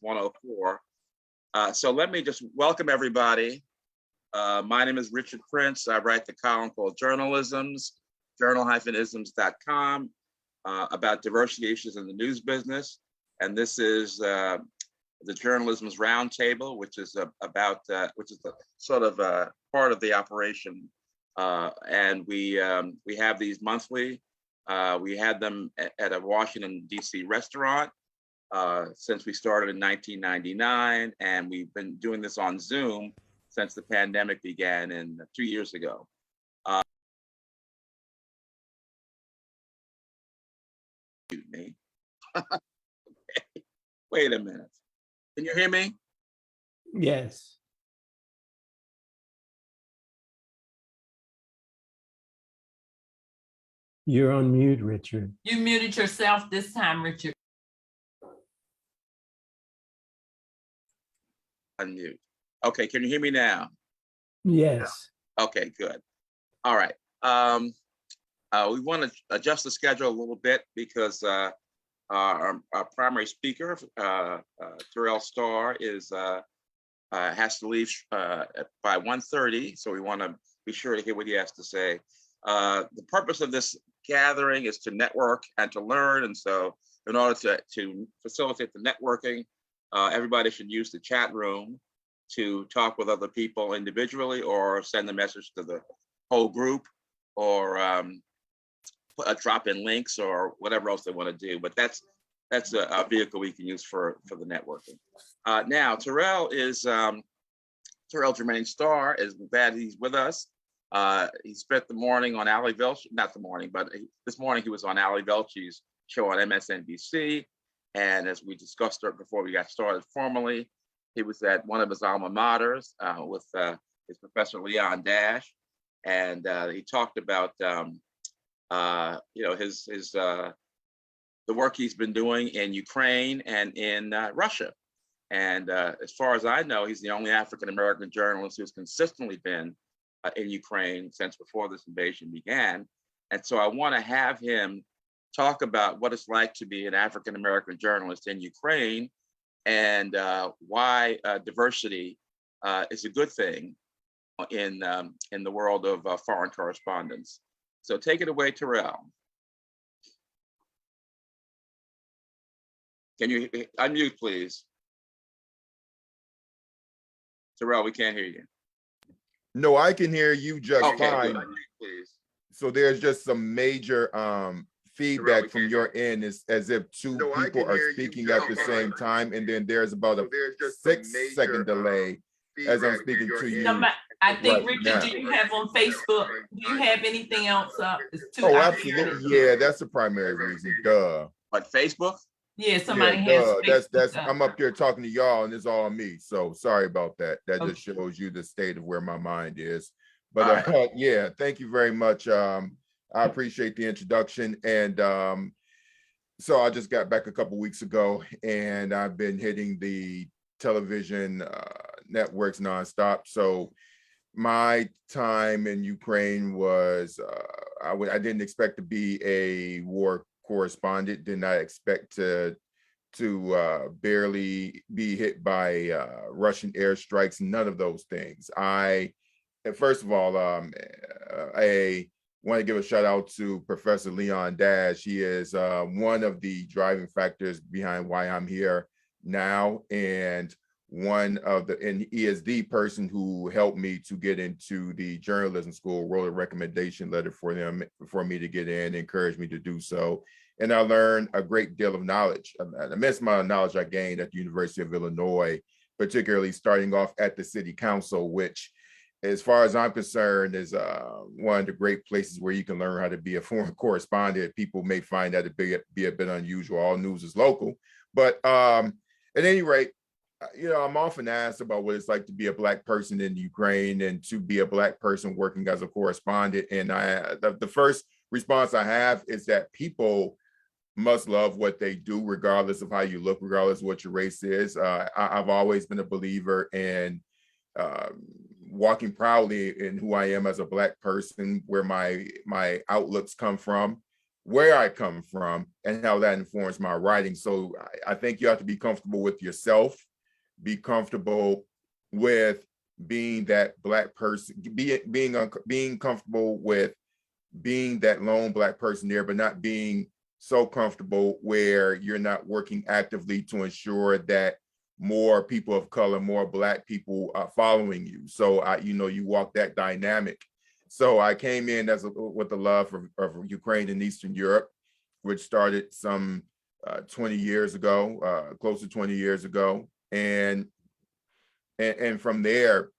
104. So let me just welcome everybody. My name is Richard Prince. I write the column called Journalisms, journal-isms.com, about diversity issues in the news business. And this is the Journalism's Roundtable, which is which is the sort of part of the operation. And we have these monthly. We had them at a Washington, D.C. restaurant since we started in 1999, and we've been doing this on Zoom since the pandemic began 2 years ago. Me. Wait a minute. Can you hear me? Yes. You're on mute, Richard. You muted yourself this time, Richard. Unmute. Okay, can you hear me now? Yes. Okay, good. All right. We want to adjust the schedule a little bit because our primary speaker, Terrell Starr, has to leave by 1:30, so we want to be sure to hear what he has to say. The purpose of this gathering is to network and to learn, and so in order to facilitate the networking, everybody should use the chat room to talk with other people individually or send a message to the whole group or drop in links or whatever else they want to do. But that's a vehicle we can use for the networking. Now, Terrell Jermaine Starr is glad he's with us. He spent the morning on Ali Velshi, not the morning, but this morning he was on Ali Velchi's show on MSNBC. And as we discussed before we got started formally, he was at one of his alma maters with his professor Leon Dash, and he talked about the work he's been doing in Ukraine and in Russia. And as far as I know, he's the only African-American journalist who's consistently been in Ukraine since before this invasion began. And so I want to have him talk about what it's like to be an African-American journalist in Ukraine and why diversity is a good thing in the world of foreign correspondence. So take it away, Terrell. Can you unmute, please? Terrell, we can't hear you. No, I can hear you just fine. Good. Please. So there's just some major feedback from your end, as if two people are speaking at the same time, and then there's about a 6-second delay as I'm speaking to you. I think, Richard, do you have on Facebook? Do you have anything else up? Oh, absolutely. Yeah, that's the primary reason. Duh. But Facebook? Yeah, somebody has. That's I'm up here talking to y'all, and it's all me. So sorry about that. That just shows you the state of where my mind is. But yeah, thank you very much. I appreciate the introduction. And so I just got back a couple weeks ago, and I've been hitting the television networks nonstop. So my time in Ukraine was, I didn't expect to be a war correspondent, did not expect to barely be hit by Russian airstrikes, none of those things. First of all, I want to give a shout out to Professor Leon Dash. He is one of the driving factors behind why I'm here now, and he is the person who helped me to get into the journalism school, wrote a recommendation letter for me to get in, encouraged me to do so. And I learned a great deal of knowledge, an immense amount of knowledge I gained at the University of Illinois, particularly starting off at the city council, which, as far as I'm concerned, is one of the great places where you can learn how to be a foreign correspondent. People may find that to be a bit unusual. All news is local. But at any rate, I'm often asked about what it's like to be a Black person in Ukraine and to be a Black person working as a correspondent. And the first response I have is that people must love what they do, regardless of how you look, regardless of what your race is. I've always been a believer in walking proudly in who I am as a Black person, where my outlooks come from. where I come from and how that informs my writing. So I think you have to be comfortable with yourself, be comfortable with being that Black person, being comfortable with being that lone Black person there, but not being so comfortable where you're not working actively to ensure that more people of color, more Black people are following you. So you walk that dynamic. So I came in with the love of Ukraine and Eastern Europe, which started some 20 years ago, close to 20 years ago. And from there,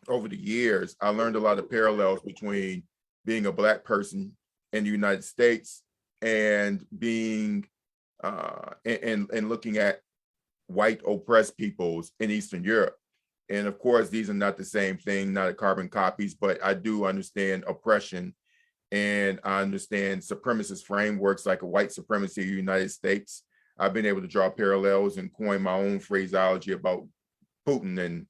over the years, I learned a lot of parallels between being a Black person in the United States and being and looking at white oppressed peoples in Eastern Europe. And of course, these are not the same thing, not carbon copies, but I do understand oppression, and I understand supremacist frameworks like a white supremacy in the United States. I've been able to draw parallels and coin my own phraseology about Putin and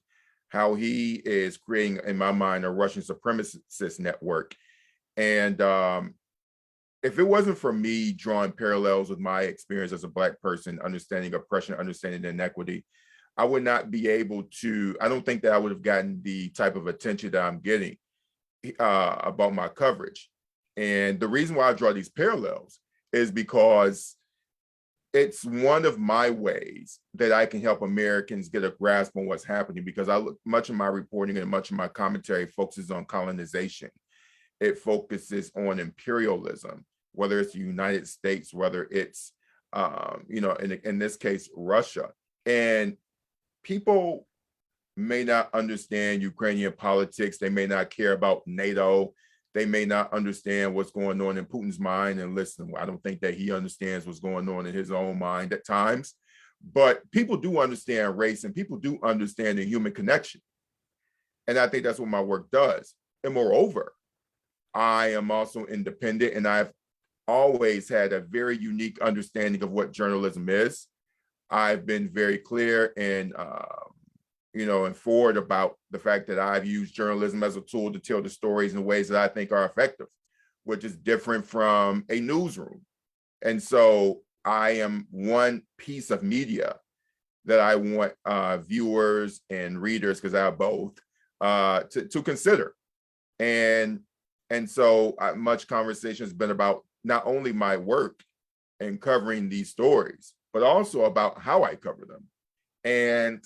how he is creating, in my mind, a Russian supremacist network. And if it wasn't for me drawing parallels with my experience as a Black person, understanding oppression, understanding inequity, I would not be able to, I don't think that I would have gotten the type of attention that I'm getting about my coverage. And the reason why I draw these parallels is because it's one of my ways that I can help Americans get a grasp on what's happening, because much of my reporting and much of my commentary focuses on colonization. It focuses on imperialism, whether it's the United States, whether it's, in this case, Russia. And people may not understand Ukrainian politics. They may not care about NATO. They may not understand what's going on in Putin's mind. And listen, I don't think that he understands what's going on in his own mind at times. But people do understand race, and people do understand the human connection. And I think that's what my work does. And moreover, I am also independent, and I've always had a very unique understanding of what journalism is. I've been very clear and forward about the fact that I've used journalism as a tool to tell the stories in ways that I think are effective, which is different from a newsroom. And so I am one piece of media that I want viewers and readers, because I have both, to consider. And so much conversation has been about not only my work in covering these stories, but also about how I cover them. And,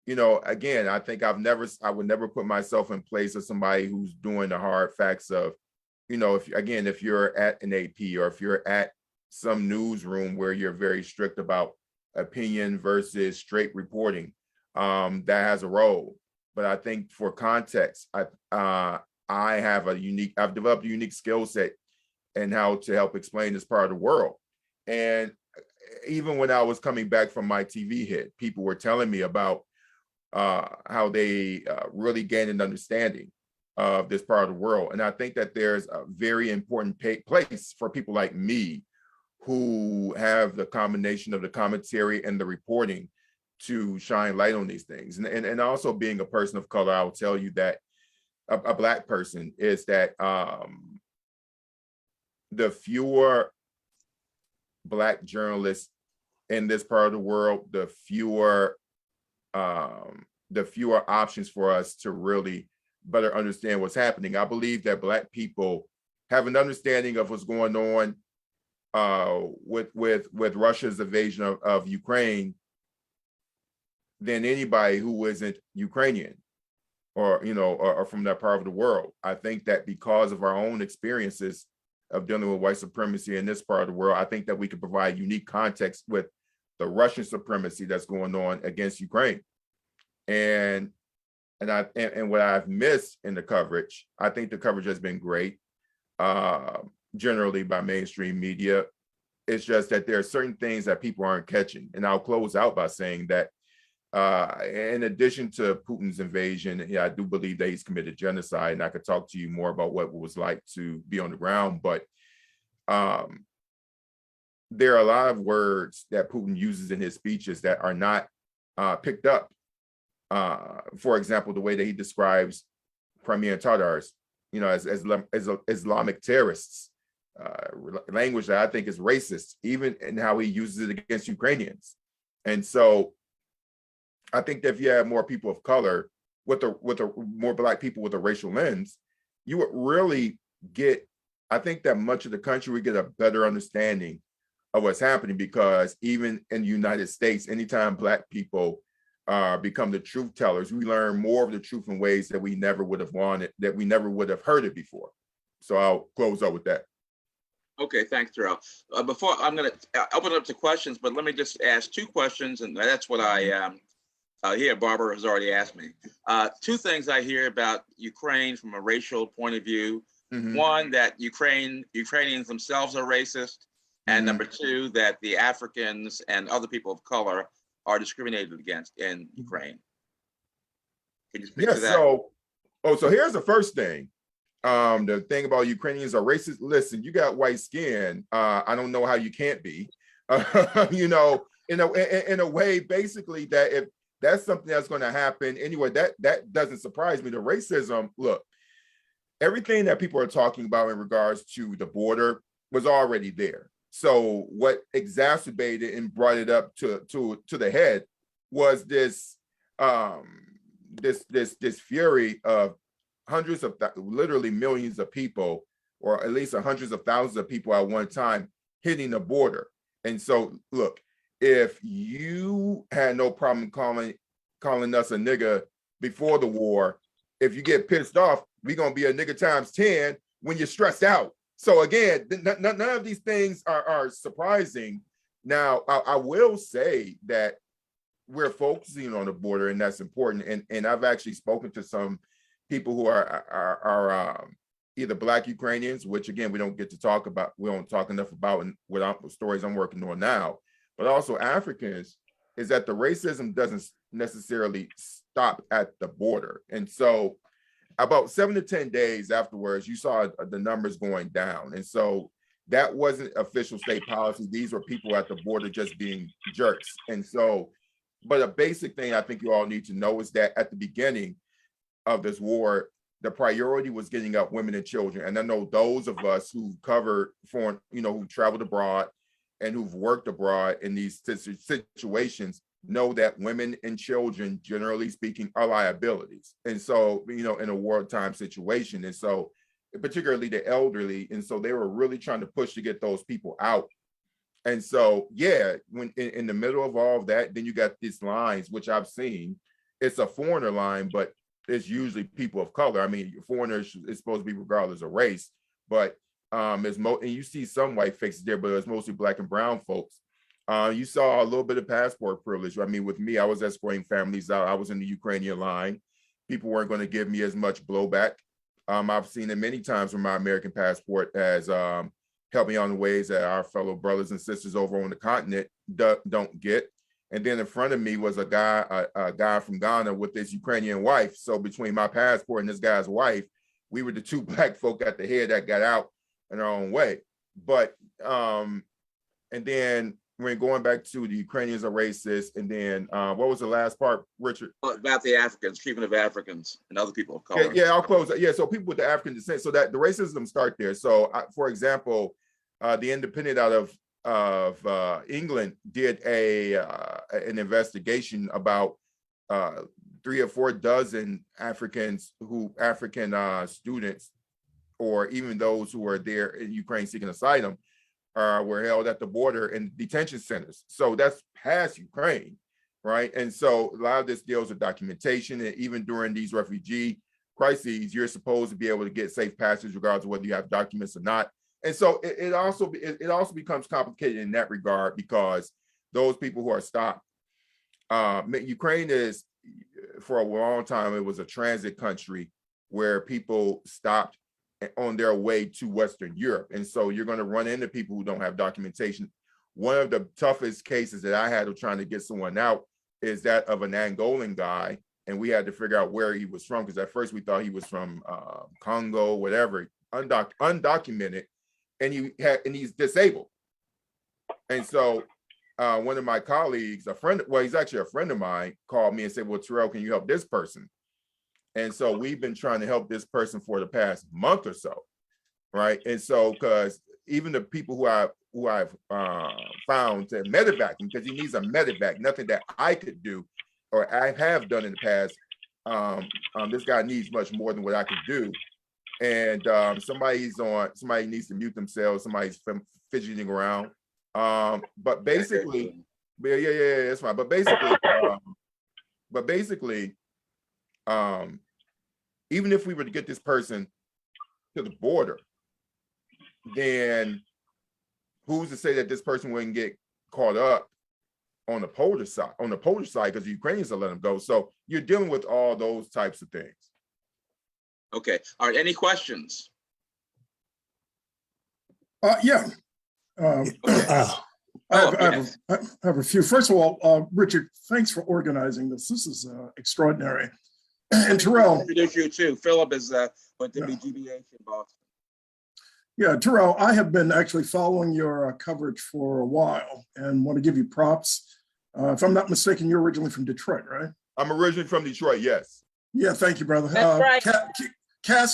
again, I think I would never put myself in place of somebody who's doing the hard facts of, if you're at an AP or if you're at some newsroom where you're very strict about opinion versus straight reporting, that has a role. But I think for context, I've developed a unique skill set and how to help explain this part of the world. And even when I was coming back from my TV hit, people were telling me about how they really gained an understanding of this part of the world. And I think that there's a very important place for people like me who have the combination of the commentary and the reporting to shine light on these things. And also being a person of color, I will tell you that a Black person is that the fewer Black journalists in this part of the world, the fewer options for us to really better understand what's happening. I believe that Black people have an understanding of what's going on with Russia's invasion of Ukraine than anybody who isn't Ukrainian or from that part of the world. I think that because of our own experiences of dealing with white supremacy in this part of the world, I think that we could provide unique context with the Russian supremacy that's going on against Ukraine. And what I've missed in the coverage, I think the coverage has been great, generally by mainstream media. It's just that there are certain things that people aren't catching. And I'll close out by saying that in addition to Putin's invasion, I do believe that he's committed genocide, and I could talk to you more about what it was like to be on the ground. But there are a lot of words that Putin uses in his speeches that are not picked up. For example, the way that he describes Crimean Tatars, as Islamic terrorists. language that I think is racist, even in how he uses it against Ukrainians. And so I think that if you have more people of color with more Black people with a racial lens, you would really get, I think that much of the country would get a better understanding of what's happening, because even in the United States, anytime Black people become the truth tellers, we learn more of the truth in ways that we never would have wanted, that we never would have heard it before. So I'll close up with that. Okay, thanks, Terrell. Before I'm going to open it up to questions, but let me just ask two questions, and that's what I hear Barbara has already asked me. Two things I hear about Ukraine from a racial point of view. Mm-hmm. One, that Ukrainians themselves are racist, and Mm-hmm. number two, that the Africans and other people of color are discriminated against in Ukraine. Can you speak to that? So here's the first thing. The thing about Ukrainians are racist. Listen, you got white skin. I don't know how you can't be. You know, in a way, basically, that if that's something that's going to happen anyway, that doesn't surprise me. The racism, look, everything that people are talking about in regards to the border was already there. So what exacerbated and brought it up to the head was this this fury of hundreds of literally millions of people, or at least hundreds of thousands of people at one time hitting the border. And so look, if you had no problem calling us a nigga before the war, if you get pissed off, we're gonna be a nigga times 10 when you're stressed out. So again, none of these things are surprising. Now, I will say that we're focusing on the border, and that's important. And I've actually spoken to some people who are either Black Ukrainians, which again, we don't get to talk about, we don't talk enough about with stories I'm working on now, but also Africans, is that the racism doesn't necessarily stop at the border. And so about 7 to 10 days afterwards, you saw the numbers going down. And so that wasn't official state policy. These were people at the border just being jerks. And so, but a basic thing I think you all need to know is that at the beginning of this war, the priority was getting up women and children. And I know those of us who cover foreign, who traveled abroad and who've worked abroad in these situations know that women and children, generally speaking, are liabilities. And so, in a wartime situation. And so, particularly the elderly. And so they were really trying to push to get those people out. And so, yeah, when in the middle of all of that, then you got these lines, which I've seen. It's a foreigner line, but it's usually people of color. I mean, foreigners is supposed to be regardless of race, but and you see some white faces there, but it's mostly Black and brown folks. You saw a little bit of passport privilege. I mean, with me, I was escorting families out. I was in the Ukrainian line. People weren't going to give me as much blowback. I've seen it many times when my American passport has helped me on the ways that our fellow brothers and sisters over on the continent don't get. And then in front of me was a guy from Ghana with his Ukrainian wife. So between my passport and this guy's wife, we were the two Black folk at the head that got out in our own way. But and then when going back to the Ukrainians are racist, and then what was the last part, Richard? About the Africans, treatment of Africans and other people of color. Yeah, I'll close. Yeah, so people with the African descent, so that the racism start there. So, for example, the Independent out of England did an investigation about 3 or 4 dozen African students, or even those who were there in Ukraine seeking asylum, were held at the border in detention centers. So that's past Ukraine, right? And so a lot of this deals with documentation, and even during these refugee crises, you're supposed to be able to get safe passage regardless of whether you have documents or not. And so it also becomes complicated in that regard, because those people who are stopped, Ukraine is, for a long time, it was a transit country where people stopped on their way to Western Europe. And so you're going to run into people who don't have documentation. One of the toughest cases that I had of trying to get someone out is that of an Angolan guy. And we had to figure out where he was from, because at first we thought he was from Congo, whatever, undocumented, and he's disabled. And so one of my colleagues, he's actually a friend of mine, called me and said, well, Terrell, can you help this person? And so we've been trying to help this person for the past month or so, right? And so, because even the people who I've found to medevac him, because he needs a medevac, nothing that I could do or I have done in the past. This guy needs much more than what I could do. And somebody needs to mute themselves, somebody's fidgeting around. But basically, yeah, that's fine. But basically, even if we were to get this person to the border, then who's to say that this person wouldn't get caught up on the Polish side? Because the Ukrainians will let them go. So you're dealing with all those types of things. Okay. All right. Any questions? Yeah. Okay. I have a few. First of all, Richard, thanks for organizing this. This is extraordinary. And Terrell. Introduce you too. Philip is went to BGBH in Boston. Yeah, Terrell, I have been actually following your coverage for a while and want to give you props. If I'm not mistaken, you're originally from Detroit, right? I'm originally from Detroit, yes. Yeah, thank you, brother. That's right. Cass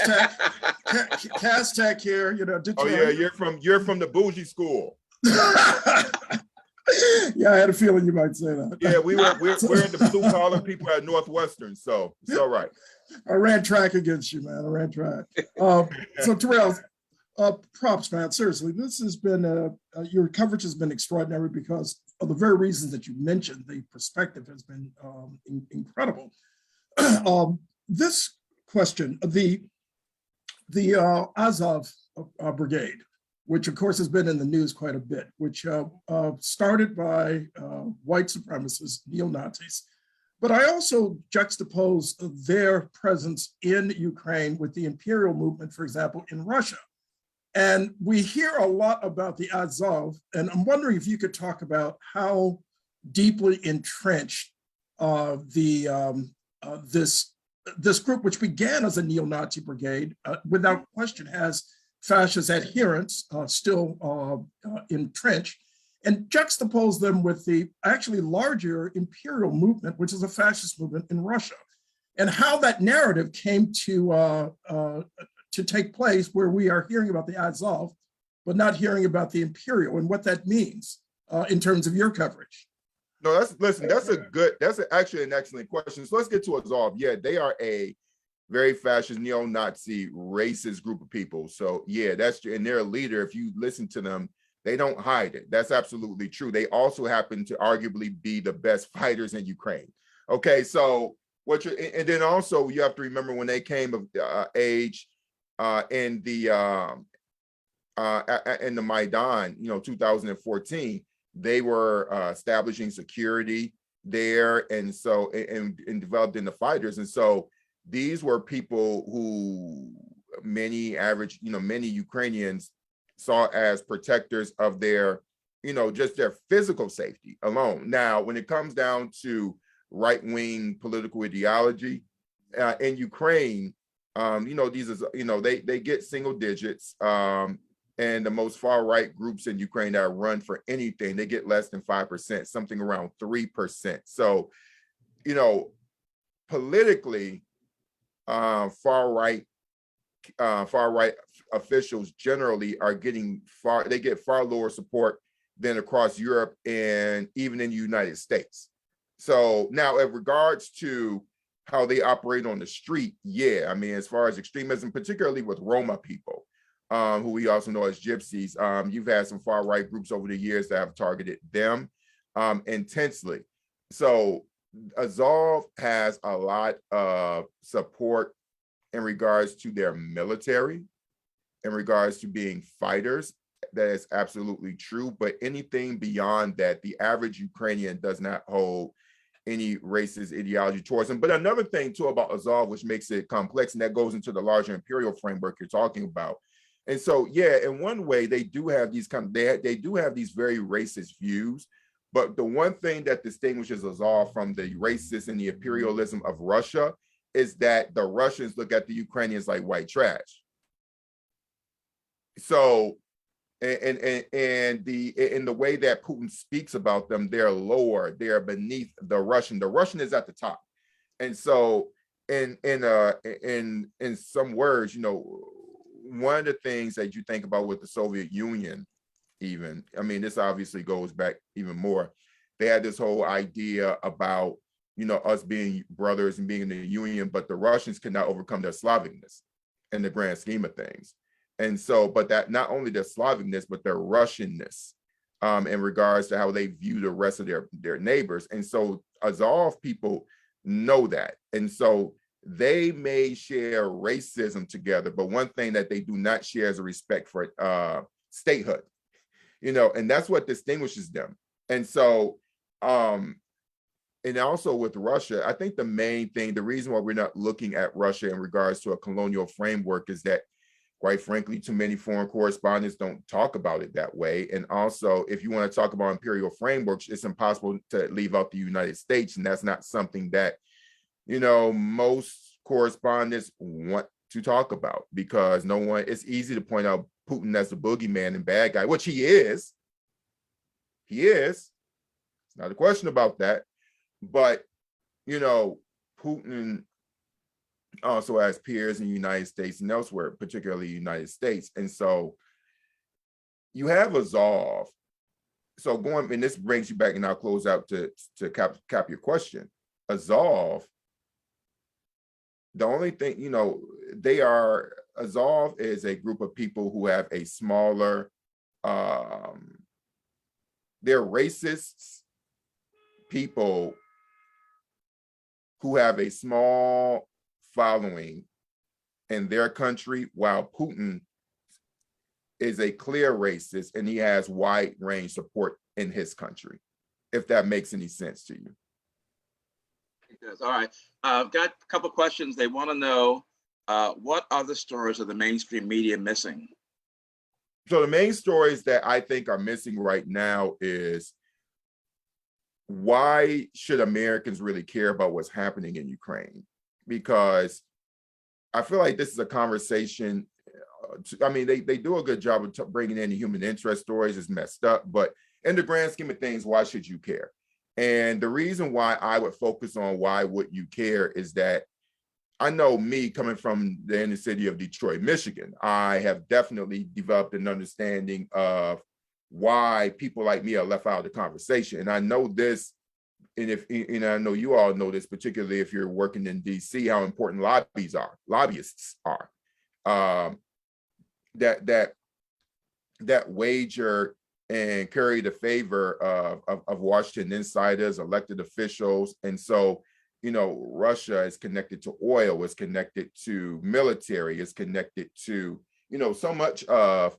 Tech here, Detroit. Oh yeah, you're from the bougie school. Yeah, I had a feeling you might say that. Yeah, we're the blue collar people at Northwestern, so it's all right. I ran track against you, man. I ran track. So Terrell, props, man. Seriously, this has been your coverage has been extraordinary because of the very reasons that you mentioned. The perspective has been incredible. This question, the Azov brigade, which of course has been in the news quite a bit, which started by white supremacists, neo-Nazis. But I also juxtapose their presence in Ukraine with the imperial movement, for example, in Russia. And we hear a lot about the Azov, and I'm wondering if you could talk about how deeply entrenched this group, which began as a neo-Nazi brigade, without question has fascist adherents still entrenched, and juxtapose them with the actually larger imperial movement, which is a fascist movement in Russia, and how that narrative came to take place, where we are hearing about the Azov, but not hearing about the imperial, and what that means in terms of your coverage. No, that's actually an excellent question. So let's get to Azov. Yeah, they are a very fascist, neo-Nazi, racist group of people. So yeah, and their leader, if you listen to them, they don't hide it. That's absolutely true. They also happen to arguably be the best fighters in Ukraine. Okay, so and then also you have to remember when they came of age in the Maidan, 2014, they were establishing security there, and so and developed into fighters. And so these were people who many Ukrainians saw as protectors of their, just their physical safety alone. Now, when it comes down to right-wing political ideology in Ukraine, these is, they get single digits. And the most far-right groups in Ukraine that run for anything, they get less than 5%, something around 3%. So, politically, far-right officials generally are they get far lower support than across Europe and even in the United States. So now, in regards to how they operate on the street, yeah, I mean, as far as extremism, particularly with Roma people, who we also know as gypsies, you've had some far-right groups over the years that have targeted them intensely. So Azov has a lot of support in regards to their military, in regards to being fighters. That is absolutely true. But anything beyond that, the average Ukrainian does not hold any racist ideology towards them. But another thing too about Azov, which makes it complex, and that goes into the larger imperial framework you're talking about. And so, yeah, in one way, they do have these they do have these very racist views. But the one thing that distinguishes Azov from the racist and the imperialism of Russia is that the Russians look at the Ukrainians like white trash. So, and the way that Putin speaks about them, they're lower, they're beneath the Russian. The Russian is at the top. And so, in some words, one of the things that you think about with the Soviet Union, even, I mean, this obviously goes back even more. They had this whole idea about, you know, us being brothers and being in the Union, but the Russians could not overcome their Slavicness in the grand scheme of things. And so, but that not only their Slavicness, but their Russianness in regards to how they view the rest of their neighbors. And so Azov people know that. And so they may share racism together, but one thing that they do not share is a respect for statehood, you know, and that's what distinguishes them. And so, and also with Russia, I think the main thing, the reason why we're not looking at Russia in regards to a colonial framework is that, quite frankly, too many foreign correspondents don't talk about it that way. And also, if you want to talk about imperial frameworks, it's impossible to leave out the United States. And that's not something that, you know, most correspondents want to talk about, because no one, it's easy to point out Putin as the boogeyman and bad guy, which he is. He is. It's not a question about that. But, you know, Putin also has peers in the United States and elsewhere, particularly the United States. And so you have Azov. So going, and this brings you back, and I'll close out to cap your question. Azov, the only thing, you know, Azov is a group of people who have a smaller, they're racists, people who have a small following in their country, while Putin is a clear racist and he has wide range support in his country, if that makes any sense to you. It does. All right. I've got a couple questions. They want to know what other stories are the mainstream media missing? So the main stories that I think are missing right now is, why should Americans really care about what's happening in Ukraine? Because I feel like this is a conversation. I mean, they do a good job of bringing in the human interest stories. It's messed up, but in the grand scheme of things, why should you care? And the reason why I would focus on why would you care is that I know, me coming from the inner city of Detroit, Michigan, I have definitely developed an understanding of why people like me are left out of the conversation. And I know this, and I know you all know this, particularly if you're working in DC, how important lobbyists are. That wager and curry the favor of Washington insiders, elected officials. And so, you know, Russia is connected to oil, is connected to military, is connected to, you know, so much of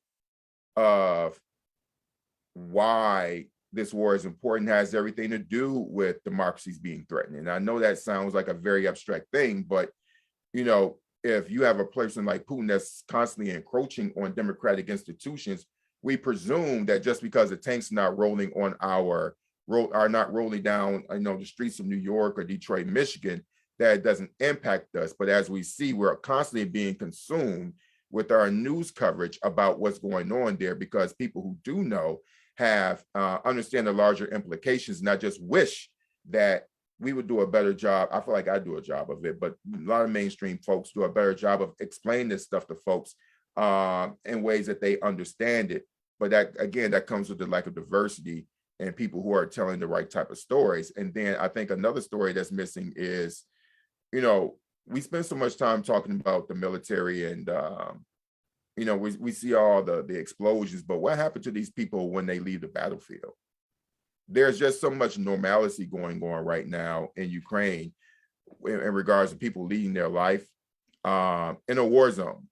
why this war is important has everything to do with democracies being threatened. And I know that sounds like a very abstract thing, but, you know, if you have a person like Putin that's constantly encroaching on democratic institutions, we presume that just because the tanks are not rolling on are not rolling down, you know, the streets of New York or Detroit, Michigan, that it doesn't impact us. But as we see, we're constantly being consumed with our news coverage about what's going on there, because people who do know have understand the larger implications, not just wish that we would do a better job. I feel like I do a job of it, but a lot of mainstream folks do a better job of explaining this stuff to folks in ways that they understand it. But that, again, that comes with the lack of diversity and people who are telling the right type of stories. And then I think another story that's missing is, you know, we spend so much time talking about the military and, you know, we see all the explosions, but what happened to these people when they leave the battlefield? There's just so much normalcy going on right now in Ukraine in regards to people leading their life in a war zone.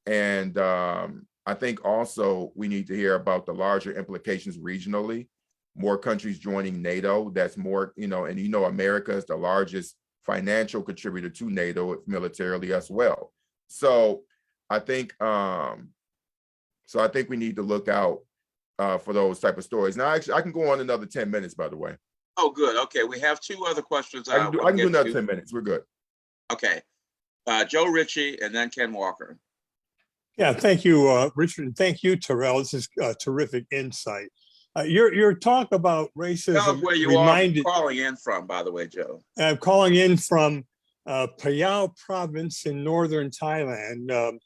And I think also we need to hear about the larger implications regionally, more countries joining NATO. That's more, you know, and you know, America is the largest financial contributor to NATO militarily as well. So I think we need to look out for those type of stories. Now, actually, I can go on another 10 minutes, by the way. Oh, good. Okay, we have two other questions. I can do another 10 minutes. We're good. Okay. Joe Ritchie and then Ken Walker. Yeah, thank you, Richard, and thank you, Terrell. This is terrific insight. Your talk about racism Tell us where you are calling in from, by the way, Joe. I'm calling in from Payao province in northern Thailand,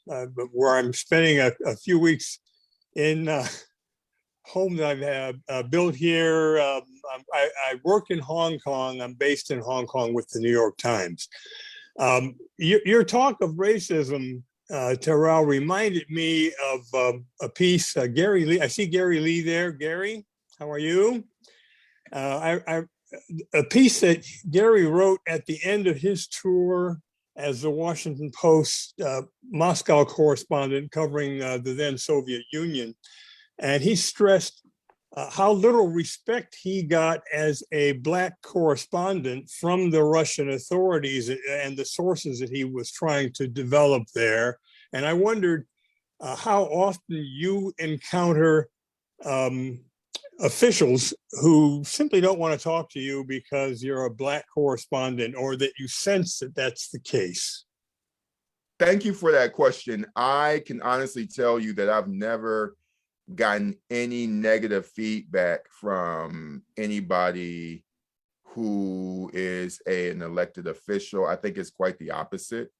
where I'm spending a few weeks in home that I've built here. I work in Hong Kong. I'm based in Hong Kong with the New York Times. Your talk of racism, Terrell, reminded me of a piece, Gary Lee. I see Gary Lee there. Gary, how are you? A piece that Gary wrote at the end of his tour as the Washington Post Moscow correspondent covering the then Soviet Union. And he stressed how little respect he got as a Black correspondent from the Russian authorities and the sources that he was trying to develop there. And I wondered how often you encounter officials who simply don't want to talk to you because you're a Black correspondent, or that you sense that that's the case. Thank you for that question. I can honestly tell you that I've never gotten any negative feedback from anybody who is an elected official. I think it's quite the opposite.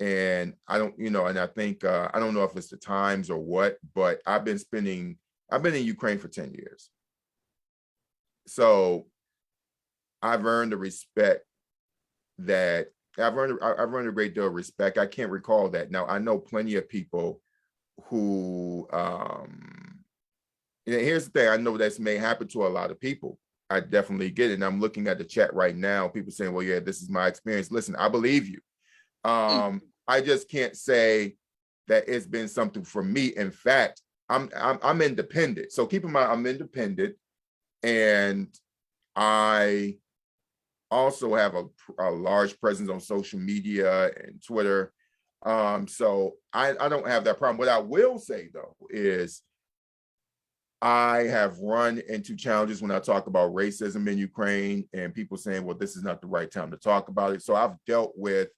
And I don't, and I think, I don't know if it's the times or what, but I've been in Ukraine for 10 years. So I've earned the respect that I've earned a great deal of respect. I can't recall that. Now, I know plenty of people who, here's the thing, I know this may happen to a lot of people. I definitely get it. And I'm looking at the chat right now, people saying, well, yeah, this is my experience. Listen, I believe you. I just can't say that it's been something for me. In fact, I'm independent. So keep in mind, I'm independent, and I also have a large presence on social media and Twitter. So I don't have that problem. What I will say though is I have run into challenges when I talk about racism in Ukraine, and people saying, well, this is not the right time to talk about it. So I've dealt with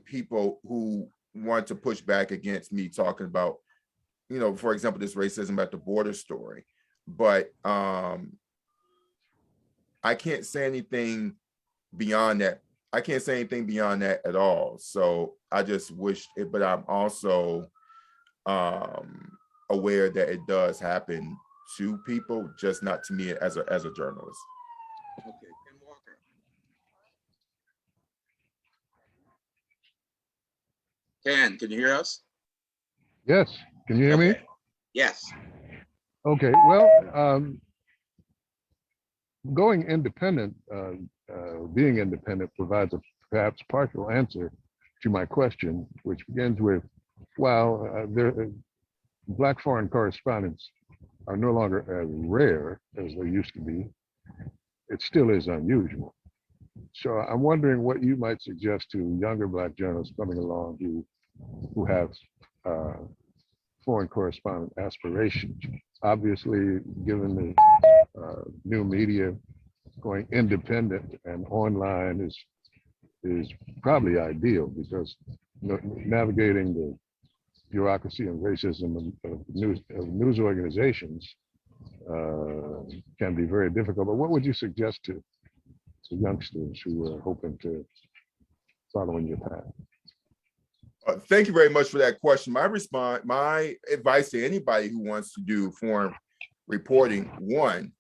people who want to push back against me talking about, for example, this racism at the border story. But I can't say anything beyond that. I can't say anything beyond that at all. So I just wish it, but I'm also aware that it does happen to people, just not to me as a journalist. Okay, Ken Walker. Ken, can you hear us? Yes, can you hear me? Yes. Okay, well, going independent, being independent provides a perhaps partial answer to my question, which begins with, while Black foreign correspondents are no longer as rare as they used to be, it still is unusual. So I'm wondering what you might suggest to younger Black journalists coming along who have foreign correspondent aspirations. Obviously, given the new media, going independent and online is probably ideal, because navigating the bureaucracy and racism of news organizations can be very difficult. But what would you suggest to youngsters who are hoping to follow in your path? Thank you very much for that question. My advice to anybody who wants to do foreign reporting: one,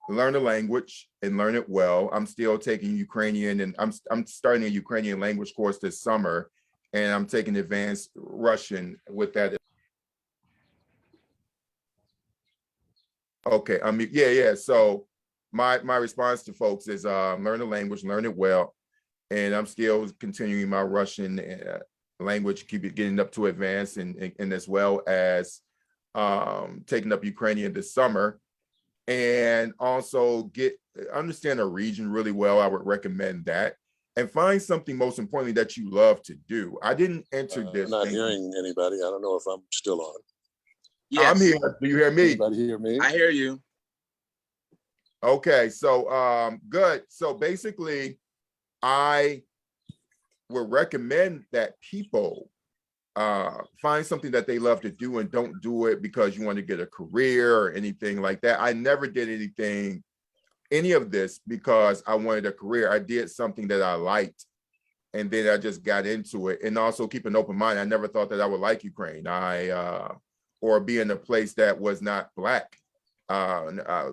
learn the language and learn it well. I'm still taking Ukrainian, and I'm starting a Ukrainian language course this summer, and I'm taking advanced Russian with that. Okay, yeah. So my response to folks is learn the language, learn it well, and I'm still continuing my Russian language, keep it getting up to advanced, and as well as taking up Ukrainian this summer, and also understand a region really well. I would recommend that, and find something, most importantly, that you love to do. I didn't enter this. I'm not hearing anybody. I don't know if I'm still on. Yes. I'm here. Do you hear me? Anybody hear me? I hear you. Okay, so good. So basically, I would recommend that people find something that they love to do, and don't do it because you want to get a career or anything like that. I never did any of this because I wanted a career. I did something that I liked, And then I just got into it, and also keep an open mind. I never thought that I would like Ukraine, or be in a place that was not Black.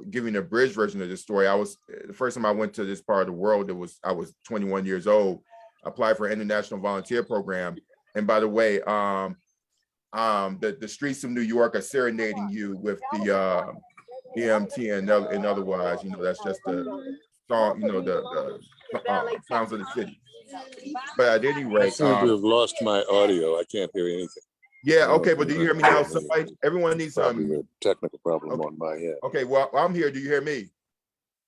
Giving a bridge version of this story, the first time I went to this part of the world, I was 21 years old, applied for an international volunteer program. And by the way, the streets of New York are serenading you with the EMT and otherwise, that's just the song, the sounds of the city. But at any I rate, seem to have lost my audio. I can't hear anything. yeah, okay, but do you hear me now? Everyone needs Probably a technical problem Okay. on my end. Okay, well, I'm here. Do you hear me?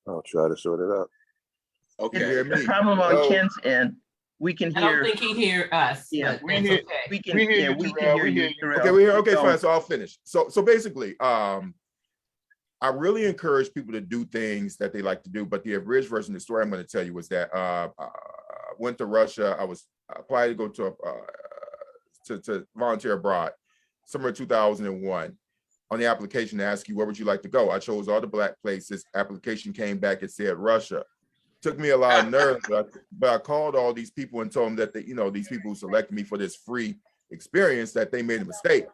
I'll try to sort it out. You Okay. hear The me? problem on Hello? Ken's end, we can I don't hear, think he hear us, Yeah, but we that's hear- okay. we can, We hear yeah, you, we can Terrell. hear We you. hear you. Terrell. Okay, we're here. Okay, So- fine. So I'll finish. So basically, I really encourage people to do things that they like to do. But the abridged version of the story I'm going to tell you was that I went to Russia. I applied to go to volunteer abroad, summer 2001. On the application, they ask you, where would you like to go? I chose all the Black places. Application came back, it said Russia. Took me a lot of nerves, but I called all these people and told them that these people who selected me for this free experience, that they made a mistake.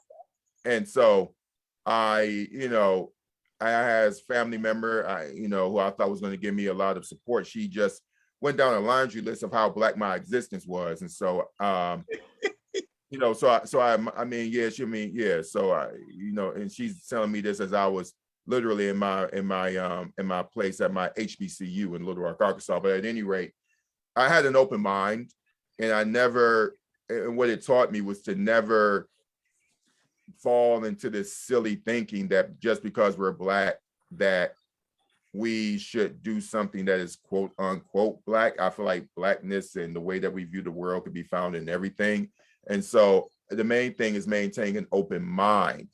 And so I had a family member, who I thought was going to give me a lot of support. She just went down a laundry list of how Black my existence was. And so, and she's telling me this as I was literally in my place at my HBCU in Little Rock, Arkansas. But at any rate, I had an open mind, and and what it taught me was to never fall into this silly thinking that just because we're Black, that we should do something that is quote unquote Black. I feel like Blackness and the way that we view the world could be found in everything. And so the main thing is maintaining an open mind,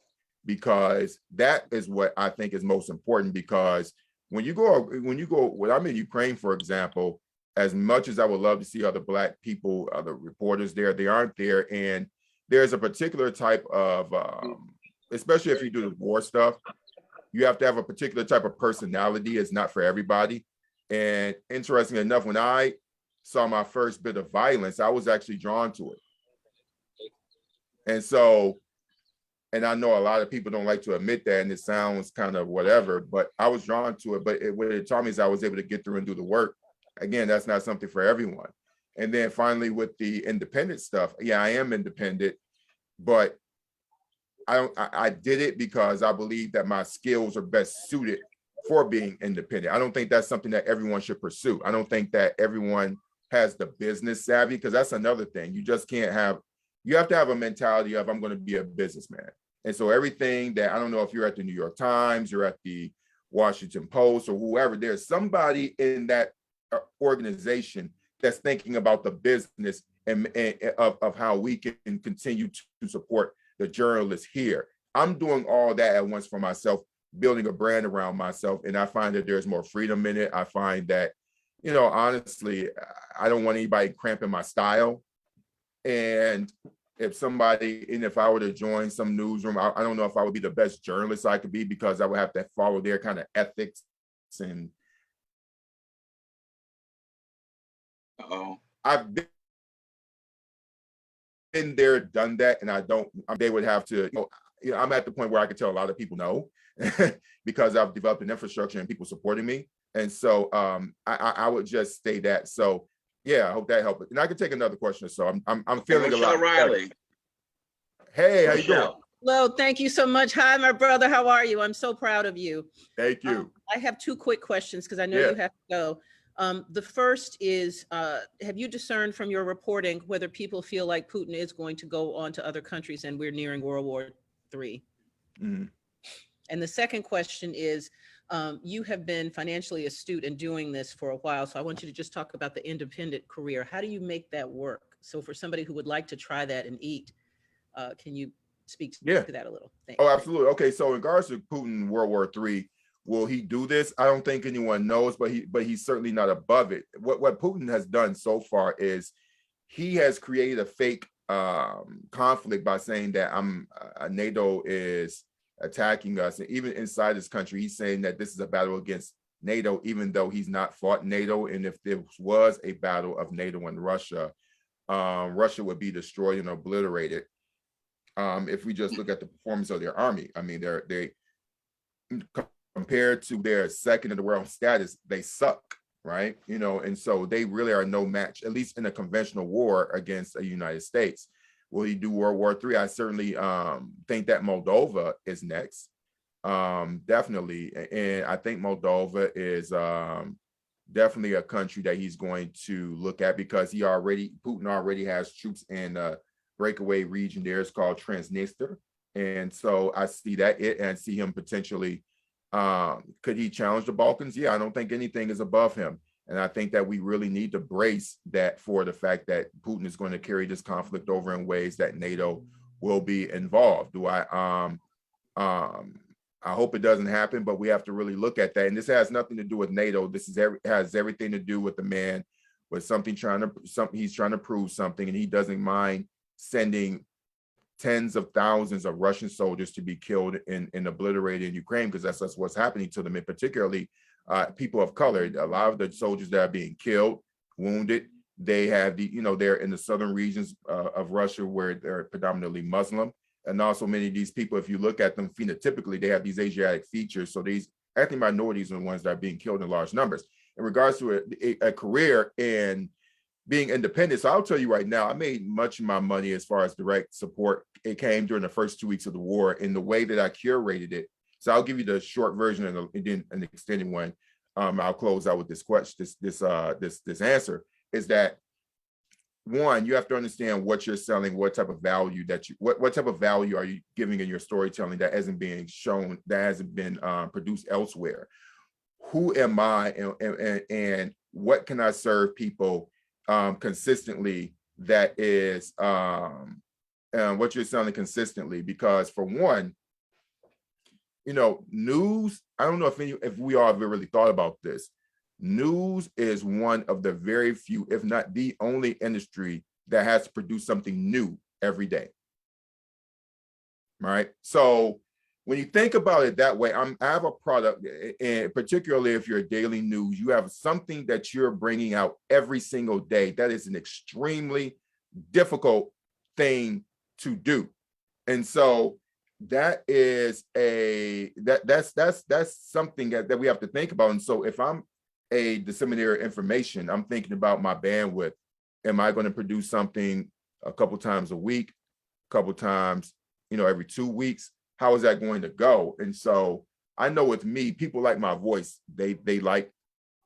because that is what I think is most important. Because when I'm in Ukraine, for example, as much as I would love to see other Black people, other reporters there, they aren't there. And there's a particular type of, especially if you do the war stuff, you have to have a particular type of personality. It's not for everybody. And interesting enough, when I saw my first bit of violence, I was actually drawn to it. And so, and I know a lot of people don't like to admit that, and it sounds kind of whatever, but I was drawn to it. But what it taught me is I was able to get through and do the work. Again, that's not something for everyone. And then finally, with the independent stuff, yeah, I am independent, but I did it because I believe that my skills are best suited for being independent. I don't think that's something that everyone should pursue. I don't think that everyone has the business savvy, because that's another thing. You have to have a mentality of, I'm going to be a businessman. And so everything that, I don't know if you're at the New York Times, you're at the Washington Post or whoever, there's somebody in that organization that's thinking about the business and of how we can continue to support the journalists here. I'm doing all that at once for myself, building a brand around myself. And I find that there's more freedom in it. I find that, honestly, I don't want anybody cramping my style. And if I were to join some newsroom, I don't know if I would be the best journalist I could be, because I would have to follow their kind of ethics. And I've been there, done that, and they would have to, I'm at the point where I can tell a lot of people no, because I've developed an infrastructure and people supporting me. And so I would just say that. So yeah, I hope that helped. And I can take another question. So I'm feeling a lot. Riley. Hey, how you doing? Hello, thank you so much. Hi, my brother. How are you? I'm so proud of you. Thank you. I have two quick questions because I know you have to go. The first is, have you discerned from your reporting whether people feel like Putin is going to go on to other countries and we're nearing World War III? Mm-hmm. And the second question is, you have been financially astute in doing this for a while. So I want you to just talk about the independent career. How do you make that work? So for somebody who would like to try that and eat, can you speak to that a little? Thanks. Oh, absolutely. Okay, so in regards to Putin, World War III, will he do this? I don't think anyone knows, but he's certainly not above it. What Putin has done so far is he has created a fake conflict by saying that NATO is attacking us. And even inside this country, he's saying that this is a battle against NATO, even though he's not fought NATO. And if there was a battle of NATO and Russia, Russia would be destroyed and obliterated. If we just look at the performance of their army, I mean, they compared to their second in the world status, they suck, right? You know, and so they really are no match, at least in a conventional war against the United States. Will he do World War III? I certainly think that Moldova is next. Definitely. And I think Moldova is definitely a country that he's going to look at, because Putin already has troops in a breakaway region there. It's called Transnistria. And so I see that and see him potentially, could he challenge the Balkans? Yeah, I don't think anything is above him. And I think that we really need to brace that for the fact that Putin is going to carry this conflict over in ways that NATO will be involved. I hope it doesn't happen, but we have to really look at that. And this has nothing to do with NATO. This has everything to do with the man with something he's trying to prove something, and he doesn't mind sending tens of thousands of Russian soldiers to be killed and obliterated in Ukraine, because that's what's happening to them, and particularly people of color. A lot of the soldiers that are being killed, wounded, they have they're in the southern regions of Russia where they're predominantly Muslim. And also many of these people, if you look at them phenotypically, they have these Asiatic features. So these ethnic minorities are the ones that are being killed in large numbers. In regards to a career in being independent, so I'll tell you right now, I made much of my money as far as direct support. It came during the first 2 weeks of the war, in the way that I curated it. So I'll give you the short version and then an extended one. I'll close out with this question, this answer, is that one, you have to understand what you're selling, what type of value what type of value are you giving in your storytelling that isn't being shown, that hasn't been produced elsewhere. Who am I, and what can I serve people consistently that is what you're selling consistently? Because for one, news, I don't know if we all have really thought about this. News is one of the very few, if not the only industry that has to produce something new every day. Right? So when you think about it that way, I have a product, and particularly if you're a daily news, you have something that you're bringing out every single day. That is an extremely difficult thing to do. And so that is that's something that we have to think about. And so if I'm a disseminator of information, I'm thinking about my bandwidth. Am I going to produce something a couple times a week, a couple times, every 2 weeks? How is that going to go? And so I know with me, people like my voice. They like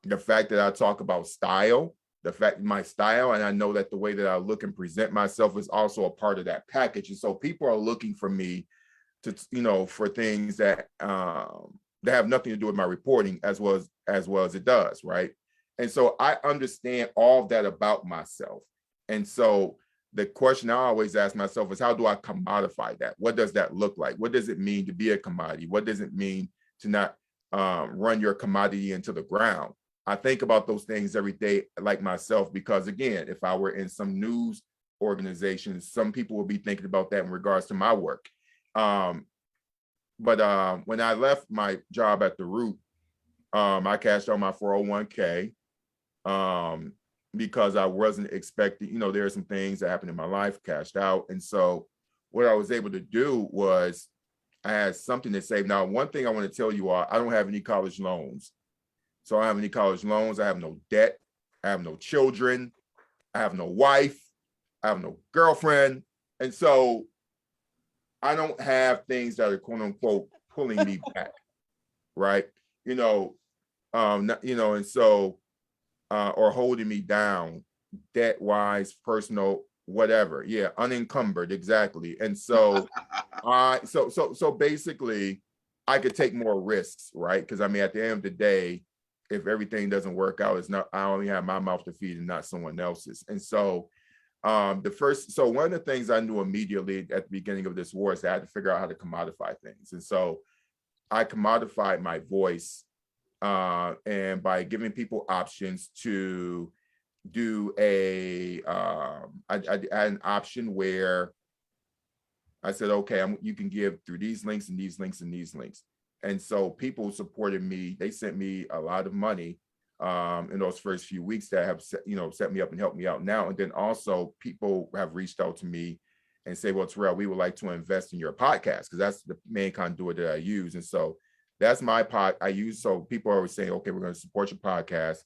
the fact that I talk about style, my style, and I know that the way that I look and present myself is also a part of that package. And so people are looking for me to, for things that that have nothing to do with my reporting as well as it does, right? And so I understand all of that about myself. And so the question I always ask myself is, how do I commodify that? What does that look like? What does it mean to be a commodity? What does it mean to not run your commodity into the ground? I think about those things every day, like myself, because again, if I were in some news organization, some people will be thinking about that in regards to my work. But when I left my job at the Root, I cashed out my 401k because I wasn't expecting, there are some things that happened in my life, cashed out. And so what I was able to do was I had something to save. Now, one thing I want to tell you all, I don't have any college loans. So I don't have any college loans. I have no debt. I have no children. I have no wife. I have no girlfriend. And so I don't have things that are quote unquote pulling me back, right? And so, or holding me down, debt wise, personal, whatever. Yeah, unencumbered, exactly. And so, so basically, I could take more risks, right? Because I mean, at the end of the day, if everything doesn't work out, I only have my mouth to feed and not someone else's. And so, one of the things I knew immediately at the beginning of this war is that I had to figure out how to commodify things. And so I commodified my voice, and by giving people options to do I had an option where I said, okay, you can give through these links and these links and these links. And so people supported me. They sent me a lot of money in those first few weeks that have set me up and helped me out now. And then also people have reached out to me and say, well, Terrell, we would like to invest in your podcast, because that's the main conduit that I use. And so that's my pod I use. So people are always saying, okay, we're going to support your podcast.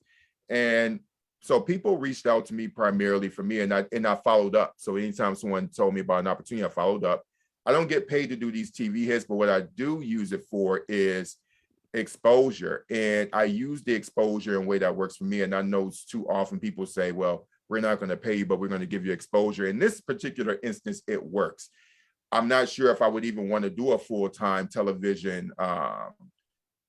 And so people reached out to me primarily for me, and I followed up. So anytime someone told me about an opportunity, I followed up. I don't get paid to do these TV hits, but what I do use it for is exposure. And I use the exposure in a way that works for me. And I know too often people say, well, we're not going to pay you, but we're going to give you exposure. In this particular instance, it works. I'm not sure if I would even want to do a full-time television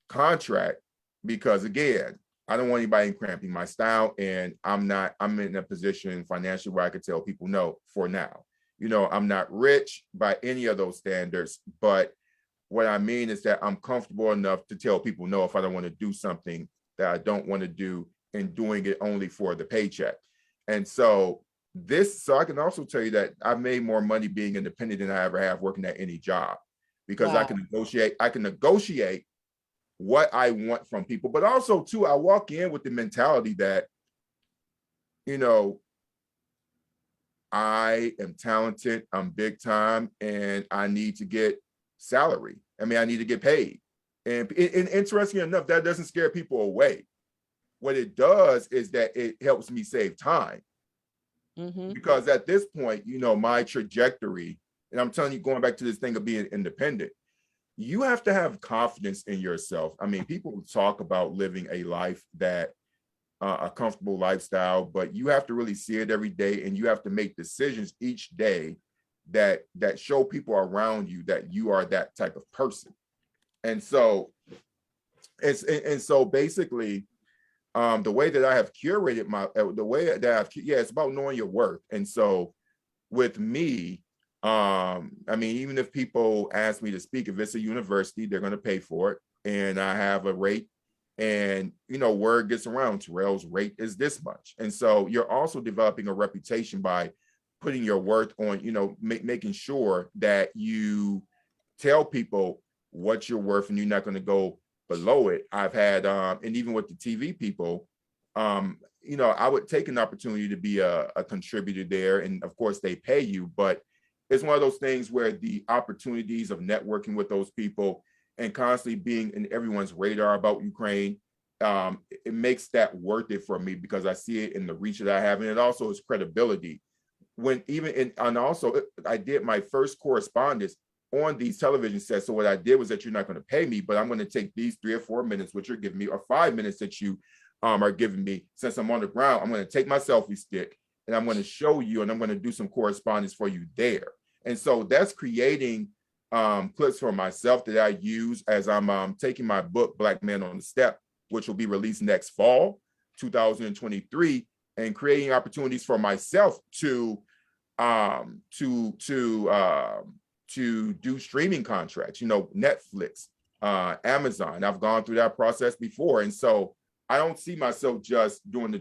contract, because again, I don't want anybody cramping my style, and I'm in a position financially where I could tell people no for now. I'm not rich by any of those standards, but what I mean is that I'm comfortable enough to tell people no if I don't want to do something that I don't want to do, and doing it only for the paycheck. And so I can also tell you that I've made more money being independent than I ever have working at any job, because Wow. I can negotiate what I want from people, but also too, I walk in with the mentality that, I am talented, I'm big time, and I need to get salary. I need to get paid. And interestingly enough, that doesn't scare people away. What it does is that it helps me save time. Mhm. Because at this point, my trajectory, and I'm telling you, going back to this thing of being independent, you have to have confidence in yourself. People talk about living a life that a comfortable lifestyle, but you have to really see it every day, and you have to make decisions each day that show people around you that you are that type of person. And so basically, the way that I have curated it's about knowing your worth. And so with me, even if people ask me to speak, if it's a university, they're going to pay for it, and I have a rate, and word gets around, Terrell's rate is this much. And so you're also developing a reputation by putting your worth on, making sure that you tell people what you're worth, and you're not going to go below it. I've had, and even with the TV people, I would take an opportunity to be a contributor there. And of course they pay you, but it's one of those things where the opportunities of networking with those people and constantly being in everyone's radar about Ukraine, it makes that worth it for me, because I see it in the reach that I have. And it also is credibility. And also I did my first correspondence on these television sets. So what I did was that you're not going to pay me, but I'm going to take these 3 or 4 minutes, which you're giving me, or 5 minutes that you are giving me, since I'm on the ground, I'm going to take my selfie stick and I'm going to show you, and I'm going to do some correspondence for you there. And so that's creating clips for myself that I use as I'm taking my book, Black Man on the Step, which will be released next fall, 2023, and creating opportunities for myself to do streaming contracts, Netflix, Amazon. I've gone through that process before. And so I don't see myself just doing the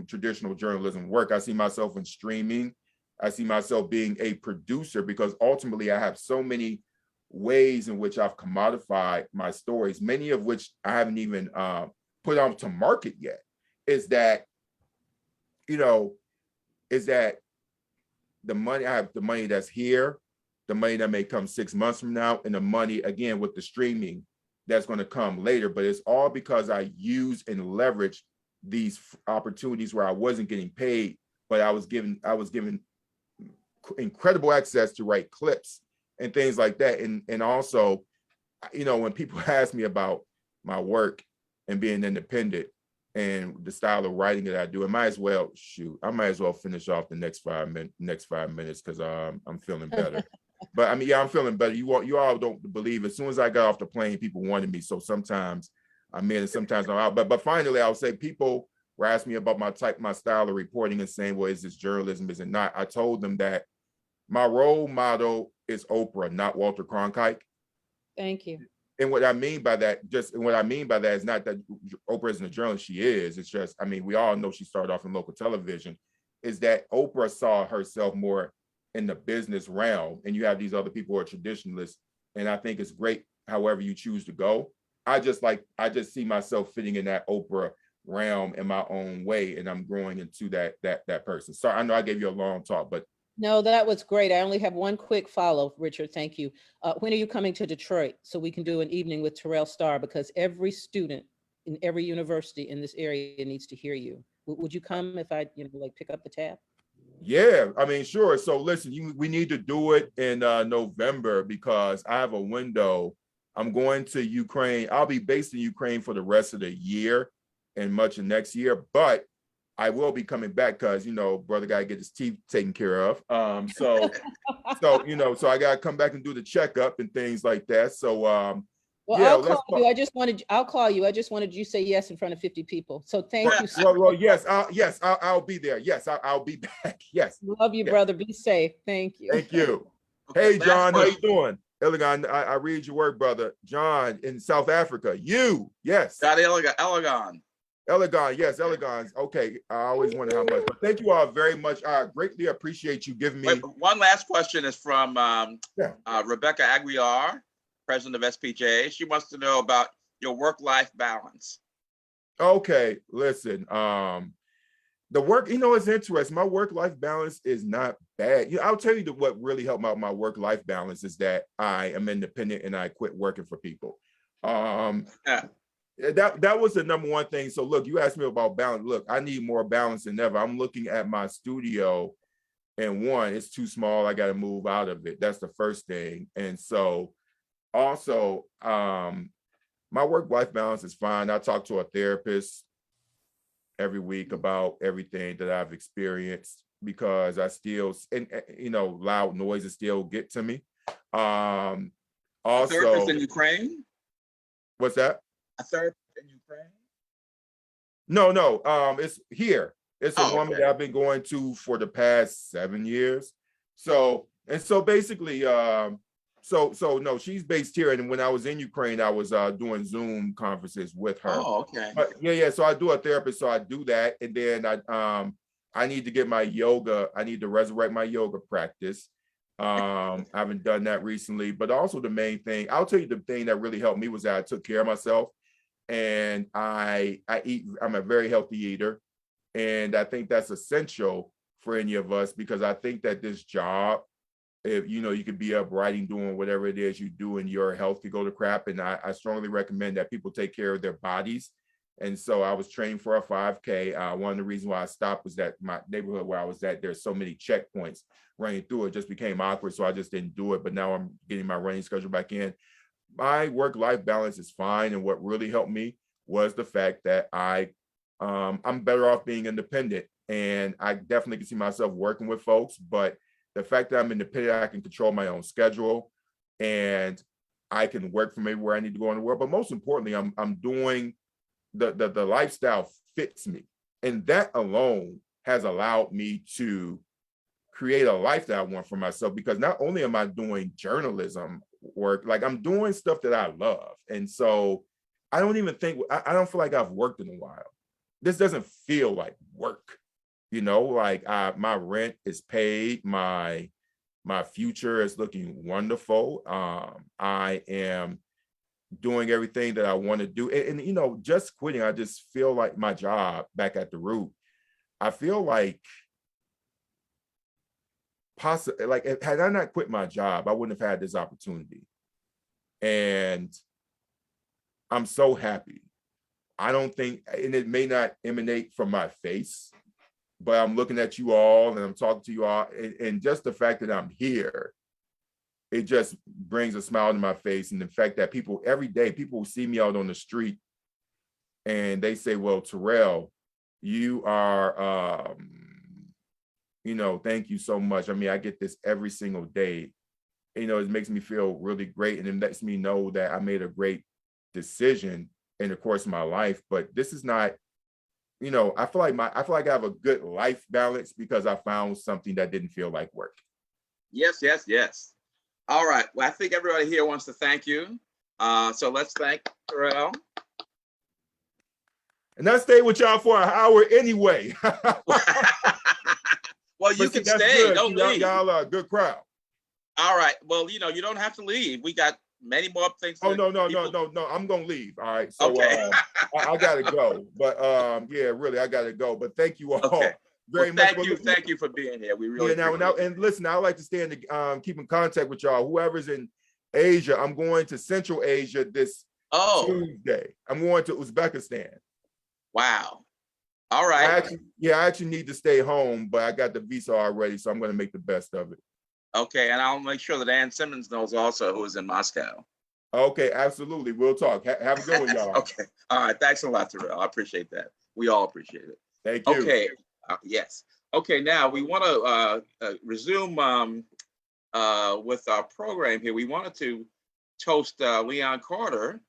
traditional journalism work. I see myself in streaming. I see myself being a producer, because ultimately I have so many ways in which I've commodified my stories, many of which I haven't even put out to market yet. Is that the money, I have the money that's here, the money that may come 6 months from now, and the money, again, with the streaming that's going to come later. But it's all because I use and leverage these opportunities where I wasn't getting paid, but I was given incredible access to write clips and things like that. And also, when people ask me about my work and being independent and the style of writing that I do, I might as well finish off the next 5 minutes, because I'm feeling better. But I'm feeling better. You all don't believe. As soon as I got off the plane, people wanted me. So sometimes I'm in and sometimes I'm out. But finally, I'll say, people were asking me about my style of reporting and saying, well, is this journalism? Is it not? I told them that my role model is Oprah, not Walter Cronkite. Thank you. And what I mean by that is not that Oprah isn't a journalist. She is. It's just, we all know she started off in local television. Is that Oprah saw herself more in the business realm, and you have these other people who are traditionalists. And I think it's great however you choose to go. I just see myself fitting in that Oprah realm in my own way, and I'm growing into that person. So I know I gave you a long talk, but No, that was great. I only have one quick follow, Richard. Thank you. When are you coming to Detroit so we can do an evening with Terrell Starr? Because every student in every university in this area needs to hear you. Would you come if I, like pick up the tab? yeah, I mean, sure. So listen, we need to do it in November because I have a window. I'm going to Ukraine. I'll be based in Ukraine for the rest of the year and much of next year, but I will be coming back because, brother got to get his teeth taken care of. So I got to come back and do the checkup and things like that. So, Well, yeah, I'll call you. I'll call you. I just wanted you to say yes in front of 50 people. So thank you so much. Well, yes, I'll be there. Yes, I'll be back. Yes. Love you, Yes. brother. Be safe. Thank you. Thank you. Okay, Hey, last John, how you question. doing? Elegant, I read your work, brother. John in South Africa. Yes. Got Elegon. Elegon, yes, Elegons. Okay, I always wonder how much, but thank you all very much. I greatly appreciate you giving me. Wait, one last question is from Yeah. Rebecca Aguiar, president of SPJ. She wants to know about your work-life balance. Okay, listen, the work, it's interesting. My work-life balance is not bad. I'll tell you what really helped out my work-life balance is that I am independent and I quit working for people. Yeah. That was the number one thing. So look, you asked me about balance. Look, I need more balance than ever. I'm looking at my studio and one, it's too small. I got to move out of it. That's the first thing. And so also, my work-life balance is fine. I talk to a therapist every week about everything that I've experienced because I still, loud noises still get to me. A therapist in Ukraine? What's that? A therapist in Ukraine? No, it's here. It's a woman okay. that I've been going to for the past 7 years. So basically, no, she's based here. And when I was in Ukraine, I was doing Zoom conferences with her. Oh, okay. But yeah. So I do a therapist, so I do that. And then I need to get my yoga. I need to resurrect my yoga practice. I haven't done that recently, but also the main thing, I'll tell you the thing that really helped me was that I took care of myself. And I eat, I'm a very healthy eater. And I think that's essential for any of us because I think that this job, if you could be up writing, doing whatever it is you do and your health could go to crap. And I strongly recommend that people take care of their bodies. And so I was training for a 5K. One of the reasons why I stopped was that my neighborhood where I was at, there's so many checkpoints running through it, just became awkward. So I just didn't do it. But now I'm getting my running schedule back in. My work-life balance is fine. And what really helped me was the fact that I'm better off being independent. And I definitely can see myself working with folks. But the fact that I'm independent, I can control my own schedule and I can work from everywhere I need to go in the world. But most importantly, I'm doing the lifestyle fits me. And that alone has allowed me to create a life that I want for myself because not only am I doing journalism work, like I'm doing stuff that I love. And so I don't even think, I don't feel like I've worked in a while. This doesn't feel like work, like my rent is paid, my future is looking wonderful. I am doing everything that I want to do. And just quitting, I just feel like my job back at the Root, I feel like possibly, like had I not quit my job, I wouldn't have had this opportunity. And I'm so happy. I don't think, and it may not emanate from my face, but I'm looking at you all and I'm talking to you all, and just the fact that I'm here, it just brings a smile to my face. And the fact that people every day, people will see me out on the street and they say, well, Terrell, you are, thank you so much. I mean, I get this every single day. It makes me feel really great. And it lets me know that I made a great decision in the course of my life. But this is not, I feel like I have a good life balance because I found something that didn't feel like work. Yes. All right. Well, I think everybody here wants to thank you. So let's thank Terrell. And I stayed with y'all for an hour anyway. Well, you can stay. Good. Don't leave. Y'all are a good crowd. All right. Well, you don't have to leave. We got many more things. Oh, no. I'm going to leave. All right. So, okay. I gotta go. But yeah, really, I gotta go. But thank you all Okay. very Well, much. thank you for being here. We really Yeah, now appreciate it. and listen, I would like to stay in the keep in contact with y'all. Whoever's in Asia, I'm going to Central Asia this Tuesday. I'm going to Uzbekistan. Wow. All right. I actually need to stay home, but I got the visa already, so I'm going to make the best of it. Okay, and I'll make sure that Ann Simmons knows also who is in Moscow. Okay, absolutely. We'll talk. Have a good one, y'all. Okay. All right. Thanks a lot, Terrell. I appreciate that. We all appreciate it. Thank you. Okay. Yes. Okay. Now we want to resume with our program here. We wanted to toast Leon Carter,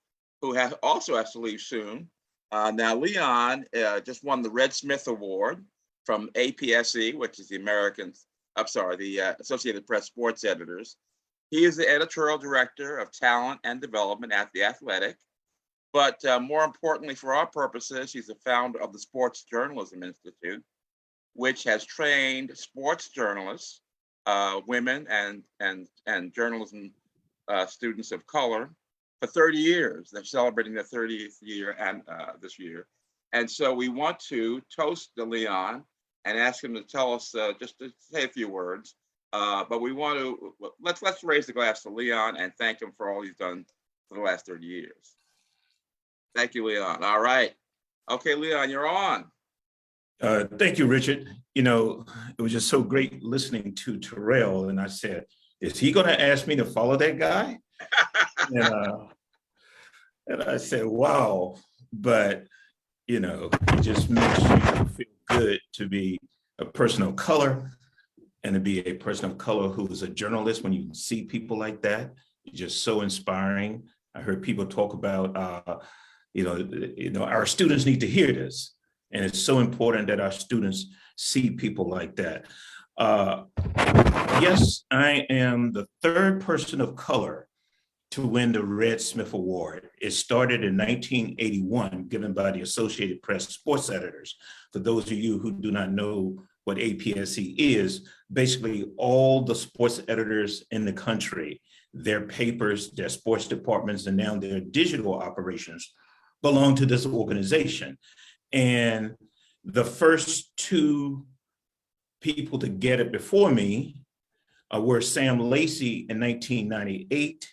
who also has to leave soon. Now, Leon just won the Red Smith Award from APSE, which is the Associated Press Sports Editors. He is the editorial director of talent and development at The Athletic. But more importantly, for our purposes, he's the founder of the Sports Journalism Institute, which has trained sports journalists, women and journalism students of color for 30 years. They're celebrating their 30th year and this year. And so we want to toast Leon and ask him to tell us, just to say a few words. But we want to, let's raise the glass to Leon and thank him for all he's done for the last 30 years. Thank you, Leon. All right. Okay, Leon, you're on. Thank you, Richard. You know, it was just so great listening to Terrell, and I said, is he going to ask me to follow that guy? And I said, wow. But, you know, it just makes you feel good to be a person of color and to be a person of color who is a journalist. When you see people like that, it's just so inspiring. I heard people talk about, our students need to hear this. And it's so important that our students see people like that. Yes, I am the third person of color to win the Red Smith Award. It started in 1981, given by the Associated Press Sports Editors. For those of you who do not know what APSE is, basically all the sports editors in the country, their papers, their sports departments, and now their digital operations belong to this organization. And the first two people to get it before me were Sam Lacey in 1998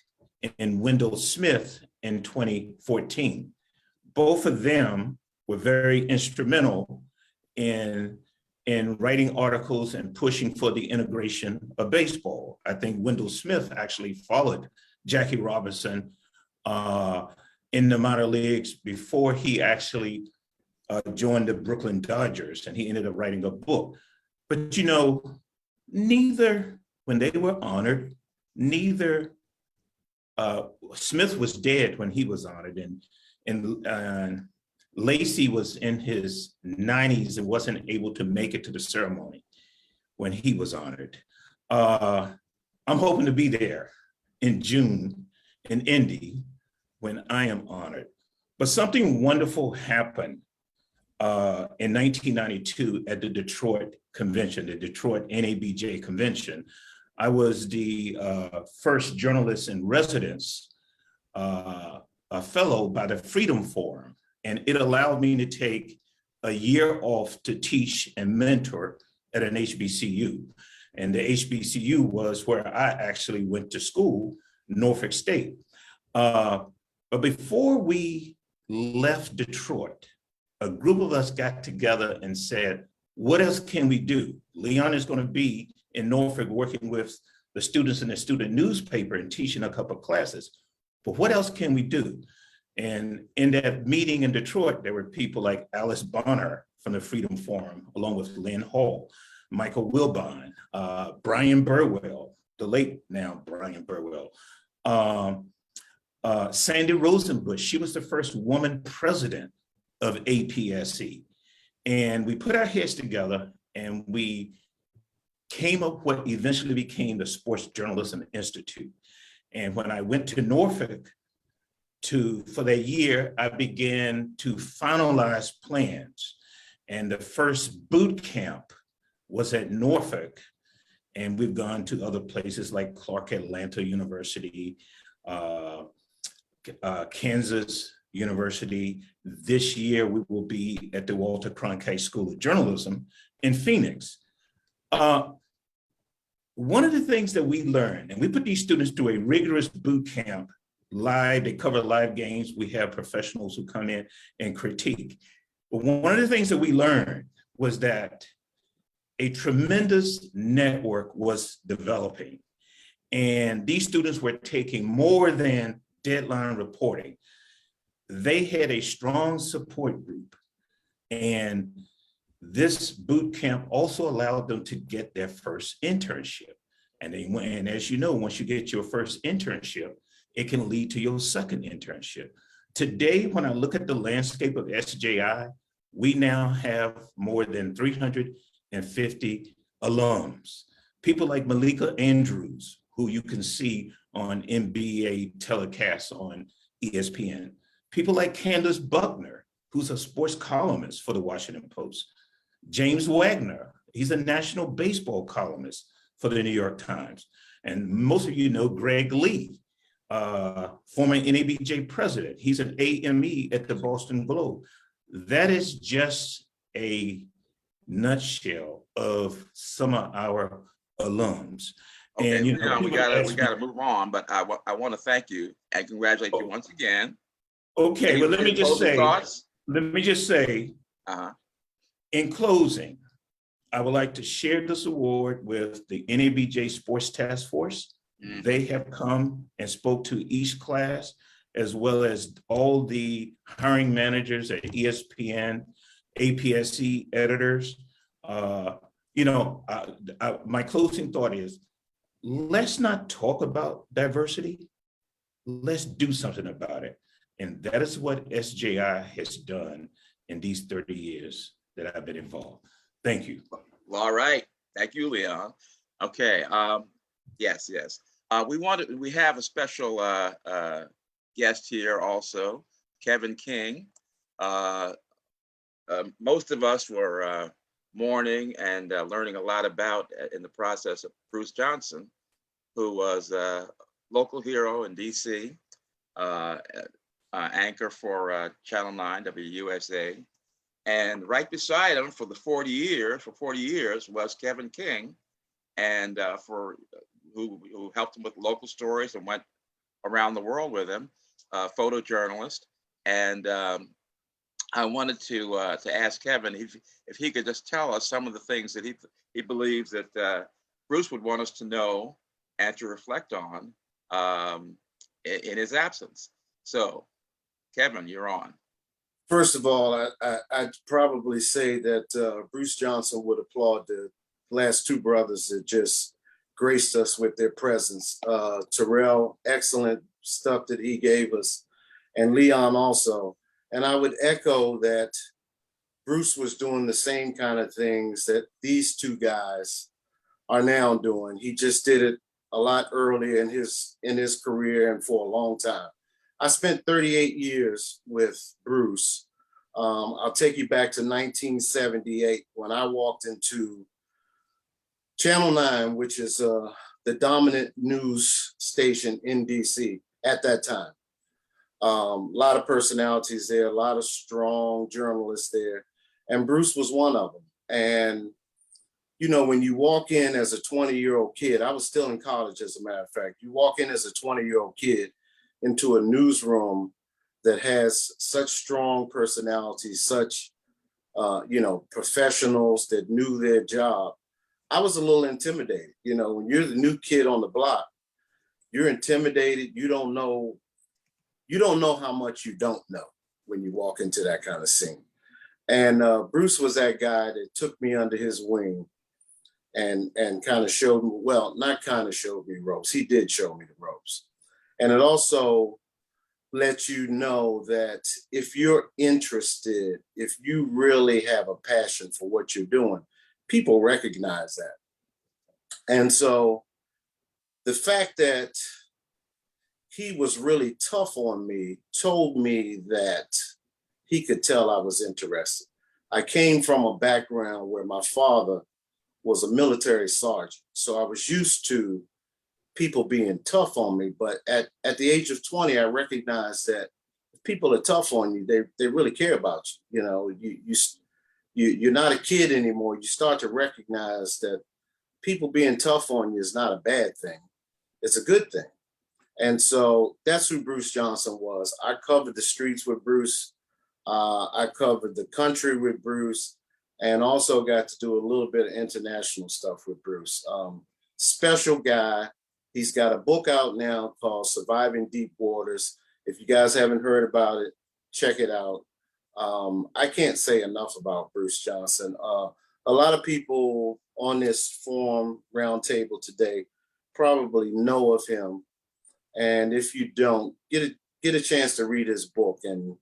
and Wendell Smith in 2014. Both of them were very instrumental in writing articles and pushing for the integration of baseball. I think Wendell Smith actually followed Jackie Robinson in the minor leagues before he actually joined the Brooklyn Dodgers, and he ended up writing a book. But you know, when they were honored, Smith was dead when he was honored, and Lacey was in his 90s and wasn't able to make it to the ceremony when he was honored. I'm hoping to be there in June in Indy when I am honored. But something wonderful happened in 1992 at the Detroit convention, the Detroit NABJ convention. I was the first journalist in residence, a fellow by the Freedom Forum, and it allowed me to take a year off to teach and mentor at an HBCU. And the HBCU was where I actually went to school, Norfolk State. But before we left Detroit, a group of us got together and said, what else can we do? Leon is going to be in Norfolk working with the students in the student newspaper and teaching a couple of classes. But what else can we do? And in that meeting in Detroit, there were people like Alice Bonner from the Freedom Forum, along with Lynn Hall, Michael Wilbon, Brian Burwell, the late now Brian Burwell, Sandy Rosenbush. She was the first woman president of APSE. And we put our heads together and we came up what eventually became the Sports Journalism Institute. And when I went to Norfolk for that year, I began to finalize plans. And the first boot camp was at Norfolk. And we've gone to other places like Clark Atlanta University, Kansas University. This year, we will be at the Walter Cronkite School of Journalism in Phoenix. One of the things that we learned, and we put these students through a rigorous boot camp, live, they cover live games. We have professionals who come in and critique. But one of the things that we learned was that a tremendous network was developing. And these students were taking more than deadline reporting. They had a strong support group. And this boot camp also allowed them to get their first internship. And they went, and as you know, once you get your first internship, it can lead to your second internship. Today, when I look at the landscape of SJI, we now have more than 350 alums. People like Malika Andrews, who you can see on NBA telecasts on ESPN. People like Candace Buckner, who's a sports columnist for the Washington Post. James Wagner, he's a national baseball columnist for the New York Times. And most of you know Greg Lee, former NABJ president. He's an AME at the Boston Globe. That is just a nutshell of some of our alums. Okay, And you know, we gotta move on, but I want to thank you and congratulate you once again. Okay, but let me just say, Uh-huh. in closing, I would like to share this award with the NABJ Sports Task Force. They have come and spoke to each class, as well as all the hiring managers at ESPN, APSE editors. My closing thought is, let's not talk about diversity. Let's do something about it. And that is what SJI has done in these 30 years that I've been involved. Thank you. Well, all right. Thank you, Leon. Okay. Yes. We have a special guest here also, Kevin King. Most of us were mourning and learning a lot about in the process of Bruce Johnson, who was a local hero in DC, anchor for Channel 9 WUSA. And right beside him for 40 years was Kevin King, and who helped him with local stories and went around the world with him, photojournalist. And I wanted to ask Kevin if he could just tell us some of the things that he believes that Bruce would want us to know and to reflect on in his absence. So, Kevin, you're on. First of all, I'd probably say that Bruce Johnson would applaud the last two brothers that just graced us with their presence. Terrell, excellent stuff that he gave us, and Leon also. And I would echo that Bruce was doing the same kind of things that these two guys are now doing. He just did it a lot earlier in his career and for a long time. I spent 38 years with Bruce. I'll take you back to 1978 when I walked into Channel 9, which is the dominant news station in DC at that time. A lot of personalities there, a lot of strong journalists there, and Bruce was one of them. And, you know, when you walk in as a 20-year-old kid, I was still in college, as a matter of fact, you walk in as a 20-year-old kid into a newsroom that has such strong personalities, such, professionals that knew their job. I was a little intimidated. You know, when you're the new kid on the block, you're intimidated. You don't know how much you don't know when you walk into that kind of scene. And Bruce was that guy that took me under his wing and kind of showed me, well, not kind of showed me ropes. He did show me the ropes. And it also lets you know that if you're interested, if you really have a passion for what you're doing, people recognize that. And so the fact that he was really tough on me told me that he could tell I was interested. I came from a background where my father was a military sergeant. So I was used to people being tough on me. But at the age of 20, I recognized that if people are tough on you, they really care about you. You know, you're not a kid anymore. You start to recognize that people being tough on you is not a bad thing. It's a good thing. And so that's who Bruce Johnson was. I covered the streets with Bruce. I covered the country with Bruce, and also got to do a little bit of international stuff with Bruce. Special guy. He's got a book out now called Surviving Deep Waters. If you guys haven't heard about it, check it out. I can't say enough about Bruce Johnson. A lot of people on this forum roundtable today probably know of him. And if you don't, get a chance to read his book. And,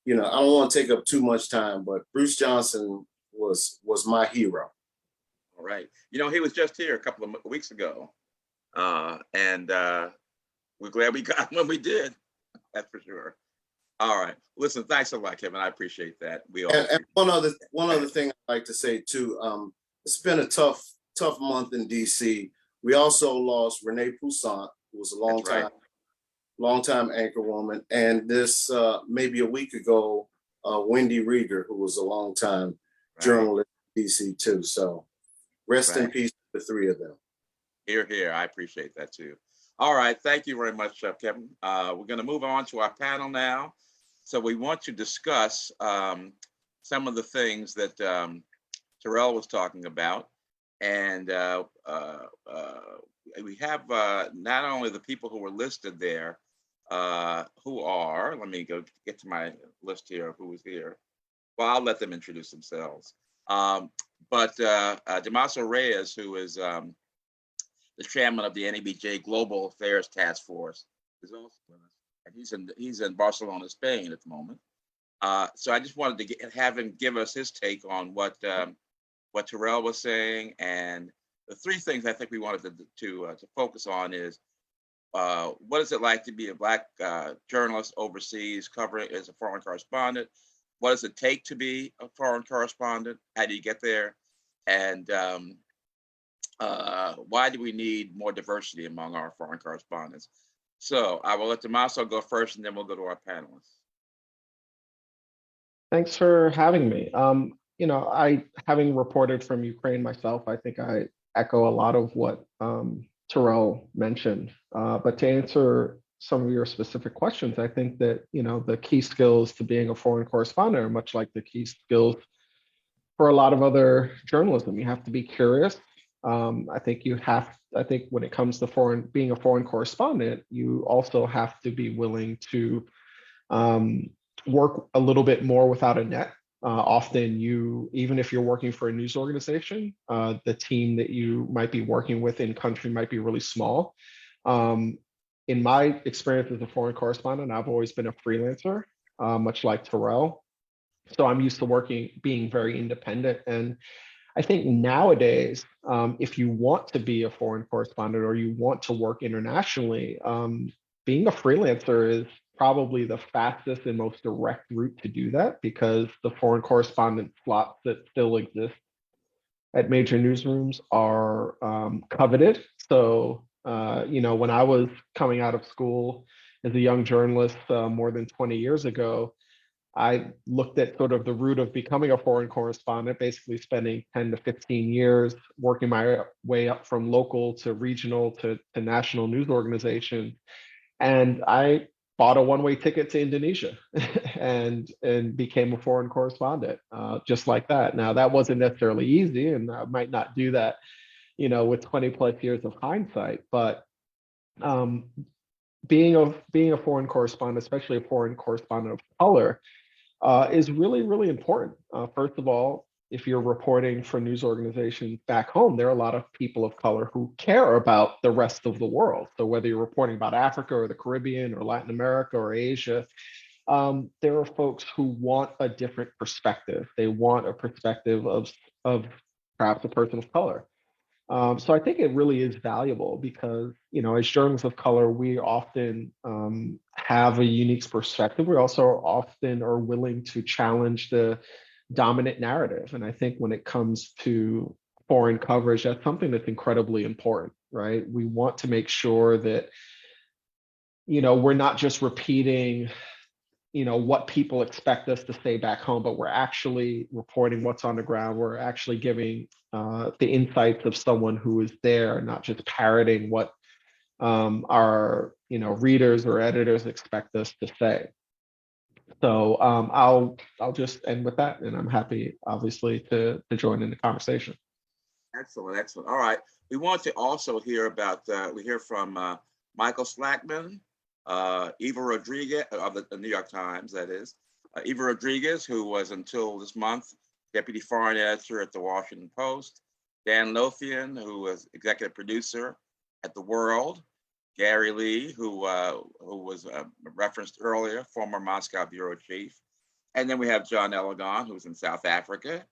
you know, I don't want to take up too much time, but Bruce Johnson was my hero. All right. You know, he was just here a couple of weeks ago. And we're glad we got him when we did. That's for sure. All right. Listen, thanks a lot, Kevin. I appreciate that. We all. And one other thing I'd like to say too. It's been a tough month in DC. We also lost Renee Poussaint, who was a long time anchor woman, and this maybe a week ago, Wendy Rieger, who was a long time journalist in DC too. So rest in peace to the three of them. Here, here. I appreciate that too. All right. Thank you very much, Kevin. We're going to move on to our panel now. So we want to discuss some of the things that Terrell was talking about. And we have not only the people who were listed there, who are, let me go get to my list here of who was here. Well, I'll let them introduce themselves. But Damaso Reyes, who is the chairman of the NEBJ Global Affairs Task Force, is also with us. And he's in Barcelona, Spain at the moment. So I just wanted to have him give us his take on what Terrell was saying. And the three things I think we wanted to focus on is what is it like to be a Black journalist overseas covering as a foreign correspondent? What does it take to be a foreign correspondent? How do you get there? And why do we need more diversity among our foreign correspondents? So I will let Damaso go first, and then we'll go to our panelists. Thanks for having me. You know, having reported from Ukraine myself, I think I echo a lot of what Terrell mentioned. But to answer some of your specific questions, I think that, you know, the key skills to being a foreign correspondent are much like the key skills for a lot of other journalism. You have to be curious. I think when it comes to being a foreign correspondent, you also have to be willing to work a little bit more without a net. Often even if you're working for a news organization, the team that you might be working with in country might be really small. In my experience as a foreign correspondent, I've always been a freelancer, much like Terrell. So I'm used to being very independent. And I think nowadays, if you want to be a foreign correspondent or you want to work internationally, being a freelancer is probably the fastest and most direct route to do that, because the foreign correspondent slots that still exist at major newsrooms are coveted. So, you know, when I was coming out of school as a young journalist more than 20 years ago, I looked at sort of the route of becoming a foreign correspondent, basically spending 10 to 15 years working my way up from local to regional to national news organizations. And I bought a one-way ticket to Indonesia and became a foreign correspondent just like that. Now, that wasn't necessarily easy, and I might not do that, you know, with 20 plus years of hindsight, but being a foreign correspondent, especially a foreign correspondent of color, is really, really important. First of all, if you're reporting for news organizations back home, there are a lot of people of color who care about the rest of the world. So whether you're reporting about Africa or the Caribbean or Latin America or Asia, there are folks who want a different perspective. They want a perspective of perhaps a person of color. So I think it really is valuable because, you know, as journalists of color, we often have a unique perspective. We also often are willing to challenge the dominant narrative. And I think when it comes to foreign coverage, that's something that's incredibly important, right? We want to make sure that, you know, we're not just repeating what people expect us to say back home, but we're actually reporting what's on the ground. We're actually giving the insights of someone who is there, not just parroting what our readers or editors expect us to say. So I'll just end with that, and I'm happy, obviously, to join in the conversation. Excellent, excellent. All right. We want to also hear about, we hear from Michael Slackman, Eva Rodriguez of the New York Times, that is. Eva Rodriguez, who was until this month deputy foreign editor at the Washington Post. Dan Lothian, who was executive producer at The World. Gary Lee, who was referenced earlier, former Moscow bureau chief. And then we have John Elegant, who's in South Africa.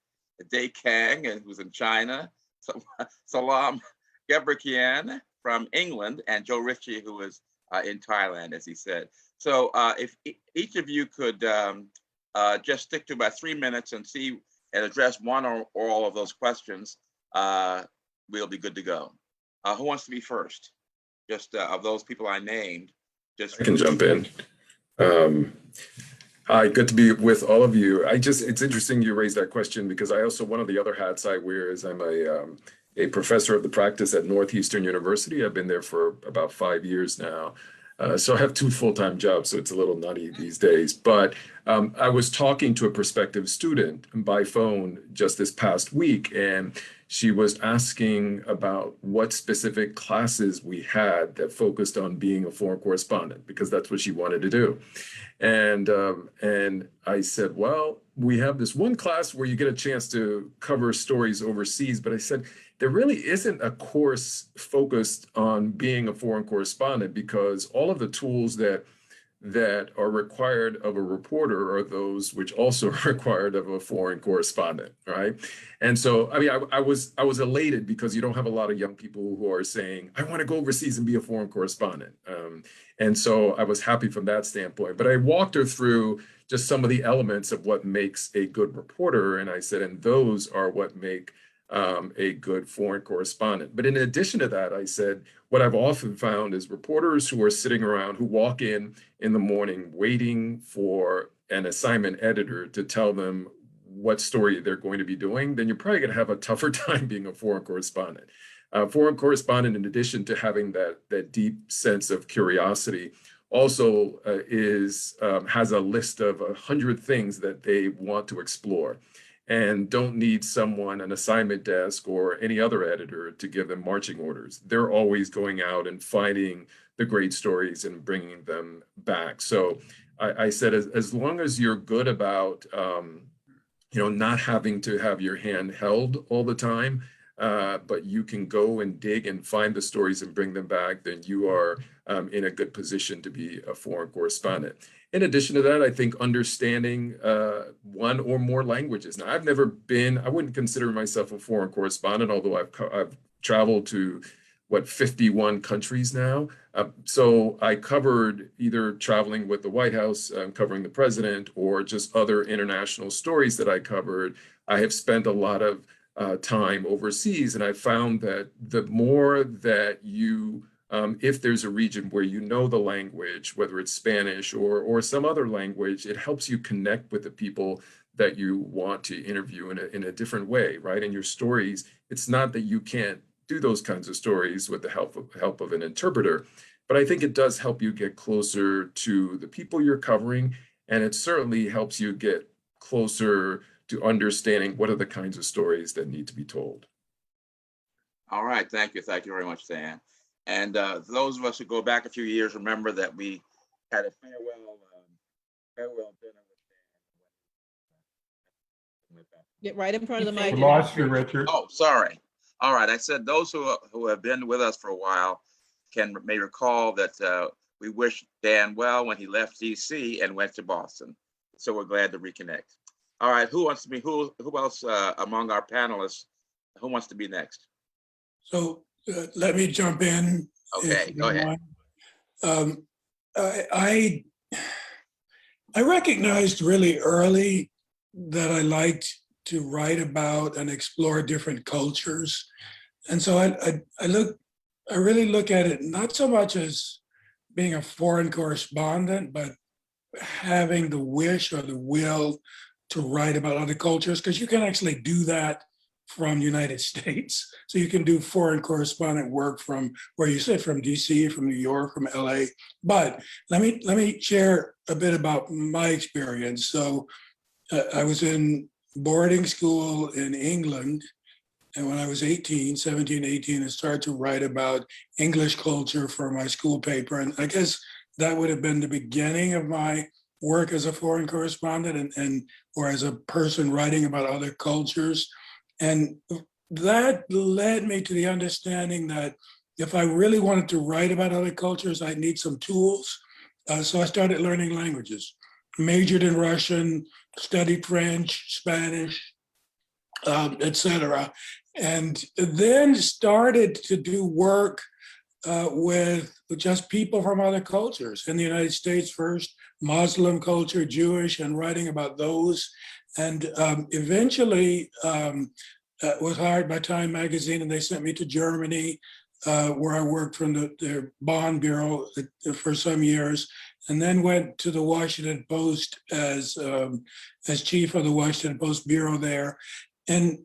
Day Kang, who's in China. Salam Gebrakian from England, and Joe Ritchie, who is in Thailand, as he said. So if each of you could just stick to about 3 minutes and address one or all of those questions, we'll be good to go. Who wants to be first? Just of those people I named. Just I can jump in. Hi, good to be with all of you. It's interesting you raised that question, because one of the other hats I wear is I'm a professor of the practice at Northeastern University. I've been there for about 5 years now. So I have 2 full-time jobs, so it's a little nutty these days. But I was talking to a prospective student by phone just this past week, and she was asking about what specific classes we had that focused on being a foreign correspondent, because that's what she wanted to do. And I said, well, we have this one class where you get a chance to cover stories overseas, but I said, there really isn't a course focused on being a foreign correspondent, because all of the tools that are required of a reporter are those which also are required of a foreign correspondent, right? And so, I mean, I was elated, because you don't have a lot of young people who are saying, I want to go overseas and be a foreign correspondent. And so I was happy from that standpoint. But I walked her through just some of the elements of what makes a good reporter. And I said, and those are what make a good foreign correspondent. But in addition to that, I said, what I've often found is reporters who are sitting around, who walk in the morning waiting for an assignment editor to tell them what story they're going to be doing, then you're probably going to have a tougher time being a foreign correspondent. Foreign correspondent, in addition to having that deep sense of curiosity, also has a list of 100 things that they want to explore, and don't need someone, an assignment desk or any other editor, to give them marching orders. They're always going out and finding the great stories and bringing them back. So I said, as long as you're good about, not having to have your hand held all the time, but you can go and dig and find the stories and bring them back, then you are in a good position to be a foreign correspondent. In addition to that, I think understanding one or more languages. Now, I wouldn't consider myself a foreign correspondent, although I've traveled to 51 countries now. So I covered either traveling with the White House, covering the president, or just other international stories that I covered. I have spent a lot of time overseas, and I found that the more that you if there's a region where you know the language, whether it's Spanish or some other language, it helps you connect with the people that you want to interview in a different way, right? In your stories, it's not that you can't do those kinds of stories with the help of an interpreter, but I think it does help you get closer to the people you're covering, and it certainly helps you get closer to understanding what are the kinds of stories that need to be told. All right, thank you very much, Dan. And those of us who go back a few years remember that we had a farewell dinner with Dan. Get right in front of the mic. We lost you, Richard. Oh, sorry. All right, I said those who have been with us for a while may recall that we wished Dan well when he left DC and went to Boston. So we're glad to reconnect. All right, who else among our panelists, who wants to be next? So let me jump in. Okay, go ahead. I recognized really early that I liked to write about and explore different cultures. And so I really look at it not so much as being a foreign correspondent, but having the wish or the will to write about other cultures, because you can actually do that from the United States. So you can do foreign correspondent work from where you sit, from DC, from New York, from LA. But let me share a bit about my experience. So I was in boarding school in England. And when I was 17, 18, I started to write about English culture for my school paper. And I guess that would have been the beginning of my work as a foreign correspondent and or as a person writing about other cultures. And that led me to the understanding that if I really wanted to write about other cultures, I'd need some tools. So I started learning languages, majored in Russian, studied French, Spanish, etc. And then started to do work with just people from other cultures in the United States first, Muslim culture, Jewish, and writing about those. And eventually was hired by Time Magazine, and they sent me to Germany, where I worked from their Bonn bureau for some years, and then went to the Washington Post as chief of the Washington Post bureau there, and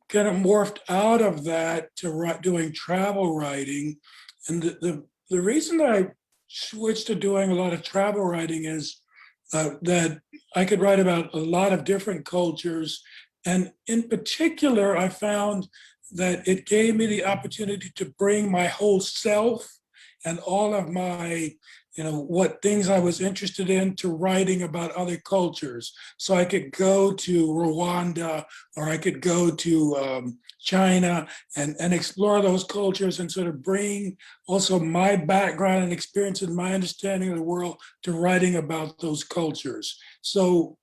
kind of morphed out of that to doing travel writing. And the reason that I switched to doing a lot of travel writing is that I could write about a lot of different cultures. And in particular, I found that it gave me the opportunity to bring my whole self and all of my, what things I was interested in to writing about other cultures. So I could go to Rwanda, or I could go to China and explore those cultures and sort of bring also my background and experience and my understanding of the world to writing about those cultures. So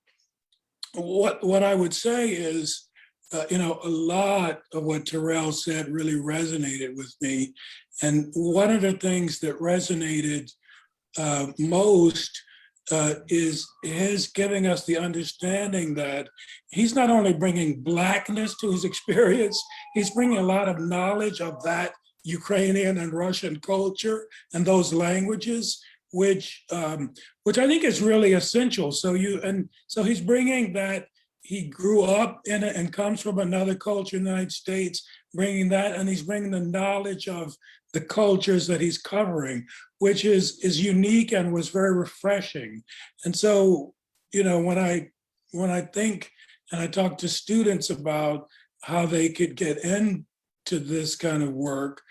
what I would say is, a lot of what Terrell said really resonated with me. And one of the things that resonated most is his giving us the understanding that he's not only bringing Blackness to his experience, he's bringing a lot of knowledge of that Ukrainian and Russian culture and those languages, which I think is really essential. So he's bringing that. He grew up in it and comes from another culture in the United States, bringing that, and he's bringing the knowledge of the cultures that he's covering, which is unique and was very refreshing. And so, when I think and I talk to students about how they could get into this kind of work,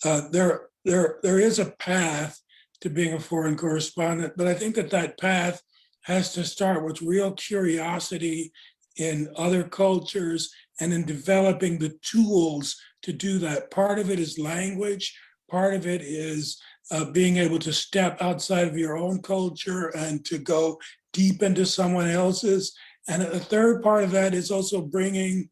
there is a path to being a foreign correspondent, but I think that path has to start with real curiosity in other cultures and in developing the tools to do that. Part of it is language. Part of it is being able to step outside of your own culture and to go deep into someone else's. And a third part of that is also bringing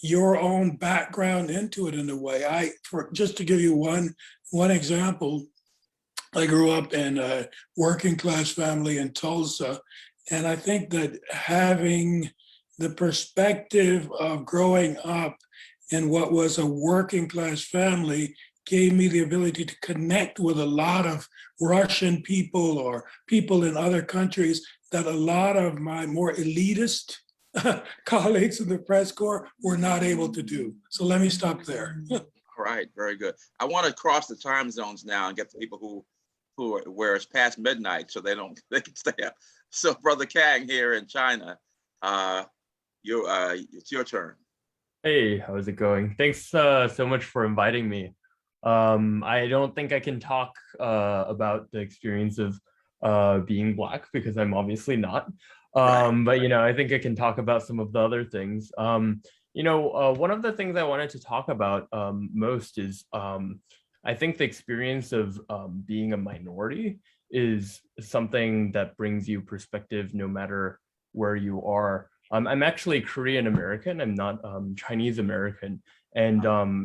your own background into it in a way. Just to give you one example, I grew up in a working class family in Tulsa. And I think that having the perspective of growing up in what was a working class family gave me the ability to connect with a lot of Russian people or people in other countries that a lot of my more elitist colleagues in the press corps were not able to do. So let me stop there. All right, very good. I want to cross the time zones now and get the people where it's past midnight so they can stay up. So Brother Kang here in China, it's your turn. Hey, how's it going? Thanks so much for inviting me. I don't think I can talk about the experience of being Black because I'm obviously not. But I think I can talk about some of the other things. One of the things I wanted to talk about most is I think the experience of being a minority is something that brings you perspective no matter where you are. I'm actually Korean American. I'm not Chinese American. And,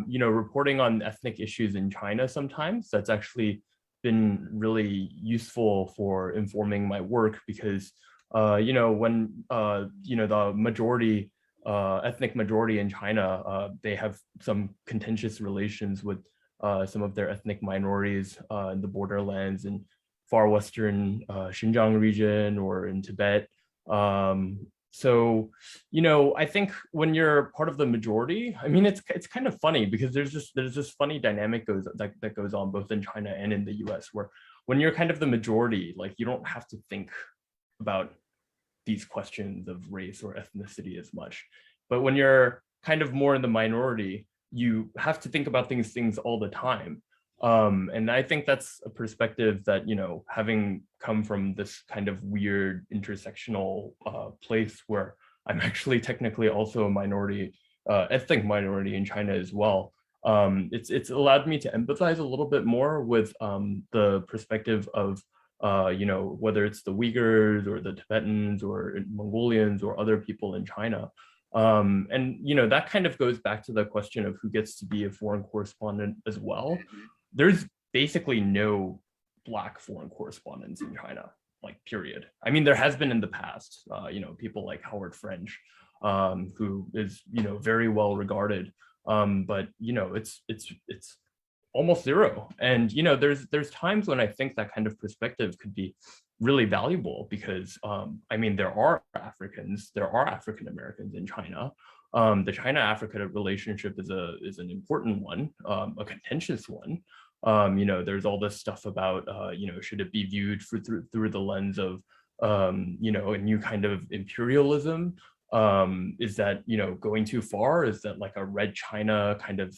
reporting on ethnic issues in China sometimes, that's actually been really useful for informing my work because, when, the majority, ethnic majority in China, they have some contentious relations with some of their ethnic minorities in the borderlands and far western Xinjiang region or in Tibet. So, I think when you're part of the majority, I mean, it's kind of funny because there's this funny dynamic that goes on both in China and in the US, where when you're kind of the majority, like you don't have to think about these questions of race or ethnicity as much. But when you're kind of more in the minority, you have to think about things all the time. And I think that's a perspective that, having come from this kind of weird intersectional place where I'm actually technically also a minority, ethnic minority in China as well. It's allowed me to empathize a little bit more with the perspective of, whether it's the Uyghurs or the Tibetans or Mongolians or other people in China. And that kind of goes back to the question of who gets to be a foreign correspondent as well. There's basically no Black foreign correspondents in China, like period. I mean, there has been in the past, people like Howard French, who is, very well regarded. But it's almost zero. And there's times when I think that kind of perspective could be really valuable because there are African Americans in China. The China-Africa relationship is an important one, a contentious one. There's all this stuff about should it be viewed through the lens of a new kind of imperialism? Is that going too far? Is that like a red China kind of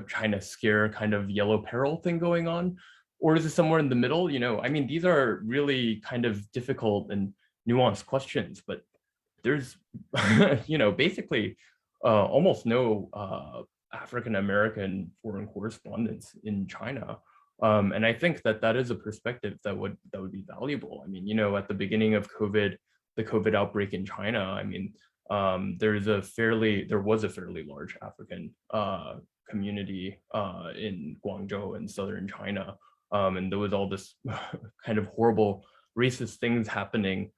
China scare kind of yellow peril thing going on? Or is it somewhere in the middle? These are really kind of difficult and nuanced questions, but there's, basically almost no African-American foreign correspondents in China. And I think that is a perspective that would be valuable. At the beginning of the COVID outbreak in China, there was a fairly large African community in Guangzhou in southern China. And there was all this kind of horrible racist things happening,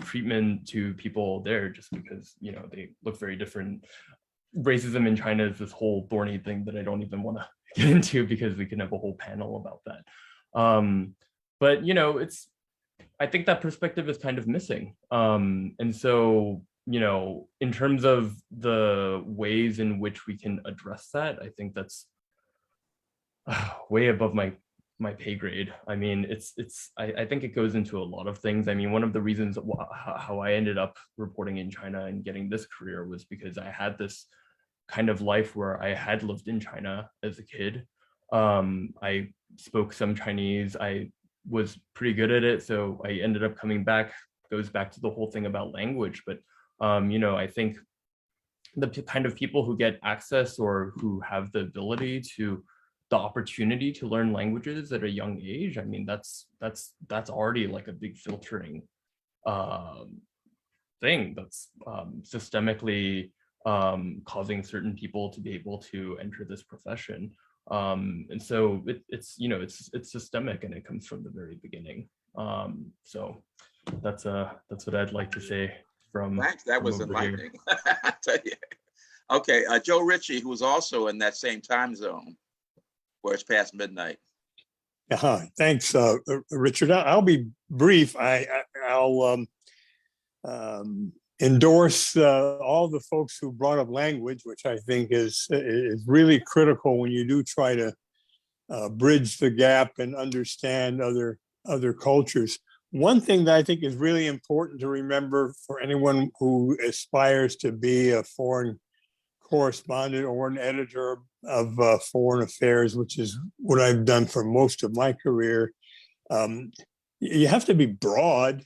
treatment to people there just because, they look very different. Racism in China is this whole thorny thing that I don't even want to get into because we can have a whole panel about that. But, I think that perspective is kind of missing. And so, in terms of the ways in which we can address that, I think that's way above my pay grade. I think it goes into a lot of things. One of the reasons how I ended up reporting in China and getting this career was because I had this kind of life where I had lived in China as a kid. I spoke some Chinese. I was pretty good at it. So I ended up coming back, goes back to the whole thing about language. But, I think the kind of people who get access or who have the ability to the opportunity to learn languages at a young age, that's already like a big filtering thing that's systemically causing certain people to be able to enter this profession. And so it's systemic and it comes from the very beginning. So that's what I'd like to say from. Thanks, that was enlightening. I tell you. Okay, Joe Ritchie, who's also in that same time zone where it's past midnight. Thanks, Richard. I'll be brief. I'll endorse all the folks who brought up language, which I think is really critical when you do try to bridge the gap and understand other cultures. One thing that I think is really important to remember for anyone who aspires to be a foreign correspondent or an editor of foreign affairs, which is what I've done for most of my career, you have to be broad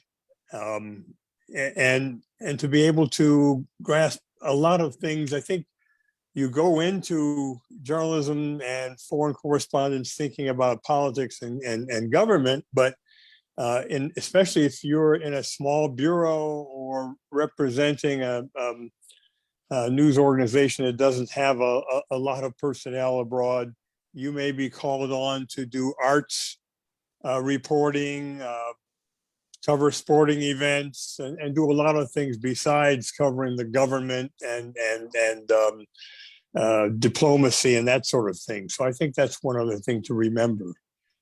and to be able to grasp a lot of things. I think you go into journalism and foreign correspondence thinking about politics and government, but especially if you're in a small bureau or representing a news organization that doesn't have a lot of personnel abroad, you may be called on to do arts reporting, cover sporting events, and do a lot of things besides covering the government and diplomacy and that sort of thing. So I think that's one other thing to remember.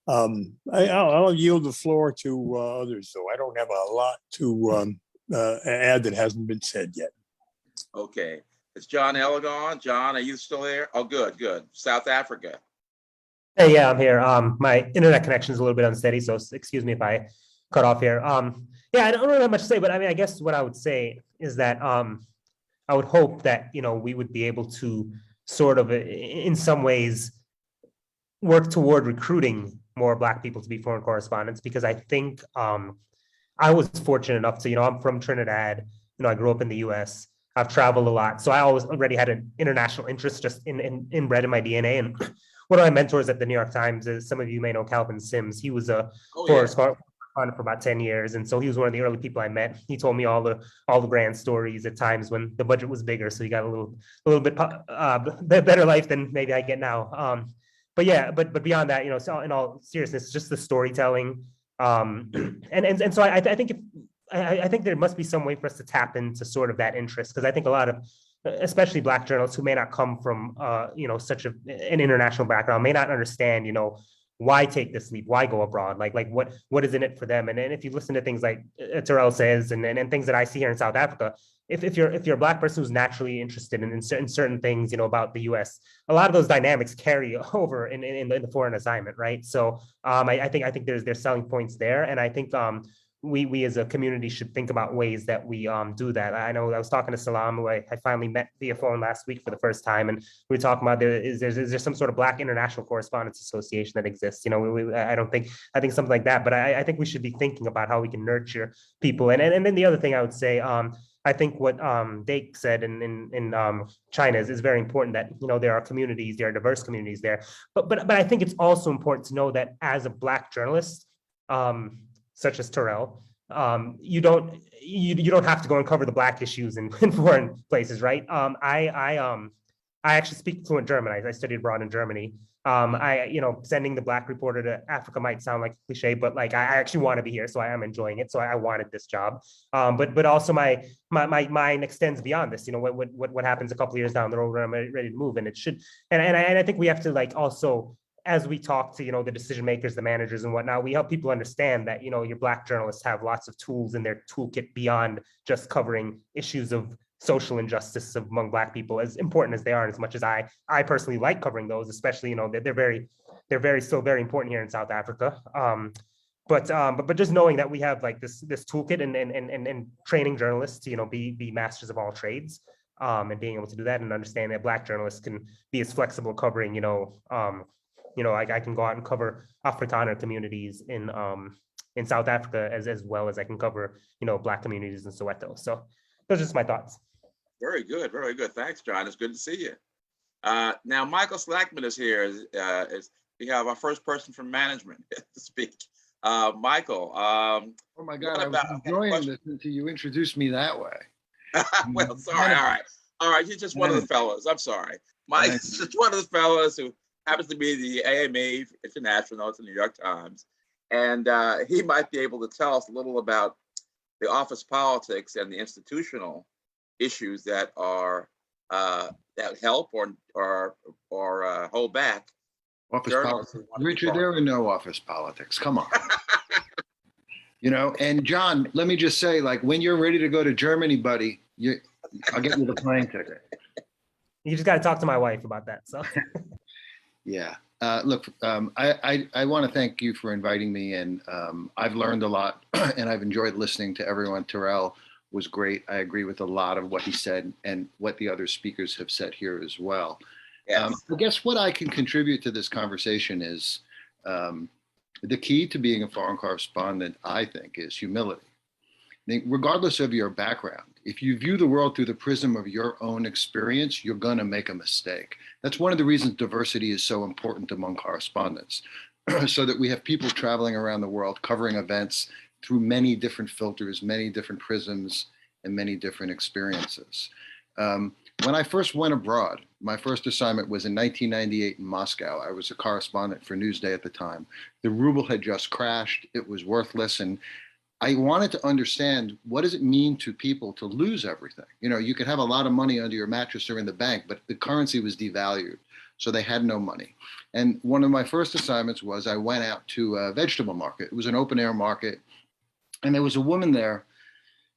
I'll yield the floor to others, though. I don't have a lot to add that hasn't been said yet. Okay, it's John Elgon. John, are you still there? Oh, good, good. South Africa. Hey, yeah, I'm here. My internet connection is a little bit unsteady, so excuse me if I cut off here. Yeah, I don't really have much to say, but I mean, I guess what I would say is that I would hope that, you know, we would be able to sort of, in some ways, work toward recruiting more Black people to be foreign correspondents, because I think I was fortunate enough to, you know, I'm from Trinidad, you know, I grew up in the US, I've traveled a lot. So I always already had an international interest just inbred in my DNA. And one of my mentors at the New York Times is, some of you may know Calvin Sims. He was a correspondent for about 10 years. And so he was one of the early people I met. He told me all the grand stories at times when the budget was bigger. So he got a little bit better life than maybe I get now. But yeah, but beyond that, you know, so in all seriousness, just the storytelling. And so I think I think there must be some way for us to tap into sort of that interest, because I think a lot of, especially Black journalists who may not come from you know, such an international background, may not understand, you know, why take this leap, why go abroad, like what is in it for them. And if you listen to things like Terrell says and things that I see here in South Africa, if you're a Black person who's naturally interested in certain things, you know, about the US, a lot of those dynamics carry over in the foreign assignment, right? So I think there's selling points there, and I think we as a community should think about ways that we do that. I know I was talking to Salam, who I finally met via phone last week for the first time, and we were talking about is there some sort of Black International Correspondents Association that exists? You know, I think something like that, but I think we should be thinking about how we can nurture people. And then the other thing I would say, I think what Dake said in China is very important, that, you know, there are communities, there are diverse communities there, but I think it's also important to know that as a Black journalist, such as Terrell, you don't have to go and cover the Black issues in foreign places, right? I actually speak fluent German. I studied abroad in Germany. You know, sending the Black reporter to Africa might sound like a cliche, but like I actually want to be here, so I am enjoying it. So I wanted this job. But also my mind extends beyond this. You know, what happens a couple of years down the road when I'm ready to move, and it should. And I think we have to, like, also, as we talk to, you know, the decision makers, the managers and whatnot, we help people understand that, you know, your Black journalists have lots of tools in their toolkit beyond just covering issues of social injustice among Black people, as important as they are, and as much as I personally like covering those, especially, you know, they're still very important here in South Africa. But just knowing that we have like this toolkit and training journalists to, you know, be masters of all trades, and being able to do that, and understand that Black journalists can be as flexible covering, you know, I can go out and cover Afrikaner communities in South Africa as well as I can cover, you know, Black communities in Soweto. So those are just my thoughts. Very good, very good. Thanks, John. It's good to see you. Now, Michael Slackman is here. We have our first person from management to speak. Michael. Oh my God, I was enjoying this until you introduced me that way. Well, sorry. All right. You're just one of the fellows. I'm sorry. Mike's just one of the fellows who happens to be the AMA International at the New York Times. And he might be able to tell us a little about the office politics and the institutional issues that are that help or hold back office politics. Richard, there are no office politics. Come on. You know, and John, let me just say, like, when you're ready to go to Germany, buddy, I'll get you the plane ticket. You just got to talk to my wife about that. So. Yeah. Look, I want to thank you for inviting me, and I've learned a lot, and I've enjoyed listening to everyone. Terrell was great. I agree with a lot of what he said and what the other speakers have said here as well. Yes. I guess what I can contribute to this conversation is the key to being a foreign correspondent, I think, is humility. I think regardless of your background, if you view the world through the prism of your own experience, you're going to make a mistake. That's one of the reasons diversity is so important among correspondents, so that we have people traveling around the world covering events through many different filters, many different prisms, and many different experiences. When I first went abroad, my first assignment was in 1998 in Moscow. I was a correspondent for Newsday at the time. The ruble had just crashed. It was worthless. And I wanted to understand, what does it mean to people to lose everything? You know, you could have a lot of money under your mattress or in the bank, but the currency was devalued. So they had no money. And one of my first assignments was I went out to a vegetable market. It was an open air market. And there was a woman there.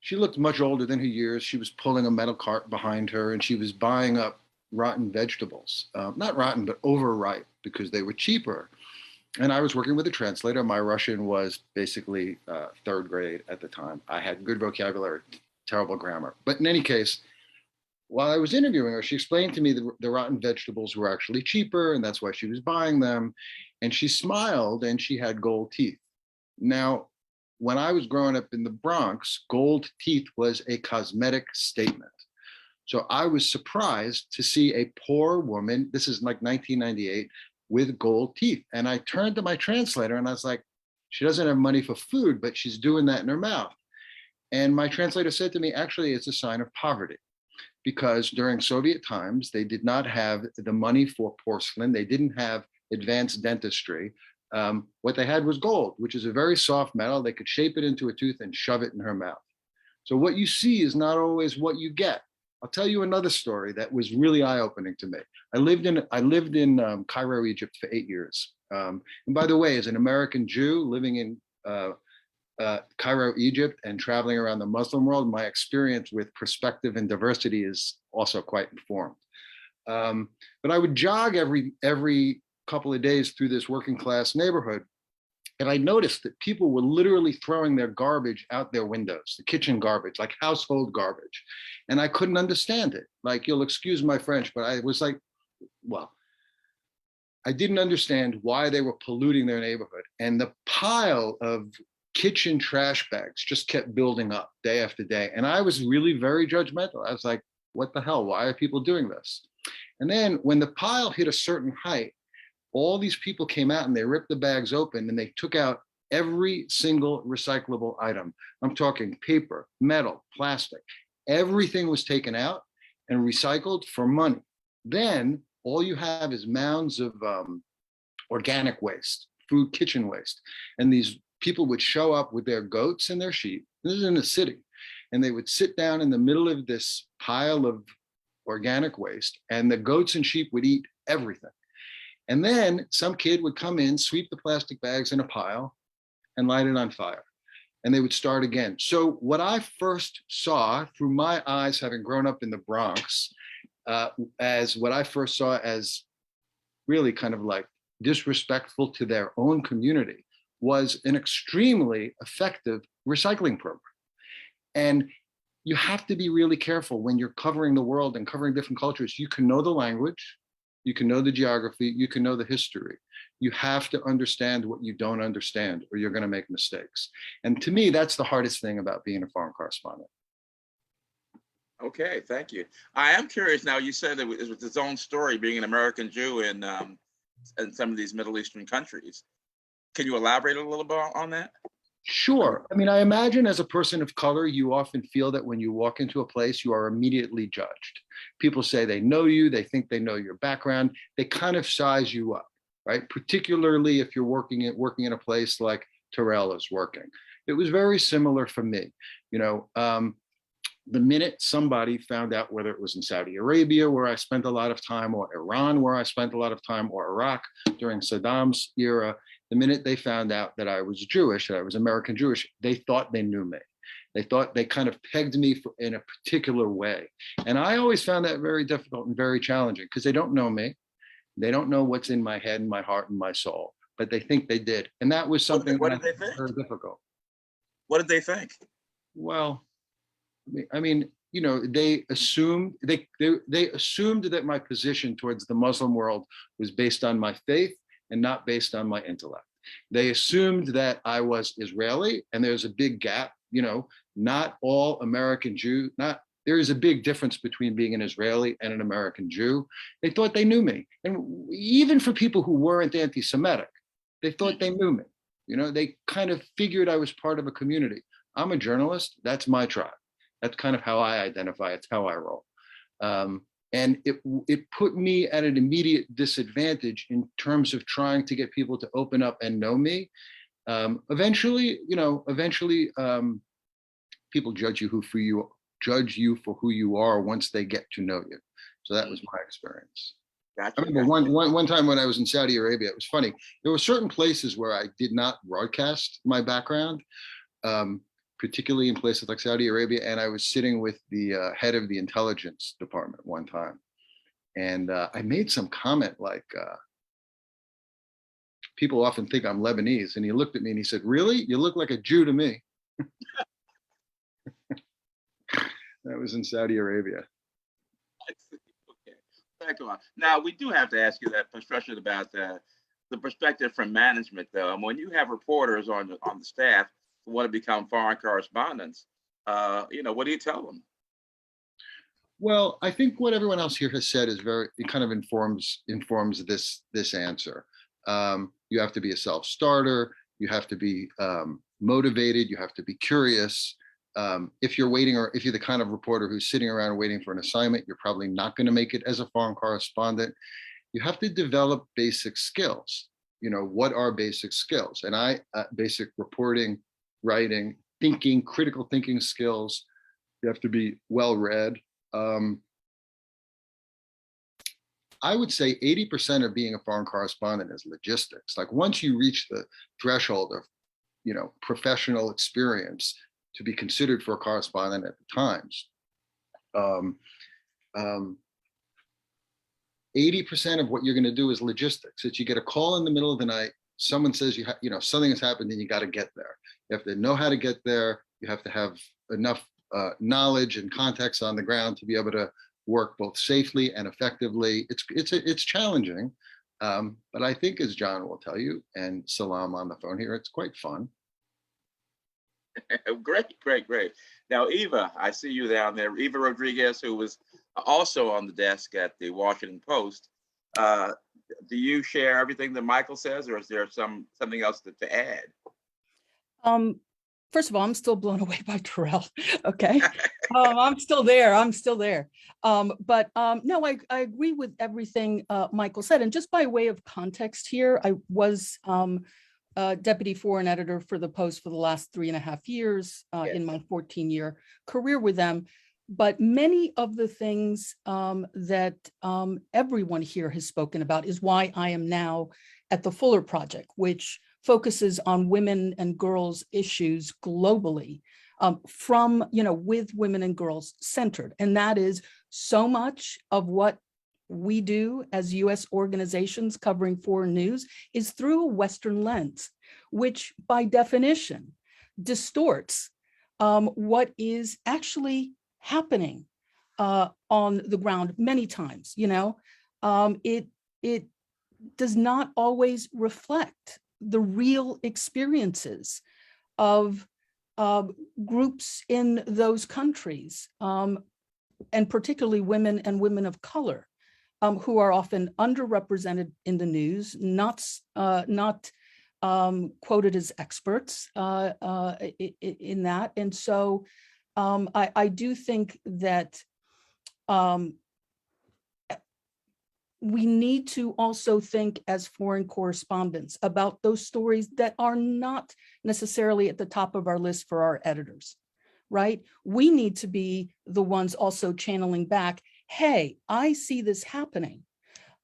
She looked much older than her years. She was pulling a metal cart behind her, and she was buying up rotten vegetables. Not rotten, but overripe, because they were cheaper. And I was working with a translator. My Russian was basically third grade at the time. I had good vocabulary, terrible grammar. But in any case, while I was interviewing her, she explained to me the rotten vegetables were actually cheaper, and that's why she was buying them. And she smiled, and she had gold teeth. Now, when I was growing up in the Bronx, gold teeth was a cosmetic statement. So I was surprised to see a poor woman, this is like 1998, with gold teeth. And I turned to my translator and I was like, she doesn't have money for food, but she's doing that in her mouth. And my translator said to me, actually, it's a sign of poverty, because during Soviet times, they did not have the money for porcelain. They didn't have advanced dentistry. What they had was gold, which is a very soft metal. They could shape it into a tooth and shove it in her mouth. So what you see is not always what you get. I'll tell you another story that was really eye-opening to me. I lived in Cairo, Egypt for 8 years. And by the way, as an American Jew living in Cairo, Egypt, and traveling around the Muslim world, my experience with perspective and diversity is also quite informed. But I would jog every couple of days through this working class neighborhood, and I noticed that people were literally throwing their garbage out their windows, the kitchen garbage, like household garbage. And I couldn't understand it. Like, you'll excuse my French, but I was like, well, I didn't understand why they were polluting their neighborhood. And the pile of kitchen trash bags just kept building up day after day. And I was really very judgmental. I was like, what the hell? Why are people doing this? And then when the pile hit a certain height, all these people came out and they ripped the bags open and they took out every single recyclable item. I'm talking paper, metal, plastic. Everything was taken out and recycled for money. Then all you have is mounds of organic waste, food, kitchen waste. And these people would show up with their goats and their sheep. This is in the city. And they would sit down in the middle of this pile of organic waste, and the goats and sheep would eat everything. And then some kid would come in, sweep the plastic bags in a pile, and light it on fire. And they would start again. So what I first saw through my eyes, having grown up in the Bronx, as what I first saw as really kind of like disrespectful to their own community, was an extremely effective recycling program. And you have to be really careful when you're covering the world and covering different cultures. You can know the language, you can know the geography, you can know the history. You have to understand what you don't understand, or you're going to make mistakes. And to me, that's the hardest thing about being a foreign correspondent. Okay, thank you. I am curious now, you said it was its own story being an American Jew in some of these Middle Eastern countries. Can you elaborate a little bit on that? Sure. I mean, I imagine as a person of color, you often feel that when you walk into a place, you are immediately judged. People say they know you, they think they know your background, they kind of size you up, right? Particularly if you're working in a place like Terrell is working. It was very similar for me. You know, the minute somebody found out, whether it was in Saudi Arabia, where I spent a lot of time, or Iran, where I spent a lot of time, or Iraq during Saddam's era, the minute they found out that I was Jewish, that I was American Jewish, they thought they knew me. They thought they kind of pegged me in a particular way. And I always found that very difficult and very challenging, because they don't know me. They don't know what's in my head and my heart and my soul, but they think they did. And that was something What did they think? very difficult. What did they think? Well, I mean, you know, they assumed they assumed that my position towards the Muslim world was based on my faith and not based on my intellect. They assumed that I was Israeli, and there's a big gap. You know, not all American Jews, there is a big difference between being an Israeli and an American Jew. They thought they knew me. And even for people who weren't anti-Semitic, they thought they knew me. You know, they kind of figured I was part of a community. I'm a journalist, that's my tribe. That's kind of how I identify, it's how I roll. And it put me at an immediate disadvantage in terms of trying to get people to open up and know me, Eventually, people judge you for who you are once they get to know you. So that was my experience. Gotcha, I remember one time when I was in Saudi Arabia, it was funny. There were certain places where I did not broadcast my background, particularly in places like Saudi Arabia. And I was sitting with the head of the intelligence department one time. And I made some comment like, people often think I'm Lebanese. And he looked at me and he said, "Really? You look like a Jew to me." That was in Saudi Arabia. Okay, thank you. Now we do have to ask you that question about the perspective from management, though. And when you have reporters on the staff who want to become foreign correspondents, what do you tell them? Well, I think what everyone else here has said is it kind of informs this answer. You have to be a self-starter. You have to be motivated. You have to be curious. If you're waiting, or if you're the kind of reporter who's sitting around waiting for an assignment, you're probably not going to make it as a foreign correspondent. You have to develop basic skills. What are basic skills? And basic reporting, writing, thinking, critical thinking skills. You have to be well-read. I would say 80% of being a foreign correspondent is logistics. Like once you reach the threshold of, professional experience to be considered for a correspondent at the Times, 80% of what you're going to do is logistics. It's you get a call in the middle of the night, someone says something has happened and you got to get there. You have to know how to get there. You have to have enough knowledge and context on the ground to be able to work both safely and effectively. It's challenging, but I think, as John will tell you, and Salam on the phone here, it's quite fun. Great. Now, Eva, I see you down there. Eva Rodriguez, who was also on the desk at the Washington Post. Do you share everything that Michael says, or is there something else to add? First of all, I'm still blown away by Terrell. Okay. I'm still there. But no, I agree with everything Michael said. And just by way of context here, I was deputy foreign editor for the Post for the last 3.5 years in my 14-year career with them. But many of the things that everyone here has spoken about is why I am now at the Fuller Project, which focuses on women and girls issues globally, with women and girls centered. And that is so much of what we do as US organizations covering foreign news is through a Western lens, which by definition distorts what is actually happening on the ground many times. It does not always reflect the real experiences of groups in those countries, and particularly women and women of color, who are often underrepresented in the news, not quoted as experts in that. And so I do think that we need to also think as foreign correspondents about those stories that are not necessarily at the top of our list for our editors, right? We need to be the ones also channeling back, hey, I see this happening.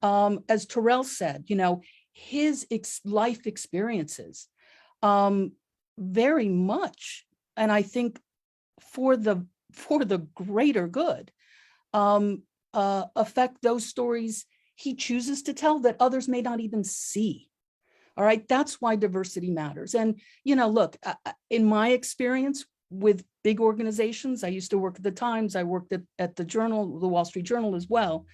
As Terrell said, his life experiences very much, and I think for the greater good, affect those stories he chooses to tell that others may not even see. All right, that's why diversity matters. And, look, in my experience with big organizations, I used to work at the Times, I worked at the Journal, the Wall Street Journal as well,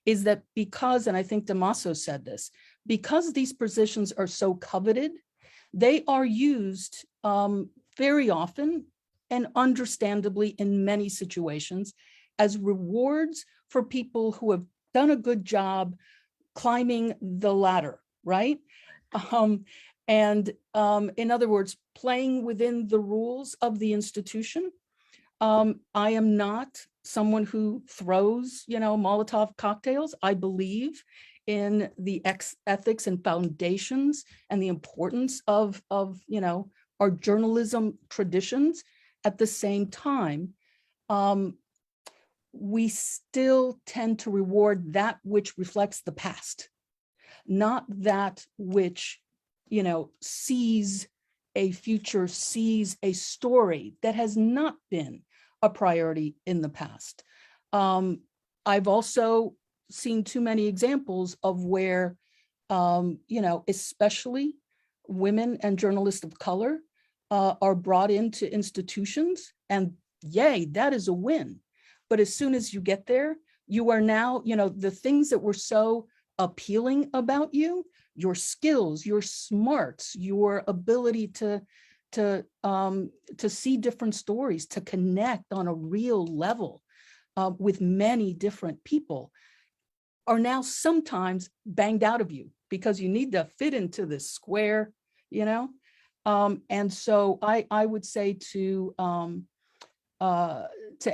is that because, and I think Damaso said this, because these positions are so coveted, they are used very often and understandably in many situations as rewards for people who have done a good job climbing the ladder, right? In other words, playing within the rules of the institution. I am not someone who throws, Molotov cocktails. I believe in the ethics and foundations and the importance of our journalism traditions. At the same time, we still tend to reward that which reflects the past, not that which, sees a future, sees a story that has not been a priority in the past. I've also seen too many examples of where, especially women and journalists of color are brought into institutions, and yay, that is a win. But as soon as you get there, you are now, the things that were so appealing about you, your skills, your smarts, your ability to see different stories, to connect on a real level with many different people, are now sometimes banged out of you because you need to fit into this square, and so I would say to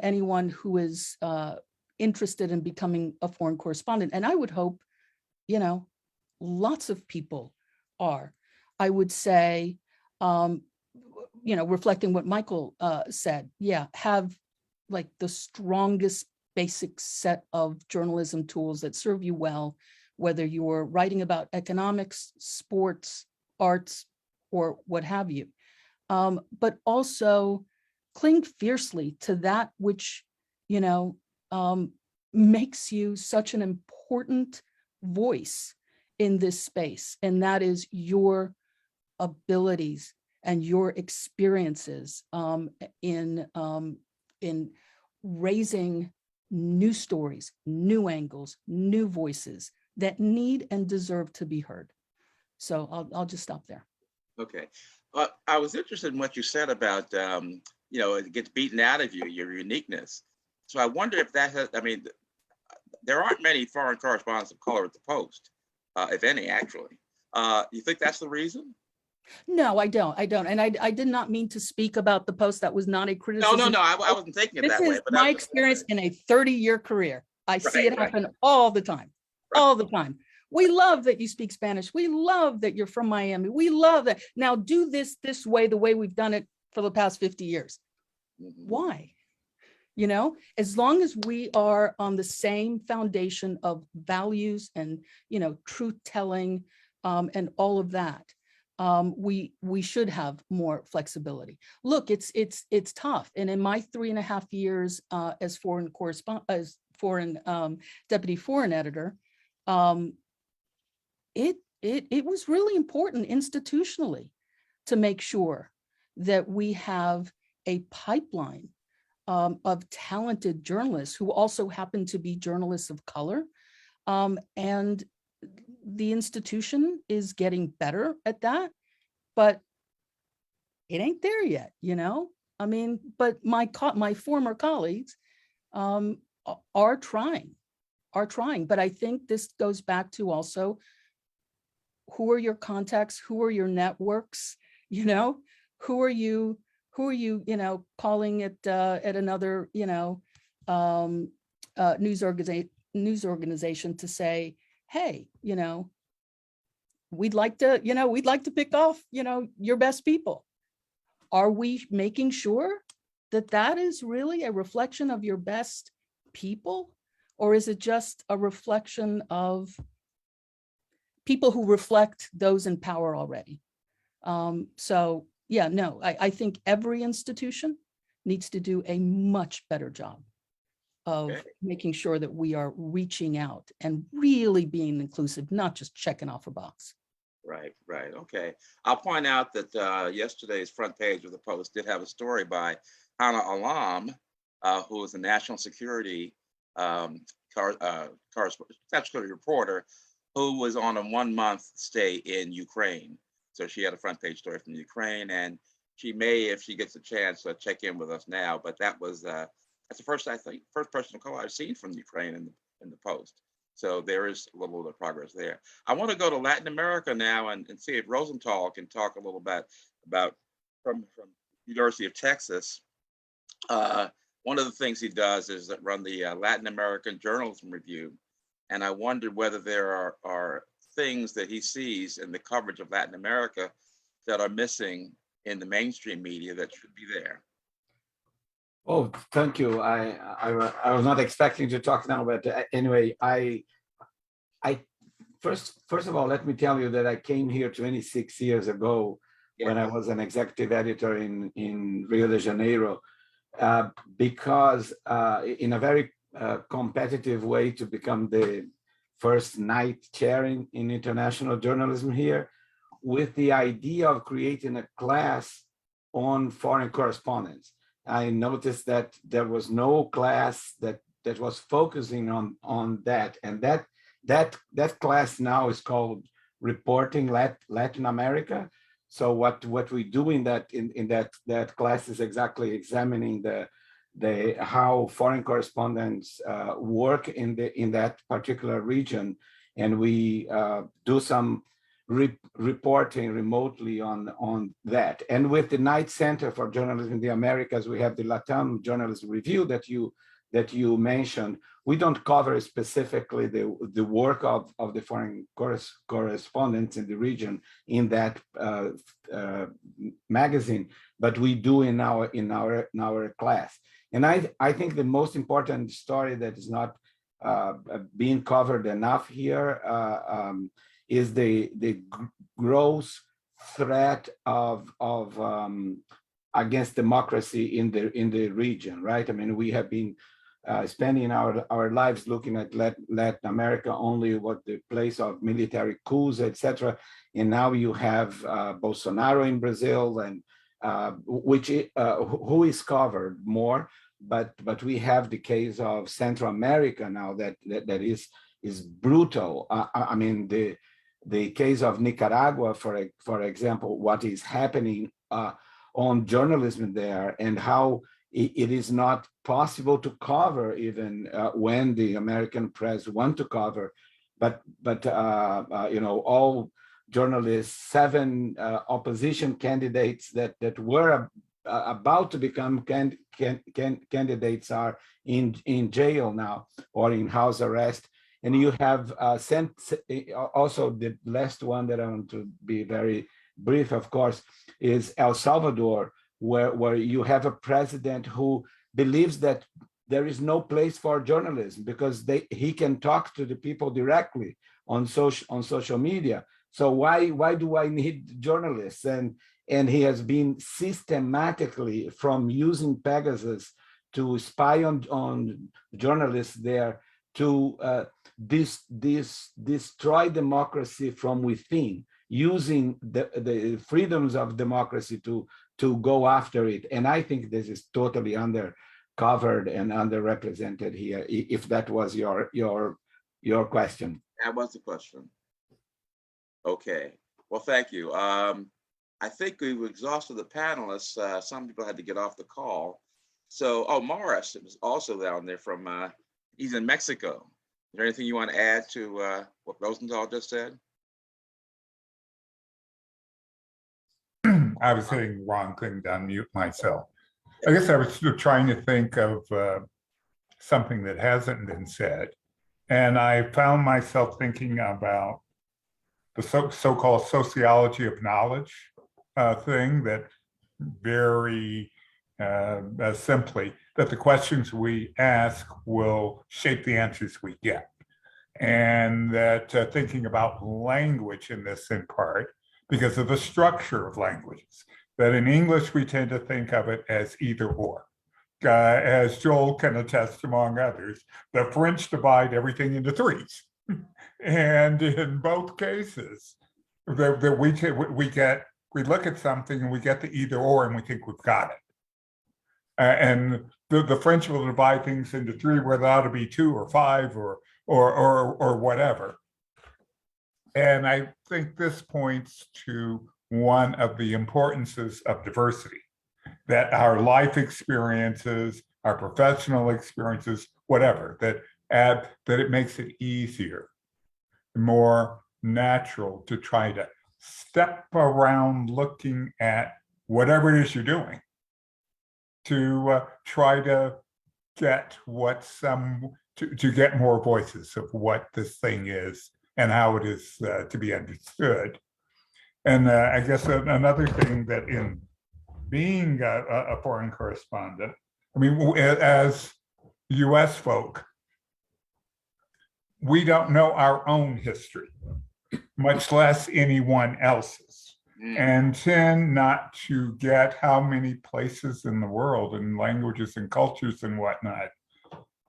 anyone who is interested in becoming a foreign correspondent, and I would hope, lots of people are, I would say, reflecting what Michael said, have like the strongest basic set of journalism tools that serve you well, whether you're writing about economics, sports, arts, or what have you. But also cling fiercely to that which, makes you such an important voice in this space, and that is your abilities and your experiences in raising new stories, new angles, new voices that need and deserve to be heard. So I'll just stop there. Okay. I was interested in what you said about, it gets beaten out of you, your uniqueness. So I wonder if that has, there aren't many foreign correspondents of color at the Post, if any, actually. You think that's the reason? No, I don't. And I did not mean to speak about the Post. That was not a criticism. No, I wasn't thinking it that way. This is my experience in a 30-year career. I see it happen all the time, all the time. We love that you speak Spanish. We love that you're from Miami. We love that. Now do this way, the way we've done it for the past 50 years. Why? As long as we are on the same foundation of values and, truth telling and all of that, we should have more flexibility. Look, it's tough. And in my 3.5 years as deputy foreign editor, it was really important institutionally to make sure that we have a pipeline of talented journalists who also happen to be journalists of color. And the institution is getting better at that, but it ain't there yet, but my former colleagues are trying. But I think this goes back to also, who are your contacts? Who are your networks? Who are you, calling at another, news organization to say, hey, we'd like to pick off, your best people. Are we making sure that that is really a reflection of your best people? Or is it just a reflection of people who reflect those in power already? I think every institution needs to do a much better job of making sure that we are reaching out and really being inclusive, not just checking off a box. Right. Okay. I'll point out that yesterday's front page of the Post did have a story by Hannah Alam, who is a national security security reporter who was on a 1-month stay in Ukraine. So she had a front page story from Ukraine, and she may, if she gets a chance, check in with us now. But that was that's the first person of color I've seen from Ukraine in the Post. So there is a little bit of progress there. I want to go to Latin America now and see if Rosenthal can talk a little bit about from University of Texas. One of the things he does is run the Latin American Journalism Review. And I wondered whether there are things that he sees in the coverage of Latin America that are missing in the mainstream media that should be there. Oh, thank you. I was not expecting to talk now, but anyway, I first of all, let me tell you that I came here 26 years ago when I was an executive editor in Rio de Janeiro, because in a very competitive way to become the first night chair in international journalism here, with the idea of creating a class on foreign correspondence. I noticed that there was no class that was focusing on that, and that class now is called Reporting Latin America. So what we do in that class is exactly examining the how foreign correspondents work in that particular region, and we do some reporting remotely on that. And with the Knight Center for Journalism in the Americas, we have the Latam Journalism Review that you mentioned. We don't cover specifically the work of the foreign correspondents in the region in that magazine, but we do in our class. And I think the most important story that is not being covered enough here is the gross threat of against democracy in the region, right? I mean, we have been spending our lives looking at Latin America only what the place of military coups, etc. And now you have Bolsonaro in Brazil, and who is covered more, but we have the case of Central America now that is brutal. I mean, the case of Nicaragua, for example, what is happening on journalism there, and how it is not possible to cover even when the American press want to cover, but all journalists, 7 opposition candidates that were about to become candidates are in jail now or in house arrest. And you have also the last one that I want to be very brief, of course, is El Salvador, where you have a president who believes that there is no place for journalism because he can talk to the people directly on social media. So why do I need journalists? And he has been systematically, from using Pegasus to spy on journalists there, to destroy democracy from within, using the freedoms of democracy to go after it. And I think this is totally undercovered and underrepresented here, if that was your question. That was the question. Okay, well, thank you. I think we've exhausted the panelists. Some people had to get off the call. So, Morris is also down there from, he's in Mexico. Is there anything you want to add to what Rosenthal just said? I was hitting the wrong thing to unmute myself. I guess I was still trying to think of something that hasn't been said. And I found myself thinking about the so-called sociology of knowledge thing, that very simply, that the questions we ask will shape the answers we get. And that thinking about language in this in part, because of the structure of languages, that in English we tend to think of it as either or. As Joel can attest, among others, the French divide everything into 3s. And in both cases, we look at something and we get the either or and we think we've got it. And the French will divide things into 3 where there ought to be 2 or 5 or whatever. And I think this points to one of the importances of diversity, that our life experiences, our professional experiences, whatever, that it makes it easier, more natural to try to step around looking at whatever it is you're doing, to try to get to get more voices of what this thing is and how it is to be understood. And I guess another thing that in being a foreign correspondent, I mean, as US folk, we don't know our own history, much less anyone else's, and tend not to get how many places in the world and languages and cultures and whatnot,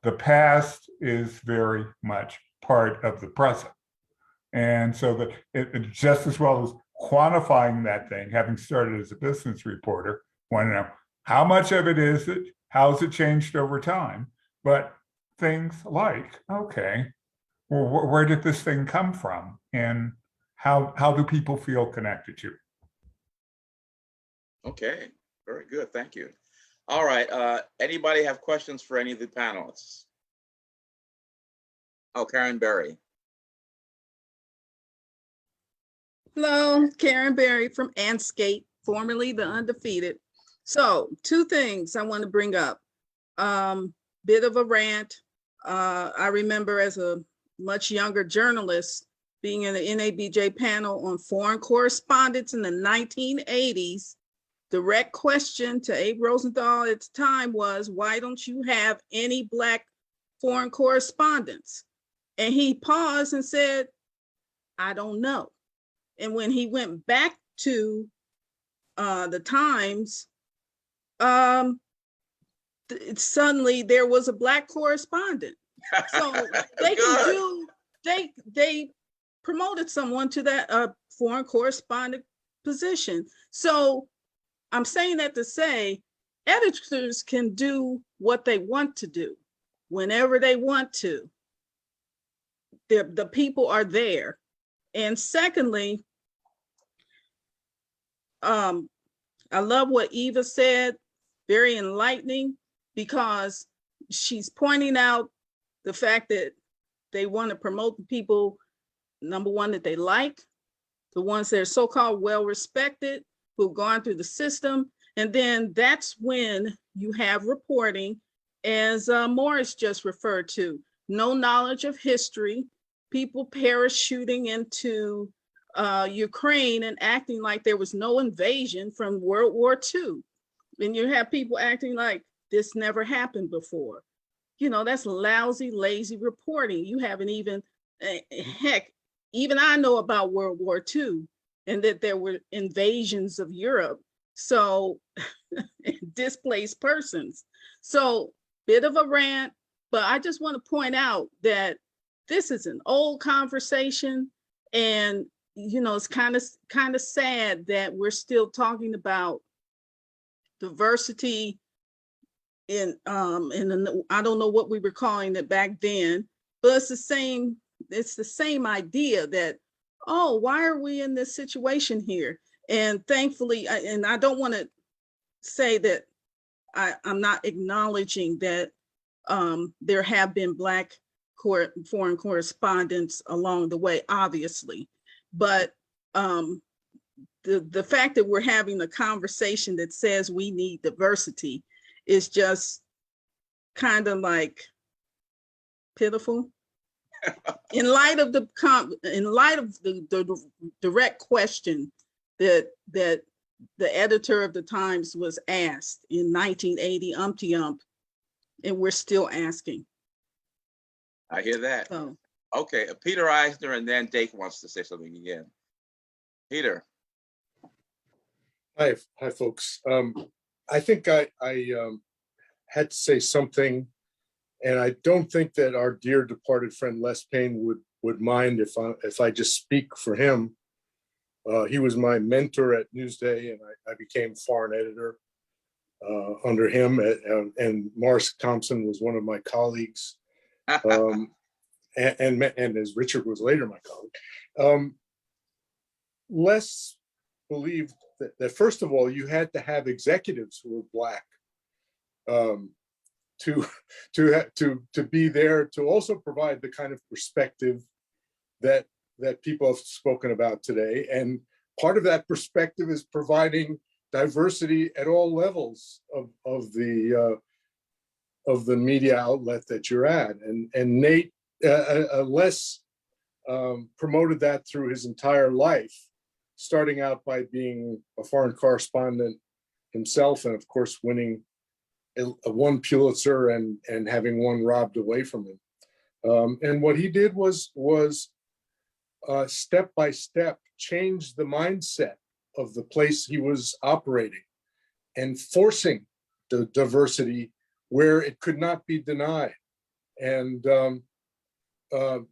the past is very much part of the present. And so that it just as well as quantifying that thing, having started as a business reporter, want to know how much of it is it, how has it changed over time, but things like, okay, well, where did this thing come from, and how do people feel connected to it? Okay, very good, thank you. All right, anybody have questions for any of the panelists? Oh, Karen Berry. Hello, Karen Berry from Anscape, formerly the Undefeated. So 2 things I want to bring up. Bit of a rant. I remember as a much younger journalist being in the NABJ panel on foreign correspondence in the 1980s. Direct question to Abe Rosenthal at the time was, why don't you have any Black foreign correspondents? And he paused and said, I don't know. And when he went back to the Times, suddenly there was a Black correspondent. So they can do, they promoted someone to that foreign correspondent position. So I'm saying that to say editors can do what they want to do whenever they want to. The people are there. And secondly, I love what Eva said, very enlightening, because she's pointing out the fact that they want to promote the people, number one, that they like, the ones that are so-called well-respected, who've gone through the system. And then that's when you have reporting, as Morris just referred to, no knowledge of history, people parachuting into Ukraine and acting like there was no invasion from World War II. And you have people acting like this never happened before. You know, that's lousy, lazy reporting. You haven't even, heck, even I know about World War II and that there were invasions of Europe. So displaced persons. So bit of a rant, but I just want to point out that this is an old conversation, and you know, it's kind of sad that we're still talking about diversity in I don't know what we were calling it back then, but it's the same idea that, oh, why are we in this situation here? And thankfully, and I don't want to say that I'm not acknowledging that there have been Black foreign correspondents along the way, obviously, but the fact that we're having a conversation that says we need diversity is just kind of like pitiful. In light of the direct question that the editor of the Times was asked in 1980, umpty-ump, and we're still asking. I hear that. So, okay, Peter Eisner, and then Dake wants to say something again. Peter. Hi, folks. I think I had to say something, and I don't think that our dear departed friend Les Payne would mind if I just speak for him. He was my mentor at Newsday, and I became foreign editor under him, and Morris Thompson was one of my colleagues. And as Richard was later my colleague. Les believed that first of all, you had to have executives who were Black to be there to also provide the kind of perspective that people have spoken about today. And part of that perspective is providing diversity at all levels of the media outlet that you're at. And Nate Les promoted that through his entire life, starting out by being a foreign correspondent himself, and of course winning one Pulitzer and having one robbed away from him. And what he did was step by step change the mindset of the place he was operating and forcing the diversity where it could not be denied. And the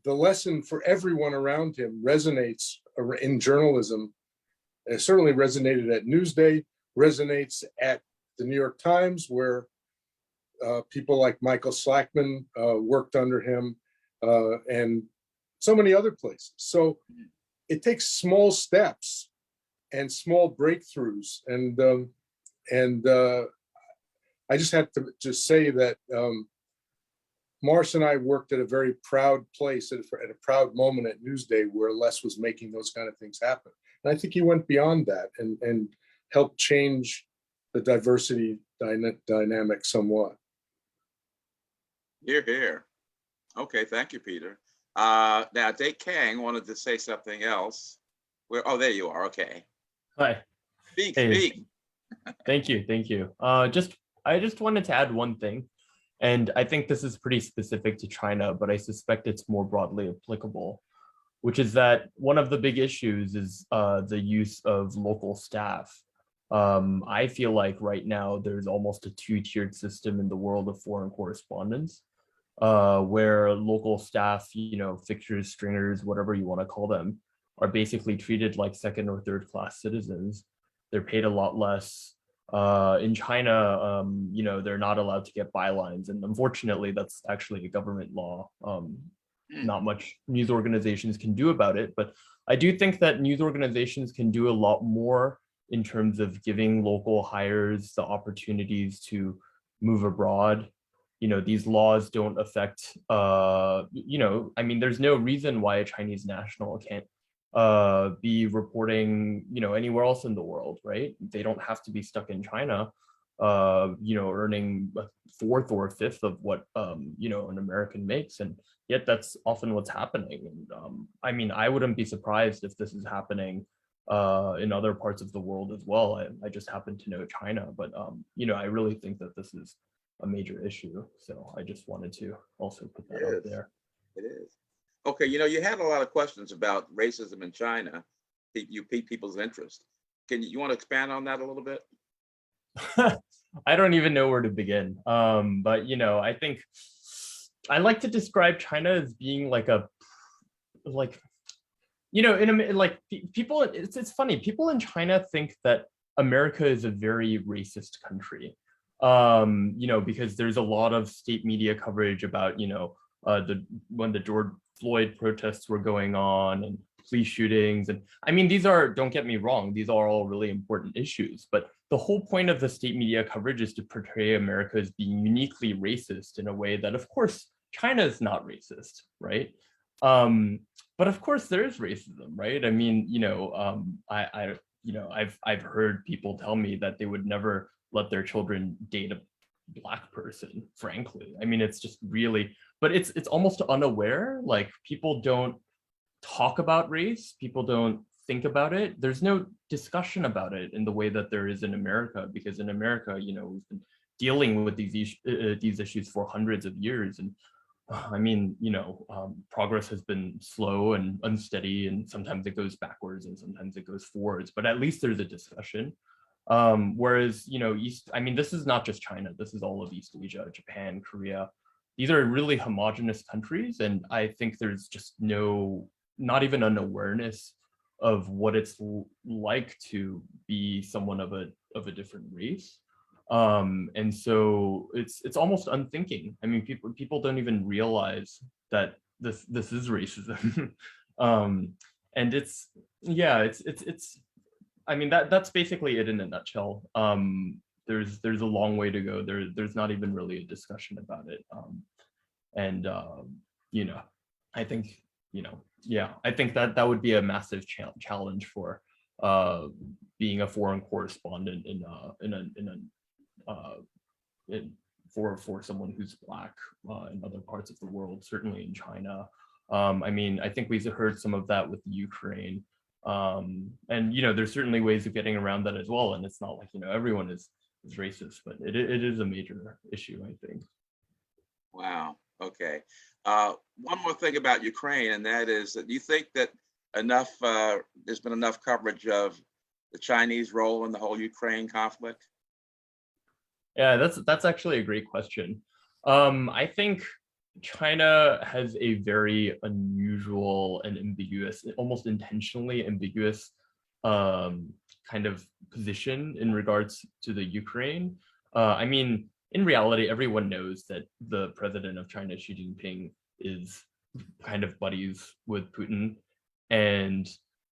lesson for everyone around him resonates in journalism. It certainly resonated at Newsday, resonates at the New York Times, where people like Michael Slackman worked under him, and so many other places. So it takes small steps and small breakthroughs. And I just have to just say that Morris and I worked at a very proud place at a proud moment at Newsday where Les was making those kind of things happen. And I think he went beyond that and helped change the diversity dynamic somewhat. Hear, hear. Okay, thank you, Peter. Now, Dave Kang wanted to say something else. Oh, there you are. Okay. Hi. Speak, Hey. speak. Thank you, thank you. I just wanted to add one thing, and I think this is pretty specific to China, but I suspect it's more broadly applicable, which is that one of the big issues is the use of local staff. I feel like right now there's almost a two-tiered system in the world of foreign correspondence, where local staff, fixtures, stringers, whatever you want to call them, are basically treated like second or third class citizens. They're paid a lot less. In China, they're not allowed to get bylines, and unfortunately, that's actually a government law. Not much news organizations can do about it, but I do think that news organizations can do a lot more in terms of giving local hires the opportunities to move abroad. These laws don't affect, there's no reason why a Chinese national can't be reporting, anywhere else in the world, right? They don't have to be stuck in China, earning a fourth or a fifth of what, an American makes. And yet that's often what's happening. And I wouldn't be surprised if this is happening in other parts of the world as well. I just happen to know China, but, I really think that this is a major issue. So I just wanted to also put that out there. It is. Okay, you had a lot of questions about racism in China. You piqued people's interest. You want to expand on that a little bit? I don't even know where to begin. But I think I like to describe China as being people. It's funny. People in China think that America is a very racist country. Because there's a lot of state media coverage about when the George Floyd protests were going on and police shootings. And these are, don't get me wrong, these are all really important issues, but the whole point of the state media coverage is to portray America as being uniquely racist in a way that, of course, China is not racist, right? But of course there is racism, right? I've heard people tell me that they would never let their children date a Black person, frankly. It's just really, but it's almost unaware. Like, people don't talk about race, people don't think about it. There's no discussion about it in the way that there is in America, because in America, we've been dealing with these issues for hundreds of years. And progress has been slow and unsteady, and sometimes it goes backwards and sometimes it goes forwards, but at least there's a discussion. Whereas, this is not just China, this is all of East Asia, Japan, Korea. These are really homogenous countries, and I think there's just not even an awareness of what it's like to be someone of a different race. And so it's almost unthinking. People don't even realize that this is racism. And that's basically it in a nutshell. There's a long way to go. There's not even really a discussion about it. I think, I think that would be a massive challenge for being a foreign correspondent for someone who's Black in other parts of the world, certainly in China. I mean, I think we've heard some of that with Ukraine. And, you know, there's certainly ways of getting around that as well. And it's not like, you know, everyone is racist, but it is a major issue, I think. Wow. Okay. One more thing about Ukraine, and that is that you think that there's been enough coverage of the Chinese role in the whole Ukraine conflict? Yeah, that's actually a great question. I think China has a very unusual and ambiguous, almost intentionally ambiguous kind of position in regards to the Ukraine. I mean, in reality, everyone knows that the president of China, Xi Jinping, is kind of buddies with Putin, and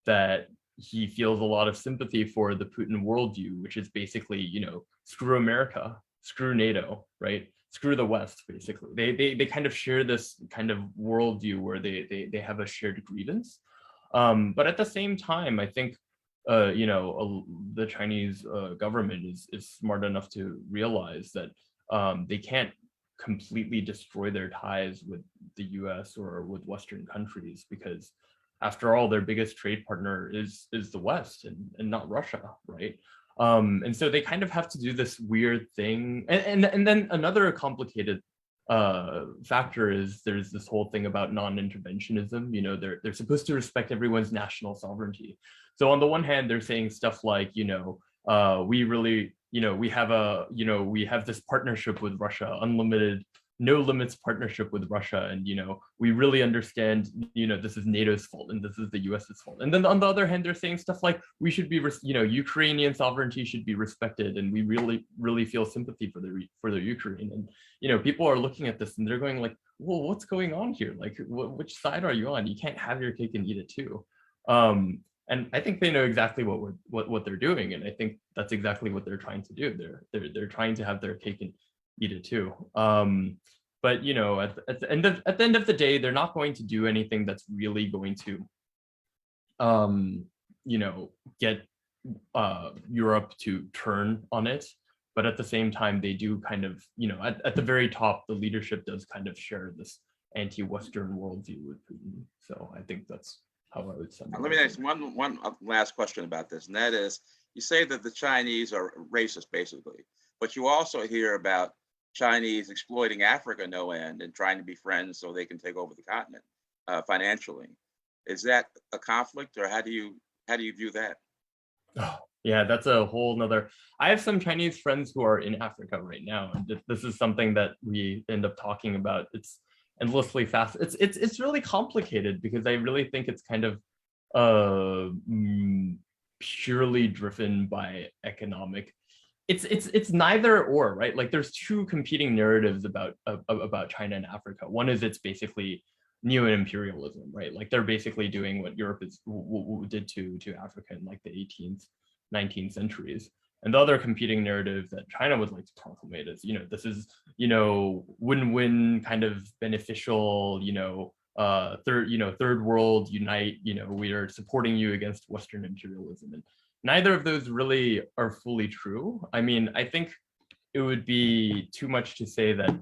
that he feels a lot of sympathy for the Putin worldview, which is basically, you know, screw America, screw NATO, right? Screw the West, basically. They kind of share this kind of worldview where they have a shared grievance. But at the same time, I think, you know, the Chinese government is smart enough to realize that they can't completely destroy their ties with the US or with Western countries, because after all, their biggest trade partner is the West and not Russia, right? And so they kind of have to do this weird thing. And then another complicated factor is there's this whole thing about non-interventionism. You know, they're supposed to respect everyone's national sovereignty. So on the one hand, they're saying stuff like, you know, we really, you know, we have this partnership with Russia, unlimited, no limits partnership with Russia. And, you know, we really understand, you know, this is NATO's fault and this is the US's fault. And then on the other hand, they're saying stuff like, we should be, you know, Ukrainian sovereignty should be respected. And we really feel sympathy for the Ukraine. And, you know, people are looking at this and they're going like, well, what's going on here? Like, which side are you on? You can't have your cake and eat it too. And I think they know exactly what they're doing. And I think that's exactly what they're trying to do. They're trying to have their cake and eat it too. But you know, at the end of the day, they're not going to do anything that's really going to, you know, get Europe to turn on it. But at the same time, they do kind of, you know, at the very top, the leadership does kind of share this anti-Western worldview with Putin. So I think that's how I would summarize. Let me ask one last question about this, and that is, you say that the Chinese are racist, basically, but you also hear about Chinese exploiting Africa no end and trying to be friends so they can take over the continent financially. Is that a conflict, or how do you view that? Oh, yeah, that's a whole nother. I have some Chinese friends who are in Africa right now, and this is something that we end up talking about. It's endlessly fast. It's really complicated because I really think it's kind of purely driven by economic. It's neither or, right? Like there's two competing narratives about China and Africa. One is it's basically neo-imperialism, right? Like they're basically doing what Europe did to Africa in like the 18th, 19th centuries. And the other competing narrative that China would like to proclaim is, you know, this is, you know, win-win kind of beneficial, you know, third world unite, you know, we are supporting you against Western imperialism. And neither of those really are fully true. I mean, I think it would be too much to say that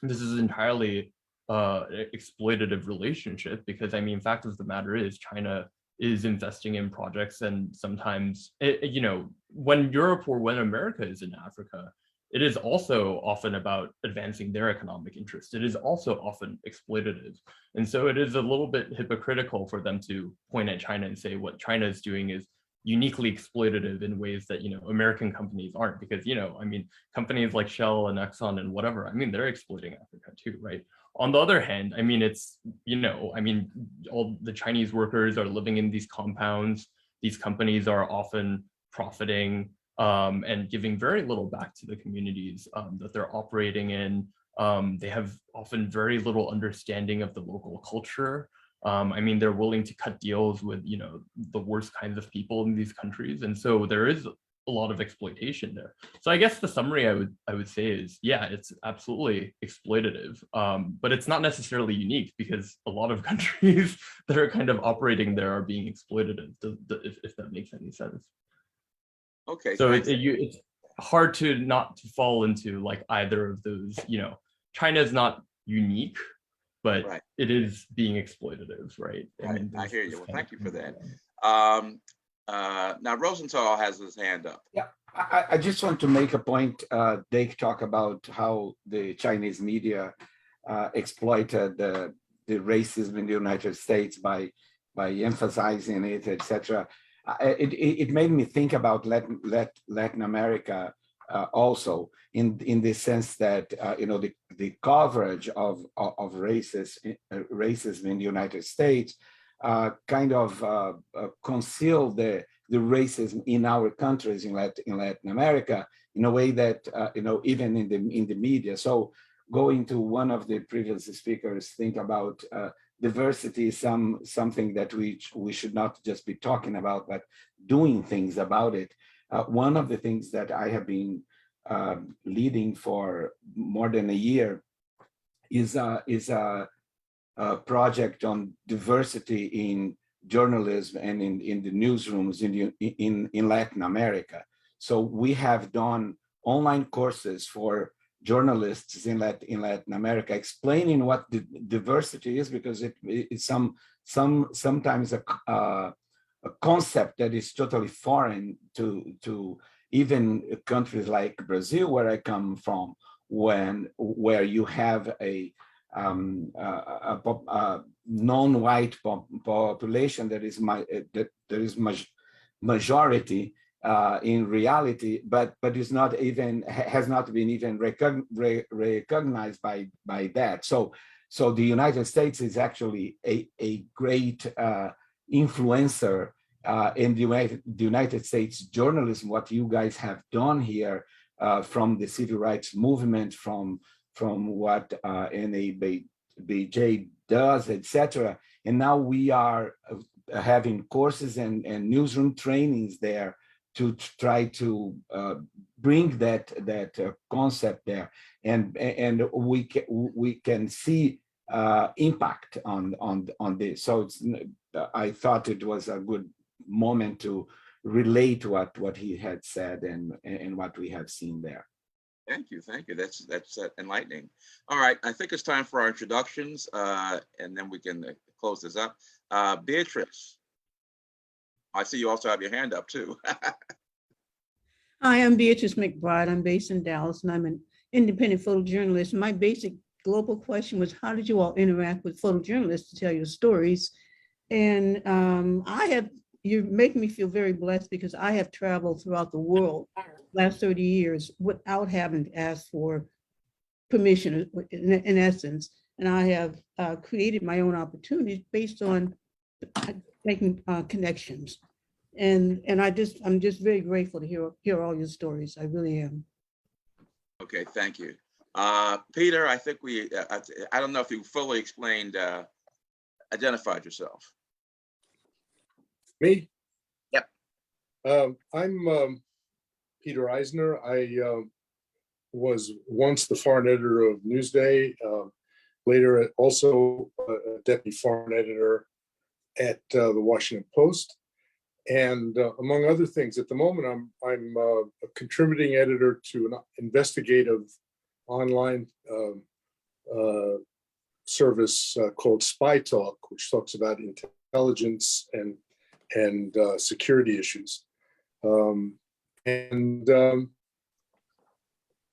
this is entirely exploitative relationship, because I mean, fact of the matter is China is investing in projects, and sometimes, you know, when Europe or when America is in Africa, it is also often about advancing their economic interest. It is also often exploitative. And so it is a little bit hypocritical for them to point at China and say what China is doing is uniquely exploitative in ways that, you know, American companies aren't, because, you know, I mean, companies like Shell and Exxon and whatever, I mean, they're exploiting Africa too, right? On the other hand, I mean, it's, you know, I mean, all the Chinese workers are living in these compounds. These companies are often profiting and giving very little back to the communities that they're operating in. They have often very little understanding of the local culture. I mean, they're willing to cut deals with, you know, the worst kinds of people in these countries. And so there is a lot of exploitation there. So I guess the summary I would say is, yeah, it's absolutely exploitative, but it's not necessarily unique, because a lot of countries that are kind of operating there are being exploitative, if that makes any sense. Okay. So hard to not to fall into like either of those. China is not unique, but Right. it is being exploitative, right? Right. I there's hear you. this Well, kind thank of- you for that. Now Rosenthal has his hand up. Yeah, I just want to make a point. They talk about how the Chinese media exploited the racism in the United States by emphasizing it, etc. It made me think about Latin America also in the sense that the coverage of racism in the United States kind of conceal the racism in our countries in Latin America in a way that even in the media. So going to one of the previous speakers, think about diversity is something that we should not just be talking about, but doing things about it. One of the things that I have been leading for more than a year is a project on diversity in journalism and in the newsrooms in Latin America. So we have done online courses for journalists in Latin America, explaining what the diversity is, because it's sometimes a concept that is totally foreign to even countries like Brazil, where I come from, where you have a non-white population that is majority in reality, but is not even has not been even recognized by that. So the United States is actually a great influencer in the United States journalism. What you guys have done here from the civil rights movement, from what NABJ does, etc. And now we are having courses and newsroom trainings there to try to bring that concept there, and we can see impact on this. So I thought it was a good moment to relate what he had said and what we have seen there. Thank you. That's enlightening. All right, I think it's time for our introductions, and then we can close this up. Beatrice, I see you also have your hand up too. Hi, I'm Beatrice McBride. I'm based in Dallas, and I'm an independent photojournalist. My basic global question was, how did you all interact with photojournalists to tell your stories? And you're making me feel very blessed, because I have traveled throughout the world last 30 years without having to ask for permission, in essence. And I have created my own opportunities based on making connections. And I'm just very grateful to hear all your stories. I really am. Okay, thank you. Peter, I think I don't know if you fully explained, identified yourself. Me? Yep. I'm Peter Eisner. I was once the foreign editor of Newsday, later also a deputy foreign editor at the Washington Post. And among other things, at the moment, I'm a contributing editor to an investigative online service called Spy Talk, which talks about intelligence and security issues. So I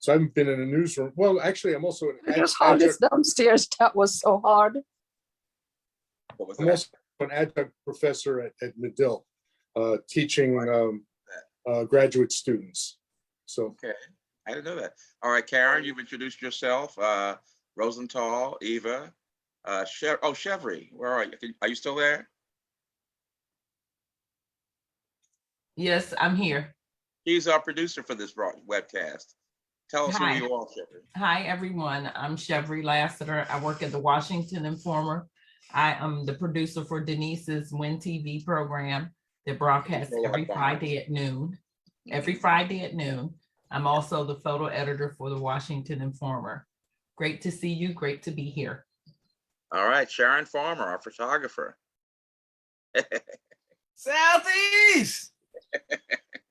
haven't been in a newsroom. Well, actually, I'm also I just heard this downstairs. That was so hard. I'm also an adjunct professor at Medill, teaching graduate students. So okay, I didn't know that. All right, Karen, you've introduced yourself. Rosenthal, Eva, Chevry, where are you? Are you still there? Yes, I'm here. He's our producer for this webcast. Tell us Hi. who you are, Chevry. Hi, everyone. I'm Chevry Lassiter. I work at the Washington Informer. I am the producer for Denise's Win TV program that broadcasts every Friday at noon. I'm also the photo editor for the Washington Informer. Great to see you. Great to be here. All right, Sharon Farmer, our photographer. Southeast.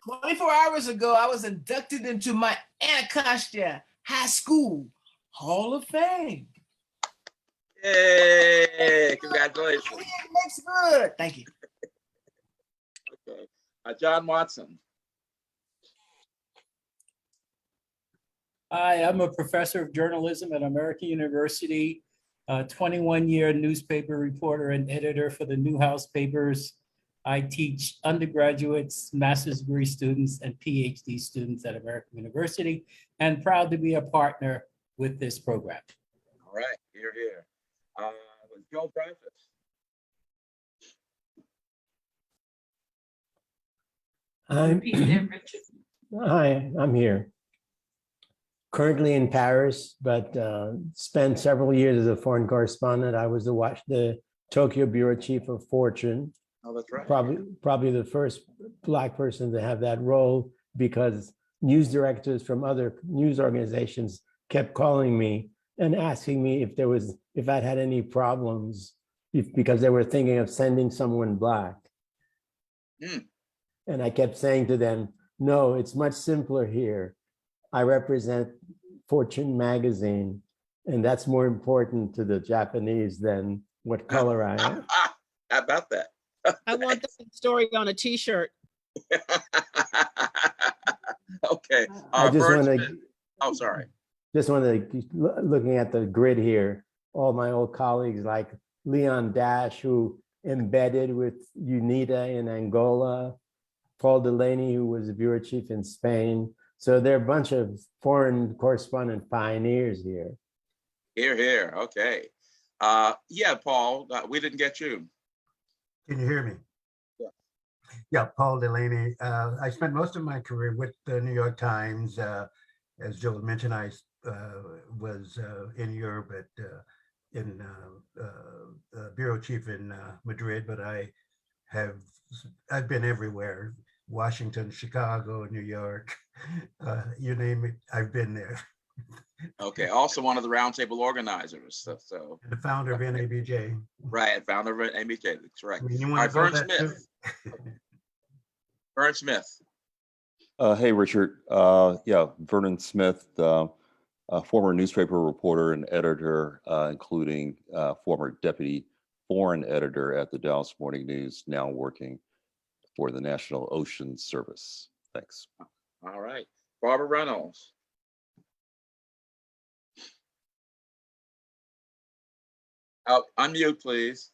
Come 24 hours ago, I was inducted into my Anacostia High School Hall of Fame. Yay, congratulations. Makes good. Thank you. Okay. John Watson. Hi, I'm a professor of journalism at American University, 21-year newspaper reporter and editor for the Newhouse papers. I teach undergraduates, master's degree students, and PhD students at American University, and proud to be a partner with this program. All right, here, here. Joe Dreyfus. Hi, I'm here. Currently in Paris, but spent several years as a foreign correspondent. I was the Tokyo bureau chief of Fortune. Oh, that's right. Probably the first Black person to have that role, because news directors from other news organizations kept calling me and asking me if I'd had any problems, because they were thinking of sending someone Black. And I kept saying to them, no, it's much simpler here. I represent Fortune magazine, and that's more important to the Japanese than what color I am. How about that? I want that story on a t-shirt. Okay. I just Vern want Smith. to. Oh, sorry. Just want to, looking at the grid here, all my old colleagues like Leon Dash, who embedded with UNITA in Angola, Paul Delaney, who was the bureau chief in Spain. So there are a bunch of foreign correspondent pioneers here. Here, here. Okay. Yeah, Paul, we didn't get you. Can you hear me? Yeah. Yeah, Paul Delaney. I spent most of my career with the New York Times. As Joe mentioned, I was in Europe in bureau chief in Madrid, but I've been everywhere. Washington, Chicago, New York, you name it, I've been there. Okay, also one of the roundtable organizers. So the founder of NABJ. Right, founder of NABJ, that's correct. I mean, you All wanna right, go Vern that Smith. Vern Smith. Hey, Richard. Yeah, Vernon Smith, a former newspaper reporter and editor, including former deputy foreign editor at the Dallas Morning News, now working for the National Ocean Service. Thanks. All right, Barbara Reynolds. Oh, unmute, please.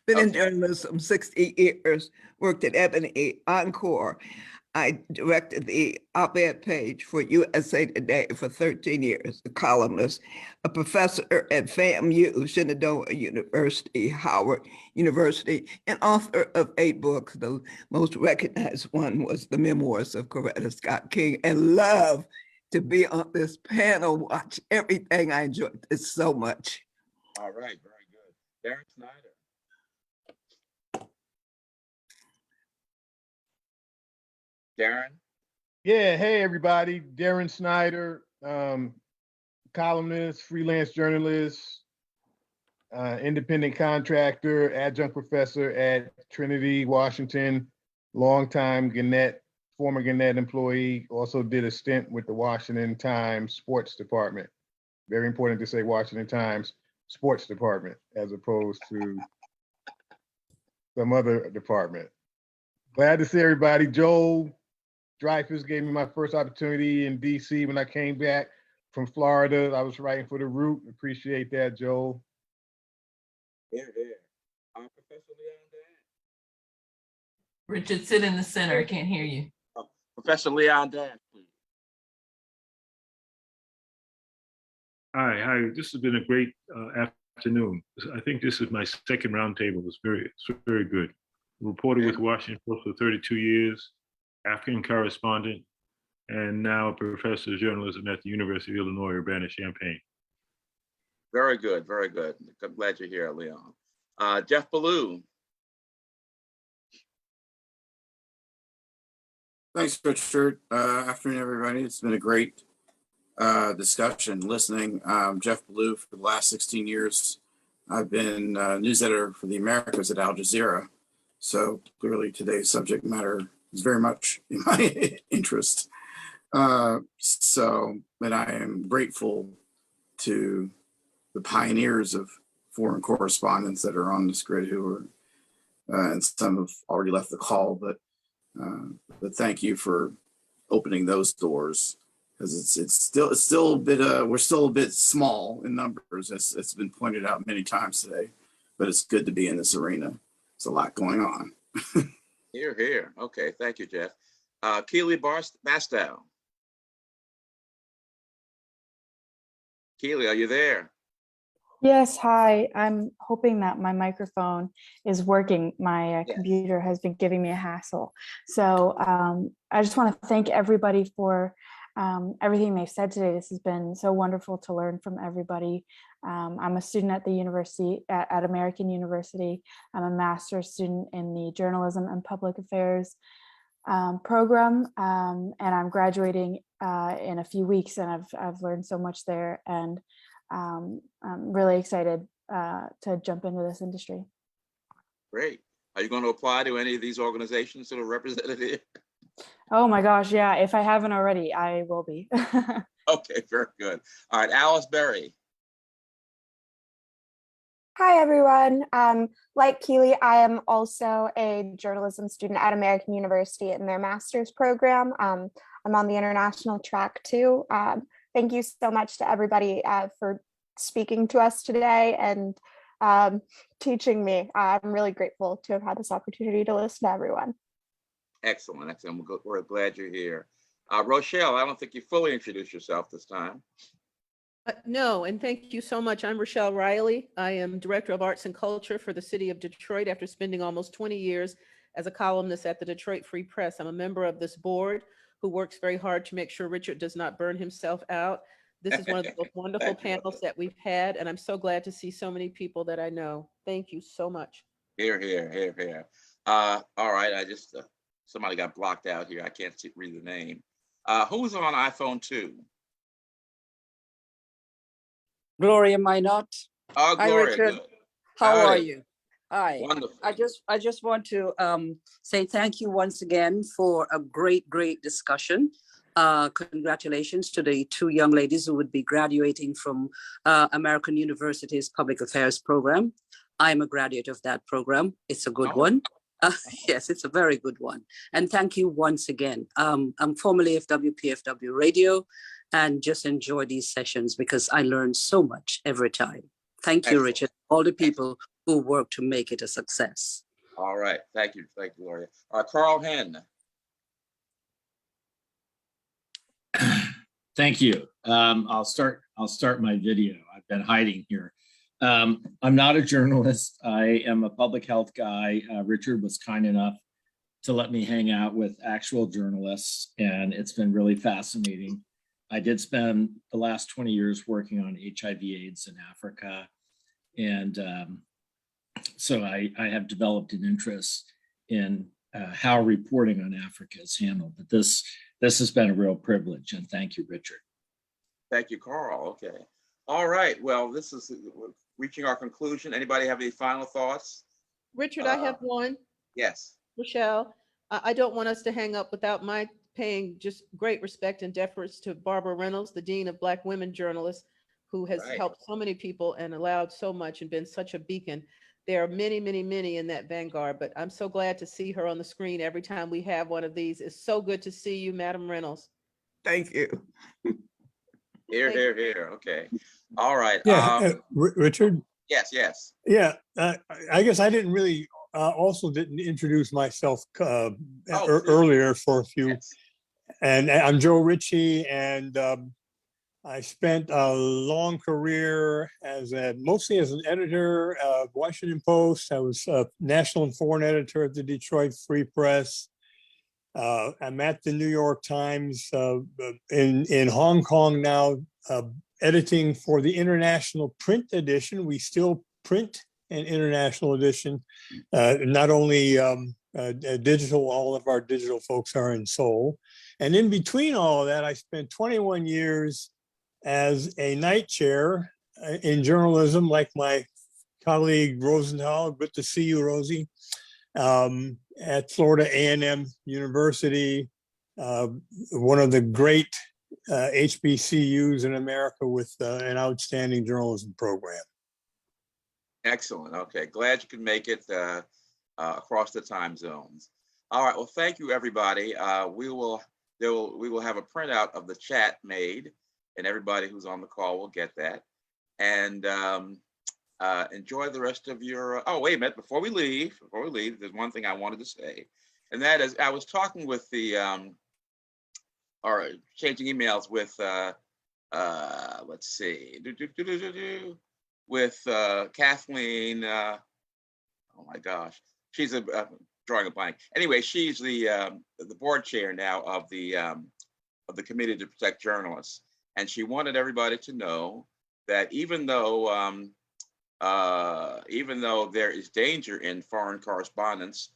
Been in journalism 60 years, worked at Ebony, Encore. I directed the op-ed page for USA Today for 13 years, a columnist, a professor at FAMU, Shenandoah University, Howard University, and author of 8 books. The most recognized one was The Memoirs of Coretta Scott King, and love to be on this panel, watch everything. I enjoyed this so much. All right, very good. Darren Snyder. Darren? Yeah, hey everybody, Darren Snyder, columnist, freelance journalist, independent contractor, adjunct professor at Trinity, Washington, longtime Gannett, former Gannett employee, also did a stint with the Washington Times Sports Department. Very important to say Washington Times Sports Department as opposed to some other department. Glad to see everybody. Joel Dreyfus gave me my first opportunity in DC when I came back from Florida. I was writing for The Root. Appreciate that, Joel. Here, here. Professor Leon Dan. Richard, sit in the center. I can't hear you. Professor Leon Dan, please. Hi. This has been a great afternoon. I think this is my second roundtable. It's very good. Reported with Washington Post for 32 years. African correspondent, and now a professor of journalism at the University of Illinois, Urbana-Champaign. Very good, very good. I'm glad you're here, Leon. Jeff Ballou. Thanks, Richard. Afternoon, everybody. It's been a great discussion, listening. Jeff Ballou, for the last 16 years, I've been news editor for the Americas at Al Jazeera. So clearly today's subject matter is very much in my interest. And I am grateful to the pioneers of foreign correspondents that are on this grid who are, and some have already left the call, but thank you for opening those doors, because it's still a bit, we're still a bit small in numbers, as it's been pointed out many times today, but it's good to be in this arena. There's a lot going on. Here, here. Okay, thank you, Jeff. Keely Bastow. Keely, are you there? Yes, hi. I'm hoping that my microphone is working. My computer has been giving me a hassle. So I just want to thank everybody for everything they've said today. This has been so wonderful to learn from everybody. I'm a student at the university, at American University. I'm a master's student in the Journalism and Public Affairs program, and I'm graduating in a few weeks, and I've learned so much there, and I'm really excited to jump into this industry. Great. Are you going to apply to any of these organizations that are represented here? Oh my gosh, yeah. If I haven't already, I will be. Okay, very good. All right, Alice Berry. Hi, everyone. Like Keely, I am also a journalism student at American University in their master's program. I'm on the international track too. Thank you so much to everybody for speaking to us today and teaching me. I'm really grateful to have had this opportunity to listen to everyone. Excellent, excellent. We're glad you're here. Rochelle, I don't think you fully introduced yourself this time. No, and thank you so much. I'm Rochelle Riley. I am Director of Arts and Culture for the City of Detroit after spending almost 20 years as a columnist at the Detroit Free Press. I'm a member of this board who works very hard to make sure Richard does not burn himself out. This is one of the most wonderful panels that we've had, and I'm so glad to see so many people that I know. Thank you so much. Here, here, here, here. All right, I just, somebody got blocked out here. I can't read the name. Who's on iPhone 2? Gloria Minot. Oh, Hi, Gloria, Richard. good. How are Howdy. you? Hi. Wonderful. I just want to say thank you once again for a great discussion. Congratulations to the two young ladies who would be graduating from American University's Public Affairs program. I'm a graduate of that program. It's a good one. Yes, it's a very good one. And thank you once again. I'm formerly of WPFW Radio, and just enjoy these sessions because I learn so much every time. Thank you, Richard, all the people who work to make it a success. All right, thank you, Gloria. Carl Henn. Thank you. I'll start my video. I've been hiding here. I'm not a journalist. I am a public health guy. Richard was kind enough to let me hang out with actual journalists, and it's been really fascinating. I did spend the last 20 years working on HIV/AIDS in Africa. And so I have developed an interest in how reporting on Africa is handled. But this has been a real privilege, and thank you, Richard. Thank you, Carl. Okay. All right. Well, this is reaching our conclusion. Anybody have any final thoughts? Richard, I have one. Yes. Michelle, I don't want us to hang up without my paying just great respect and deference to Barbara Reynolds, the Dean of Black Women Journalists, who has helped so many people and allowed so much and been such a beacon. There are many, many, many in that vanguard, but I'm so glad to see her on the screen every time we have one of these. It's so good to see you, Madam Reynolds. Thank you. Here, here, here. Okay. All right. Yeah, Richard? Yes, yes. Yeah, I guess I didn't introduce myself earlier for a few. Yes. And I'm Joe Ritchie, and I spent a long career mostly as an editor of Washington Post. I was a national and foreign editor at the Detroit Free Press. I'm at the New York Times in Hong Kong now, editing for the international print edition. We still print an international edition, not only digital, all of our digital folks are in Seoul. And in between all of that, I spent 21 years as a night chair in journalism, like my colleague Rosenthal. Good to see you, Rosie. at Florida A&M University, one of the great HBCUs in America with an outstanding journalism program. Excellent. Okay, glad you could make it across the time zones. All right. Well, thank you, everybody. We will have a printout of the chat made, and everybody who's on the call will get that. And enjoy the rest of your. Oh, wait a minute! Before we leave, there's one thing I wanted to say, and that is I was talking with the or exchanging emails with let's see, with Kathleen. Oh my gosh, she's drawing a blank. Anyway, she's the board chair now of the Committee to Protect Journalists, and she wanted everybody to know that even though there is danger in foreign correspondence,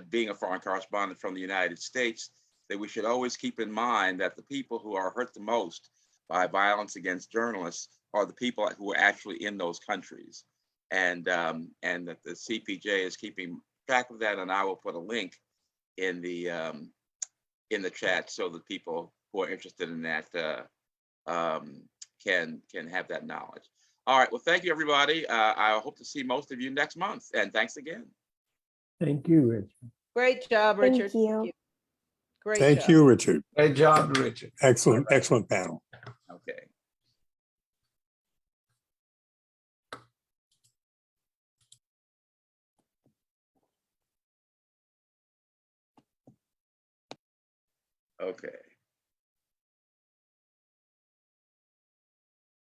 being a foreign correspondent from the United States, that we should always keep in mind that the people who are hurt the most by violence against journalists are the people who are actually in those countries. And that the CPJ is keeping track of that, and I will put a link in the chat so that people who are interested in that can have that knowledge. All right. Well, thank you, everybody. I hope to see most of you next month, and thanks again. Thank you, Richard. Great job, Thank Richard. you. Great Thank job. you, Richard. Great job, Richard. Excellent, excellent panel. Okay. Okay.